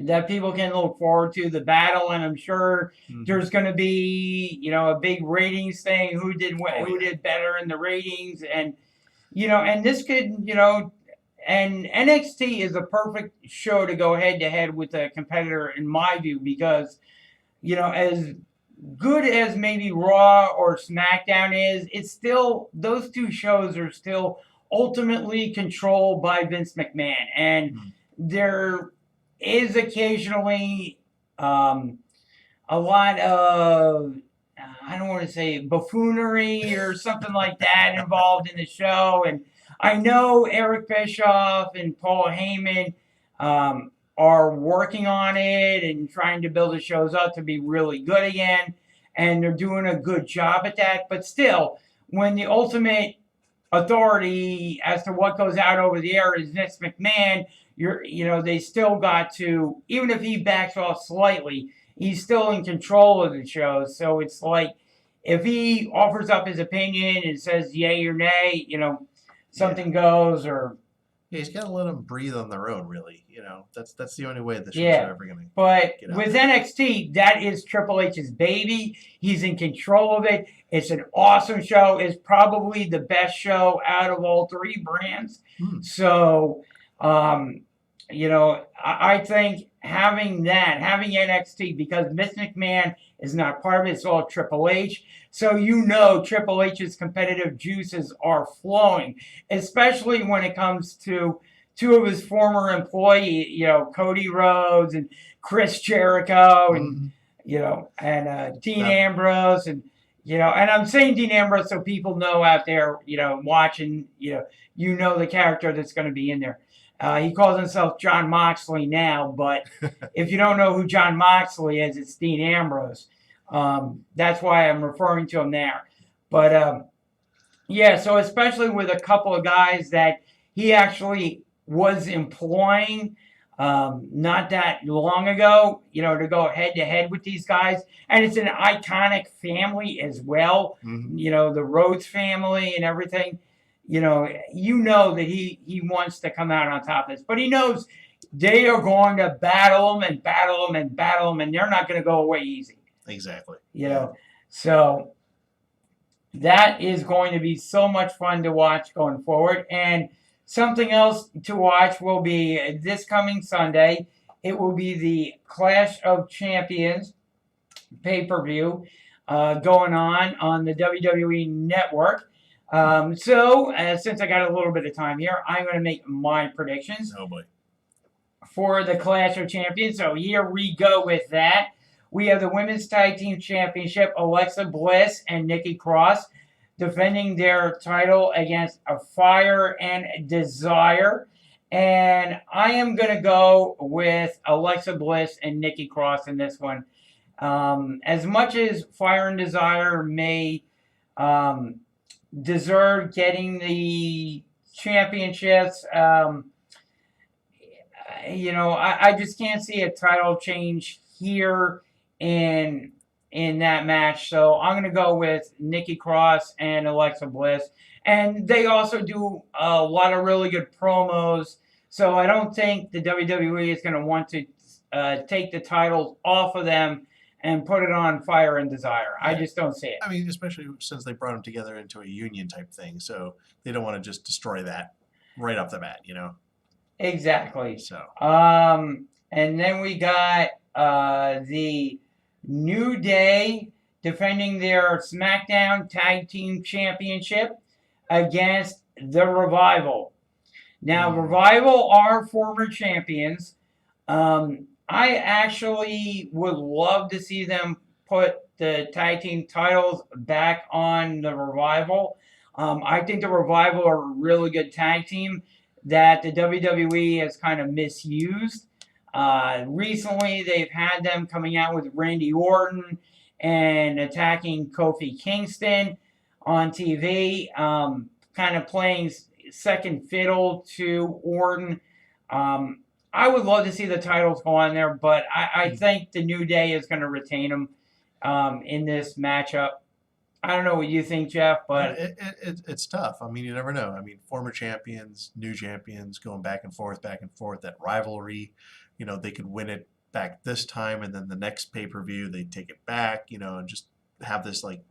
that people can look forward to, the battle. And I'm sure there's going to be, a big ratings thing. Who did better in the ratings? And, and this could, and NXT is a perfect show to go head to head with a competitor, in my view, because, as good as maybe Raw or SmackDown is, it's still, those two shows are still ultimately controlled by Vince McMahon. And there is occasionally a lot of I don't want to say buffoonery or something like that involved in the show. And I know Eric Bischoff and Paul Heyman are working on it and trying to build the shows up to be really good again. And they're doing a good job at that. But still, when the ultimate authority as to what goes out over the air is Vince McMahon, they still got to, even if he backs off slightly, he's still in control of the show. So it's like if he offers up his opinion and says yay or nay, something goes or. Yeah, he's got to let them breathe on their own, really. That's the only way the shows Yeah. are ever going to. But get out with there. NXT, that is Triple H's baby. He's in control of it. It's an awesome show. It's probably the best show out of all three brands. So, I think having NXT, because Vince McMahon is not part of it, it's all Triple H. So Triple H's competitive juices are flowing, especially when it comes to two of his former employees, Cody Rhodes and Chris Jericho, and Dean Ambrose, and and I'm saying Dean Ambrose so people know out there, watching, the character that's going to be in there. He calls himself John Moxley now, but if you don't know who John Moxley is, it's Dean Ambrose. That's why I'm referring to him there. But so especially with a couple of guys that he actually was employing not that long ago, to go head to head with these guys. And it's an iconic family as well, the Rhodes family and everything. That he wants to come out on top of this. But he knows they are going to battle him and battle him and battle him, and they're not going to go away easy. Exactly. So that is going to be so much fun to watch going forward. And something else to watch will be this coming Sunday. It will be the Clash of Champions pay-per-view going on the WWE Network. Since I got a little bit of time here, I'm going to make my predictions for the Clash of Champions. So here we go with that. We have the Women's Tag Team Championship, Alexa Bliss and Nikki Cross defending their title against Fire and Desire. And I am going to go with Alexa Bliss and Nikki Cross in this one. As much as Fire and Desire may deserve getting the championships, I just can't see a title change here in that match. So I'm going to go with Nikki Cross and Alexa Bliss. And they also do a lot of really good promos. So I don't think the WWE is going to want to take the titles off of them and put it on Fire and Desire. I just don't see it. I mean, especially since they brought them together into a union type thing. So they don't want to just destroy that right off the bat, Exactly. So. And then we got the New Day defending their SmackDown Tag Team Championship against the Revival. Now, Revival are former champions. I actually would love to see them put the tag team titles back on the Revival. I think the Revival are a really good tag team that the WWE has kind of misused. Recently, they've had them coming out with Randy Orton and attacking Kofi Kingston on TV, kind of playing second fiddle to Orton. I would love to see the titles go on there, but I think the New Day is going to retain them in this matchup. I don't know what you think, Jeff, but it's tough. I mean, you never know. I mean, former champions, new champions, going back and forth. That rivalry, they could win it back this time, and then the next pay-per-view they take it back, and just have this like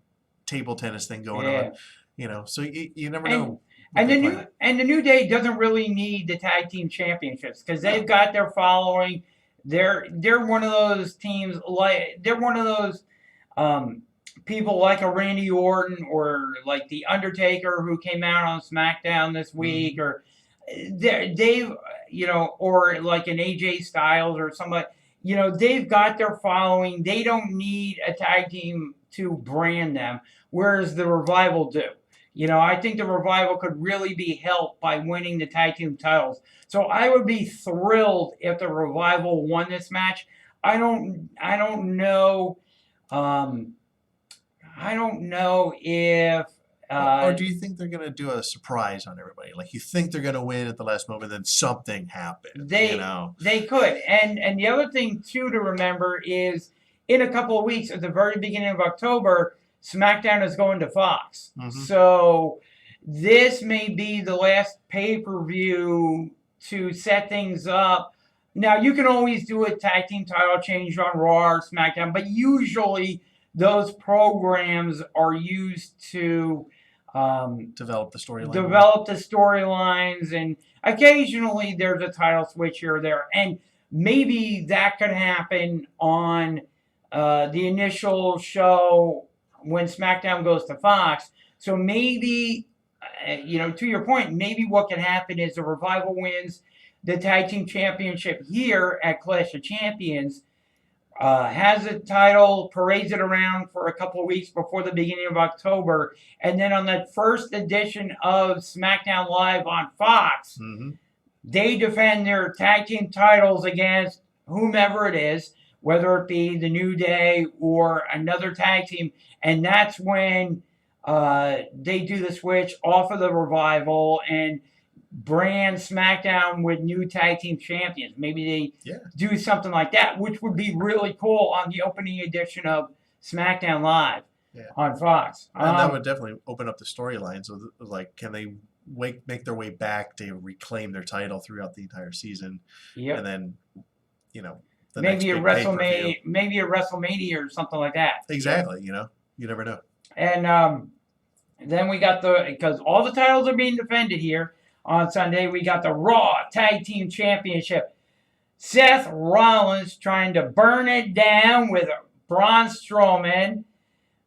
table tennis thing going on. So you never know. And the New Day doesn't really need the tag team championships because they've got their following. They're one of those teams they're one of those people like a Randy Orton or like the Undertaker who came out on SmackDown this week, or they've or like an AJ Styles or somebody. they've got their following. They don't need a tag team to brand them, whereas the Revival do. I think the Revival could really be helped by winning the tag team titles. So I would be thrilled if the Revival won this match. I don't know. Um, I don't know if Or do you think they're going to do a surprise on everybody? Like you think they're going to win at the last moment, then something happens. they could. And the other thing too to remember is in a couple of weeks at the very beginning of October, SmackDown is going to Fox. Mhm. So this may be the last pay-per-view to set things up. Now you can always do a tag team title change on Raw or SmackDown, but usually those programs are used to Develop the storyline. develop the storylines, and occasionally there's a title switch here or there, and maybe that could happen on the initial show when SmackDown goes to Fox. So maybe, to your point, maybe what could happen is the Revival wins the tag team championship here at Clash of Champions, has a title, parades it around for a couple of weeks before the beginning of October, and then on the first edition of SmackDown Live on Fox, Mhm. they defend their tag team titles against whomever it is, whether it be the New Day or another tag team, and that's when they do the switch off of the Revival and brand SmackDown with new tag team champions. Maybe they Yeah. do something like that, which would be really cool on the opening edition of SmackDown Live on Fox. And that would definitely open up the storylines of like, can they make their way back to reclaim their title throughout the entire season, Yep. and then, the maybe a next big pay-per-view. WrestleMania or something like that. Exactly. You never know. And then we got because all the titles are being defended here on Sunday. We got the Raw Tag Team Championship. Seth Rollins trying to burn it down with Braun Strowman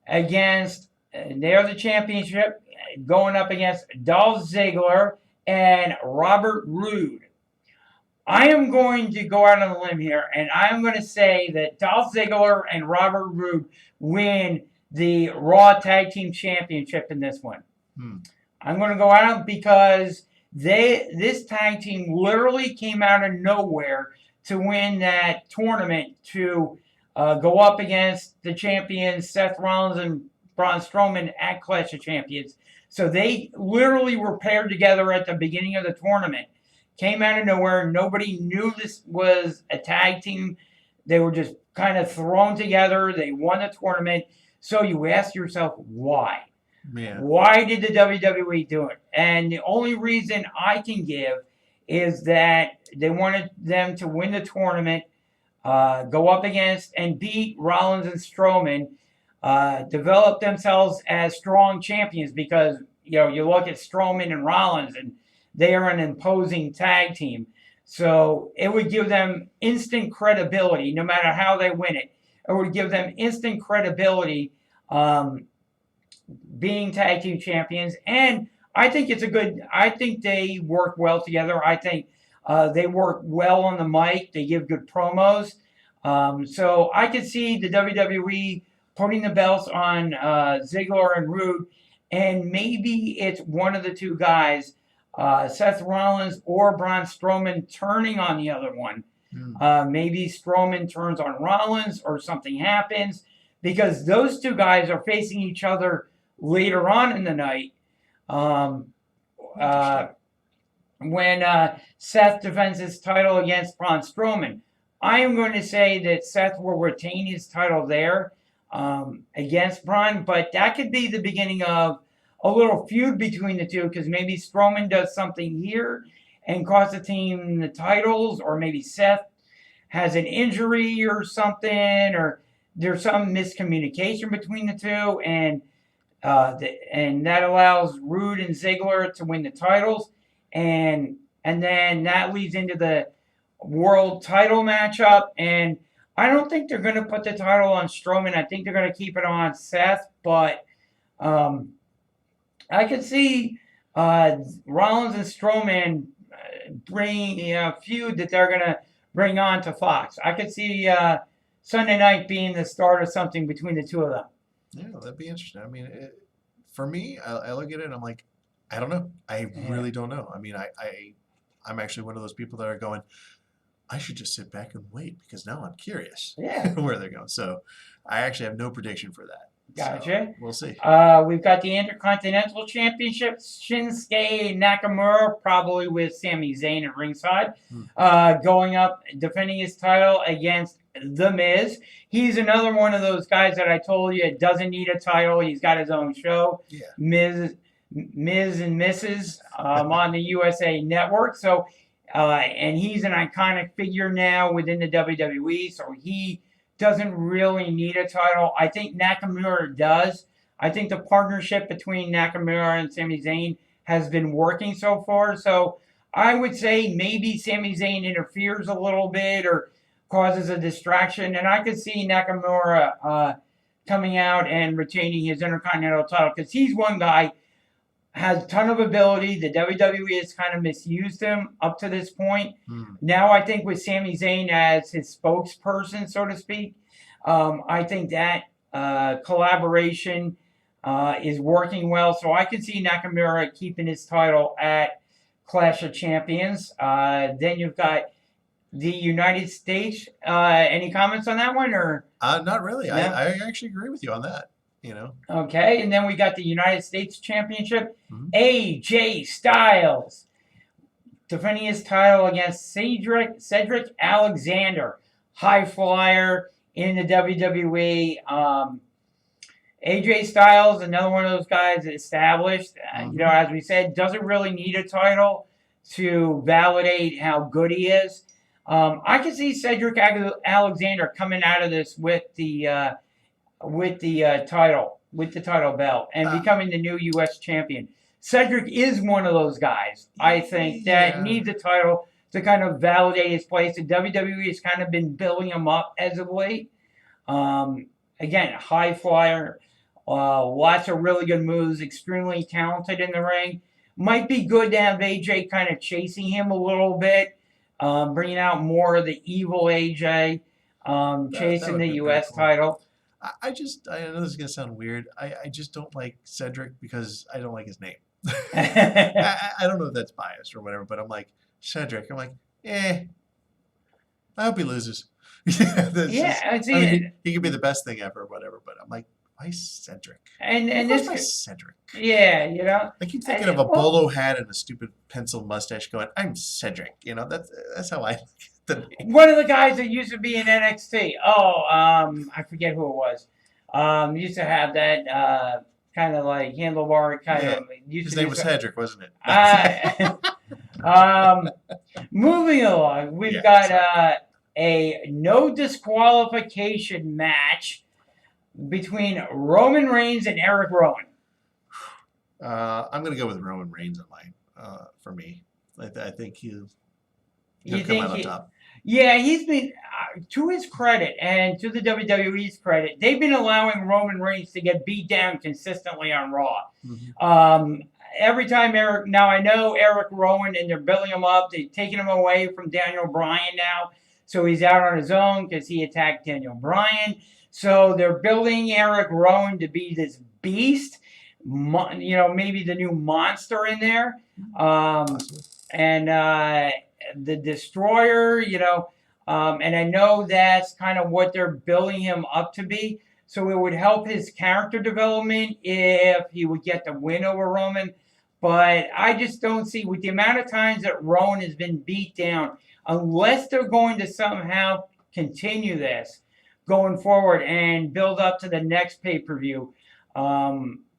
against, they're the championship, going up against Dolph Ziggler and Robert Roode. I am going to go out on a limb here, and I'm going to say that Dolph Ziggler and Robert Roode win the Raw Tag Team Championship in this one. I'm going to go out because this tag team literally came out of nowhere to win that tournament to go up against the champions Seth Rollins and Braun Strowman at Clash of Champions. So they literally were paired together at the beginning of the tournament. Came out of nowhere. Nobody knew this was a tag team. They were just kind of thrown together. They won the tournament. So you ask yourself, why? Yeah. Why did the WWE do it? And the only reason I can give is that they wanted them to win the tournament, go up against and beat Rollins and Strowman, develop themselves as strong champions because, you look at Strowman and Rollins and they are an imposing tag team. So it would give them instant credibility no matter how they win it. It would give them instant credibility being tag team champions. And I think I think they work well together. I think they work well on the mic. They give good promos. So I could see the WWE putting the belts on Ziggler and Roode, and maybe it's one of the two guys, Seth Rollins or Braun Strowman, turning on the other one. Maybe Strowman turns on Rollins or something happens because those two guys are facing each other later on in the night when Seth defends his title against Braun Strowman. I am going to say that Seth will retain his title there against Braun, but that could be the beginning of a little feud between the two because maybe Strowman does something here and costs the team the titles, or maybe Seth has an injury or something, or there's some miscommunication between the two, and that allows Roode and Ziggler to win the titles, and then that leads into the world title matchup. And I don't think they're going to put the title on Strowman. I think they're going to keep it on Seth, but I could see Rollins and Strowman bringing a feud that they're going to bring on to Fox. I could see Sunday night being the start of something between the two of them. Yeah, that'd be interesting. I mean, for me, I look at it and I'm like, I don't know. I really don't know. I mean, I'm actually one of those people that are going, I should just sit back and wait because now I'm curious Yeah. where they're going. So I actually have no prediction for that. Gotcha. So we'll see. We've got the Intercontinental Championship. Shinsuke Nakamura, probably with Sami Zayn at ringside, going up, defending his title against The Miz. He's another one of those guys that I told you doesn't need a title. He's got his own show, Yeah. Miz and Mrs. On the USA Network. So, and he's an iconic figure now within the WWE. So he doesn't really need a title. I think Nakamura does. I think the partnership between Nakamura and Sami Zayn has been working so far. So I would say maybe Sami Zayn interferes a little bit or causes a distraction. And I could see Nakamura coming out and retaining his Intercontinental title because he's one guy has a ton of ability. The WWE has kind of misused him up to this point. Now I think with Sami Zayn as his spokesperson, so to speak, I think that collaboration is working well. So I can see Nakamura keeping his title at Clash of Champions. Then you've got the United States. Any comments on that one? Or Not really. No? I actually agree with you on that. You know. Okay, and then we got the United States Championship. Mhm. AJ Styles defending his title against Cedric Alexander, high flyer in the WWE. AJ Styles, another one of those guys established. You know, as we said, doesn't really need a title to validate how good he is. I can see Cedric Alexander coming out of this with the title belt and becoming the new U.S. champion. Cedric is one of those guys, I think, that needs a title to kind of validate his place. The WWE has kind of been building him up as of late. Again, high flyer, lots of really good moves, extremely talented in the ring. Might be good to have AJ kind of chasing him a little bit, bringing out more of the evil AJ, chasing the U.S. title. I know this is gonna sound weird. I just don't like Cedric because I don't like his name. I don't know if that's biased or whatever, but I'm like Cedric. I'm like, I hope he loses. He could be the best thing ever, or whatever. But I'm like, why Cedric? And this my Cedric. Yeah, you know. I keep thinking of a bolo hat and a stupid pencil mustache, going, "I'm Cedric." You know, that's how I look at the name. One of the guys that used to be in NXT. I forget who it was. Used to have that kind of like handlebar kind of. His name was Cedric, wasn't it? Moving along, we've got a no disqualification match between Roman Reigns and Eric Rowan. I'm going to go with Roman Reigns on mine. For me, I think he'll come out on top. Yeah, he's been, to his credit and to the WWE's credit, they've been allowing Roman Reigns to get beat down consistently on Raw. Every time now I know Eric Rowan, and they're building him up. They're taking him away from Daniel Bryan now. So he's out on his own because he attacked Daniel Bryan. So they're building Eric Rowan to be this beast. You know, maybe the new monster in there. The Destroyer, you know, and I know that's kind of what they're building him up to be. So it would help his character development if he would get the win over Roman. But I just don't see, with the amount of times that Rowan has been beat down, unless they're going to somehow continue this going forward and build up to the next pay-per-view,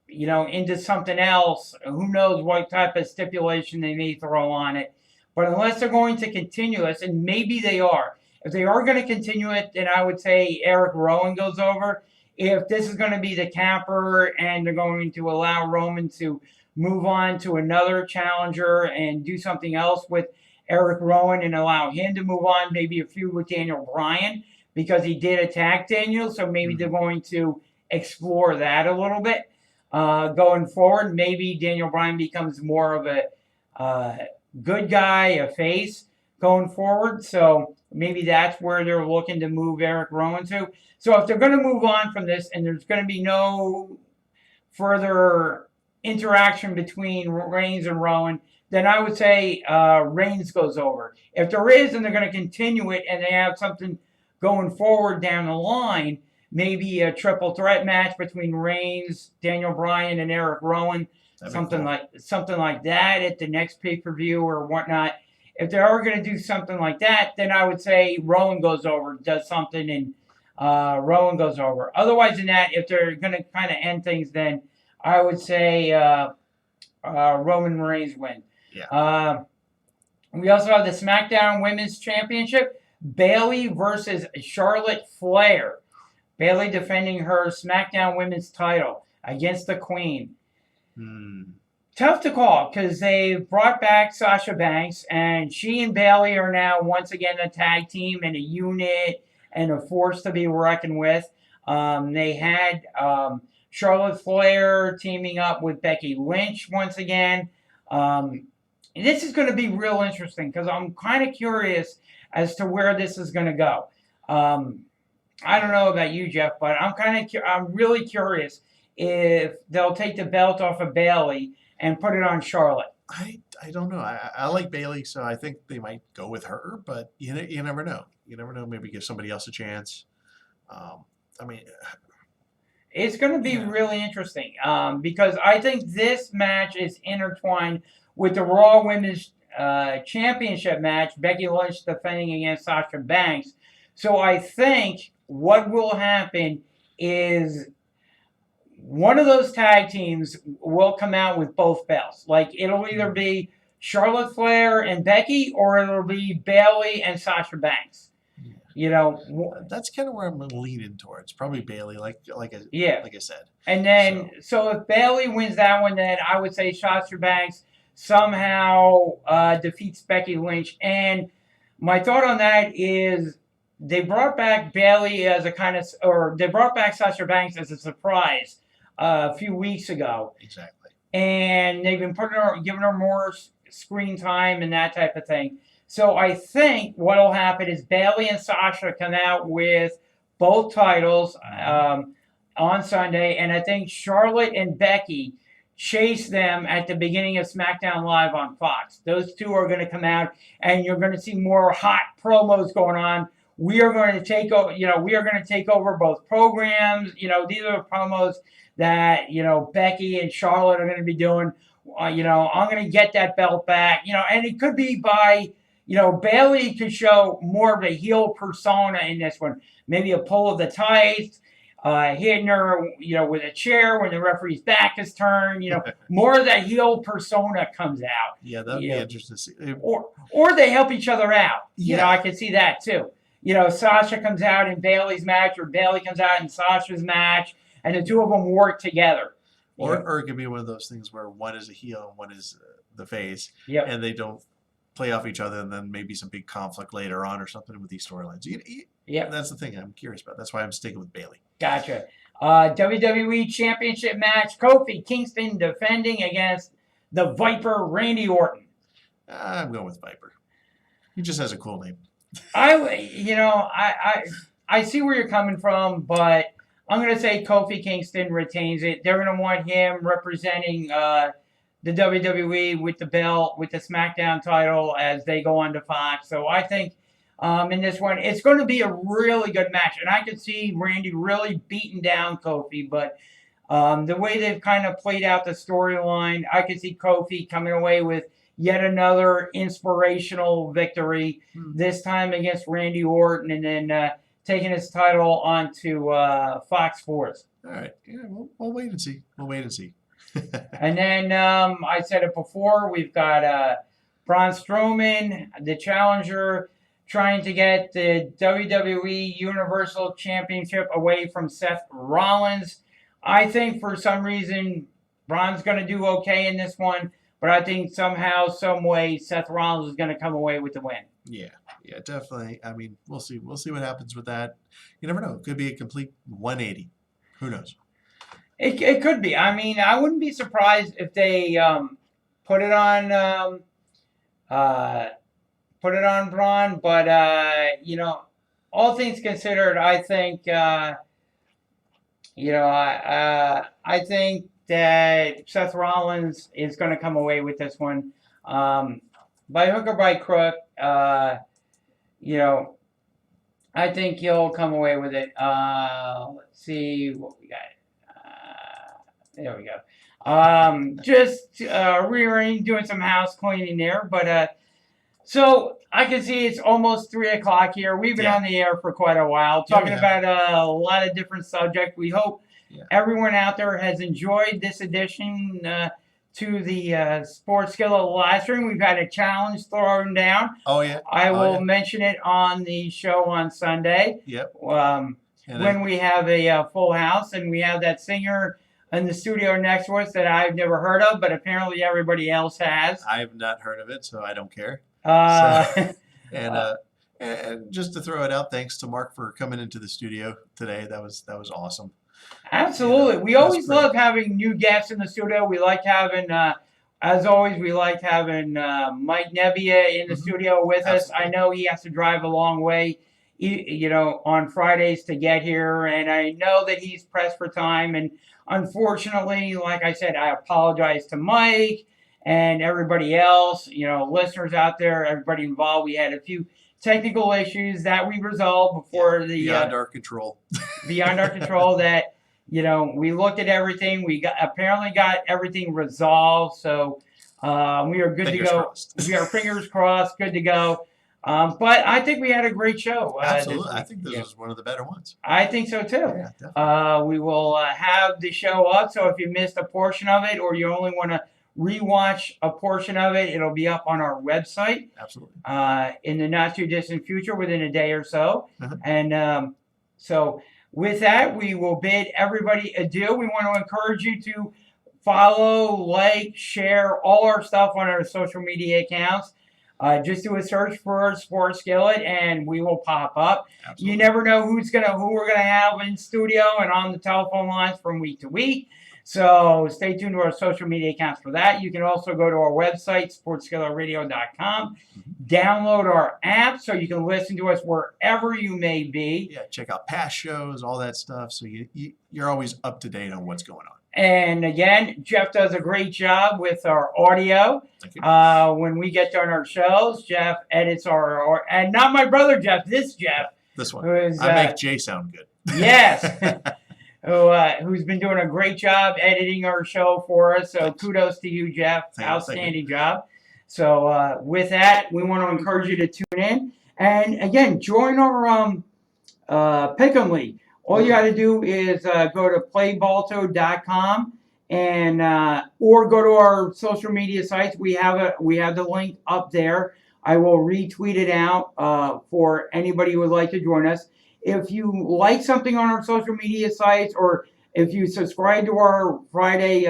you know, into something else. Who knows what type of stipulation they may throw on it. But unless they're going to continue this, and maybe they are. If they are going to continue it, then I would say Eric Rowan goes over. If this is going to be the capper and they're going to allow Roman to move on to another challenger and do something else with Eric Rowan and allow him to move on, maybe a feud with Daniel Bryan, because he did attack Daniel. So maybe they're going to explore that a little bit going forward. Maybe Daniel Bryan becomes more of a good guy, a face, going forward. So maybe that's where they're looking to move Eric Rowan to. So if they're going to move on from this and there's going to be no further interaction between Reigns and Rowan, then I would say Reigns goes over. If there is, and they're going to continue it, and they have something going forward down the line, maybe a triple threat match between Reigns, Daniel Bryan, and Eric Rowan, something like that at the next pay-per-view or whatnot. If they are going to do something like that, then I would say Rowan goes over, does something, and Rowan goes over. Otherwise than that, if they're going to kind of end things, then I would say Roman Reigns win. Yeah. We also have the SmackDown Women's Championship. Bayley versus Charlotte Flair. Bayley defending her SmackDown Women's title against the Queen. Tough to call because they brought back Sasha Banks, and she and Bayley are now once again a tag team and a unit and a force to be reckoned with. They had Charlotte Flair teaming up with Becky Lynch once again. This is going to be real interesting because I'm kind of curious as to where this is going to go. I don't know about you, Jeff, but I'm really curious if they'll take the belt off of Bayley and put it on Charlotte. I don't know. I like Bayley, so I think they might go with her, but you never know. You never know. Maybe give somebody else a chance. It's going to be really interesting because I think this match is intertwined with the Raw Women's Championship match, Becky Lynch defending against Sasha Banks. So I think what will happen is one of those tag teams will come out with both belts. Like it'll either be Charlotte Flair and Becky, or it'll be Bayley and Sasha Banks. That's kind of where I'm leaning towards. Probably Bayley, like I said. And then, so if Bayley wins that one, then I would say Sasha Banks somehow defeats Becky Lynch. And my thought on that is they brought back Bayley as they brought back Sasha Banks as a surprise a few weeks ago. Exactly. And they've been giving her more screen time and that type of thing. So I think what will happen is Bayley and Sasha come out with both titles on Sunday, and I think Charlotte and Becky chase them at the beginning of SmackDown Live on Fox. Those two are going to come out, and you're going to see more hot promos going on. We are going to take over. We are going to take over both programs. These are the promos that Becky and Charlotte are going to be doing. I'm going to get that belt back. And it could be by. Bayley could show more of a heel persona in this one. Maybe a pull of the tights, hitting her, with a chair when the referee's back is turned. More of that heel persona comes out. Yeah, that'd be interesting to see. Or they help each other out. Yeah. I can see that too. Sasha comes out in Bayley's match, or Bayley comes out in Sasha's match, and the two of them work together. Or it could be one of those things where one is a heel and one is the face, and they don't play off each other, and then maybe some big conflict later on or something with these storylines. Yeah, that's the thing I'm curious about. That's why I'm sticking with Bayley. Gotcha. WWE Championship match: Kofi Kingston defending against the Viper Randy Orton. I'm going with Viper. He just has a cool name. I see where you're coming from, but I'm going to say Kofi Kingston retains it. They're going to want him representing the WWE with the belt, with the SmackDown title as they go on to Fox. So I think in this one, it's going to be a really good match. And I could see Randy really beating down Kofi, but the way they've kind of played out the storyline, I could see Kofi coming away with yet another inspirational victory, this time against Randy Orton, and then taking his title onto Fox Sports. All right. Yeah, we'll wait and see. And then I said it before, we've got Braun Strowman, the challenger, trying to get the WWE Universal Championship away from Seth Rollins. I think for some reason Braun's going to do okay in this one, but I think somehow, some way, Seth Rollins is going to come away with the win. Yeah, definitely. I mean, we'll see. We'll see what happens with that. You never know. It could be a complete 180. Who knows? It could be. I mean, I wouldn't be surprised if they put it on put it on Braun. But all things considered, I think I think that Seth Rollins is going to come away with this one, by hook or by crook. You know, I think he'll come away with it. Let's see what we got. There we go. Just rearranging, doing some house cleaning there. But so I can see it's almost 3 o'clock here. We've been Yeah. on the air for quite a while, Yeah, we talking have. about a lot of different subjects. We hope Yeah. everyone out there has enjoyed this edition to the Sports Skillet live stream. We've had a challenge thrown down. Oh yeah. I Oh, will yeah. mention it on the show on Sunday. Yep. And When we have a full house, and we have that singer in the studio next to us that I've never heard of, but apparently everybody else has. I've not heard of it, so I don't care. Uh, And just to throw it out, thanks to Mark for coming into the studio today. That was awesome. Absolutely. We that's always great. love having new guests in the studio. We like having, as always, we like having Mike Nebbia in the Mhm. studio with us. I Absolutely. know he has to drive a long way, on Fridays to get here, and I know that he's pressed for time. And unfortunately, like I said, I apologize to Mike and everybody else, listeners out there, everybody involved. We had a few technical issues that we resolved before the Beyond our control. beyond our control that we looked at everything, we apparently got everything resolved, so we are good Fingers to go. crossed. We are fingers crossed, good to go. But I think we had a great show. Absolutely. I this think week. this was one of the better ones. I think so too. Yeah, definitely. We will have the show up, so if you missed a portion of it or you only want to rewatch a portion of it, it'll be up on our website Absolutely. in the not too distant future, within a day or so. Uh-huh. And so with that, we will bid everybody adieu. We want to encourage you to follow, like, share all our stuff on our social media accounts. Just do a search for Sports Skillet and we will pop up. Absolutely. You never know who we're gonna have in studio and on the telephone lines from week to week. So stay tuned to our social media accounts for that. You can also go to our website, sportsskilletradio.com. Download our app so you can listen to us wherever you may be. Yeah, check out past shows, all that stuff. So you're always up to date on what's going on. And again, Jeff does a great job with our audio. Thank you. When we get done our shows, Jeff edits our and not my brother Jeff, this Jeff. This one. Who is, I make Jay sound good. Yes. Who's been doing a great job editing our show for us. So Thanks. kudos to you, Jeff. Thank you. Outstanding job. So with that, we want to encourage you to tune in. And again, join our Pick'em League. All you got to do is go to playbalto.com and or go to our social media sites. We have the link up there. I will retweet it out for anybody who would like to join us. If you like something on our social media sites, or if you subscribe to our Friday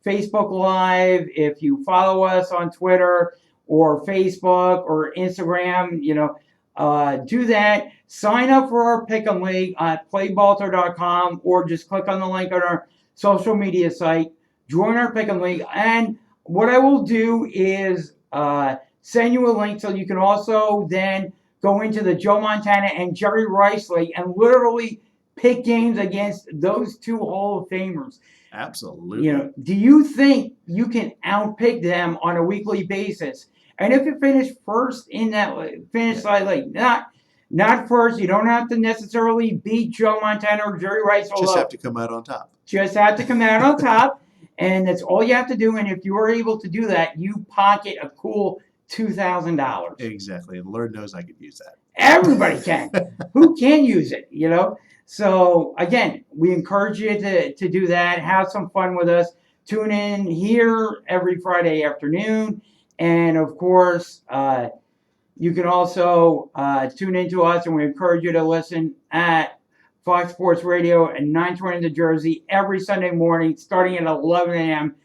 Facebook Live, if you follow us on Twitter or Facebook or Instagram, do that. Sign up for our Pick'em League at playbalto.com or just click on the link on our social media site. Join our Pick'em League. And what I will do is send you a link so you can also then go into the Joe Montana and Jerry Rice League and literally pick games against those two Hall of Famers. Absolutely. Do you think you can outpick them on a weekly basis? And if you finish first in that finish slightly, not first, you don't have to necessarily beat Joe Montana or Jerry Rice. Just have to come out on top. Just have to come out on top, and that's all you have to do. And if you are able to do that, you pocket a cool $2,000. Exactly. And Lord knows I could use that. Everybody can. Who can use it, So, again, we encourage you to do that. Have some fun with us. Tune in here every Friday afternoon. And, of course, you can also tune into us, and we encourage you to listen at Fox Sports Radio at 920 New Jersey every Sunday morning starting at 11 a.m.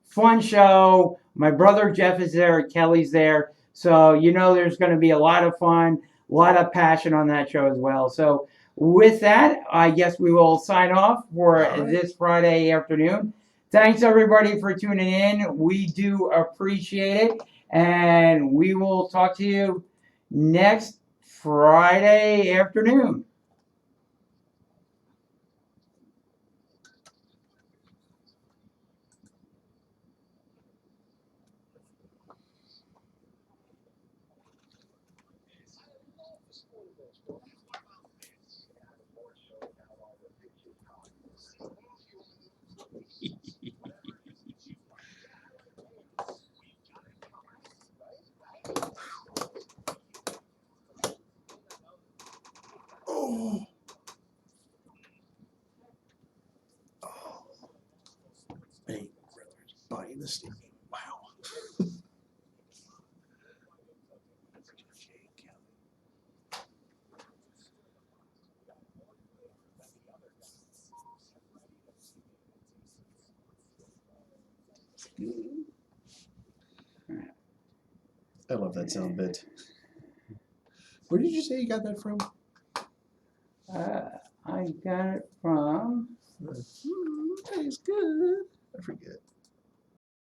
Fun show. My brother Jeff is there. Kelly's there. So there's going to be a lot of fun, a lot of passion on that show as well. So with that, I guess we will sign off for this Friday afternoon. Thanks, everybody, for tuning in. We do appreciate it. And we will talk to you next Friday afternoon. Oh. Hey, buying the stadium. Wow. I love that sound bit. Where did you say you got that from? I got it from. Tastes good. I forget.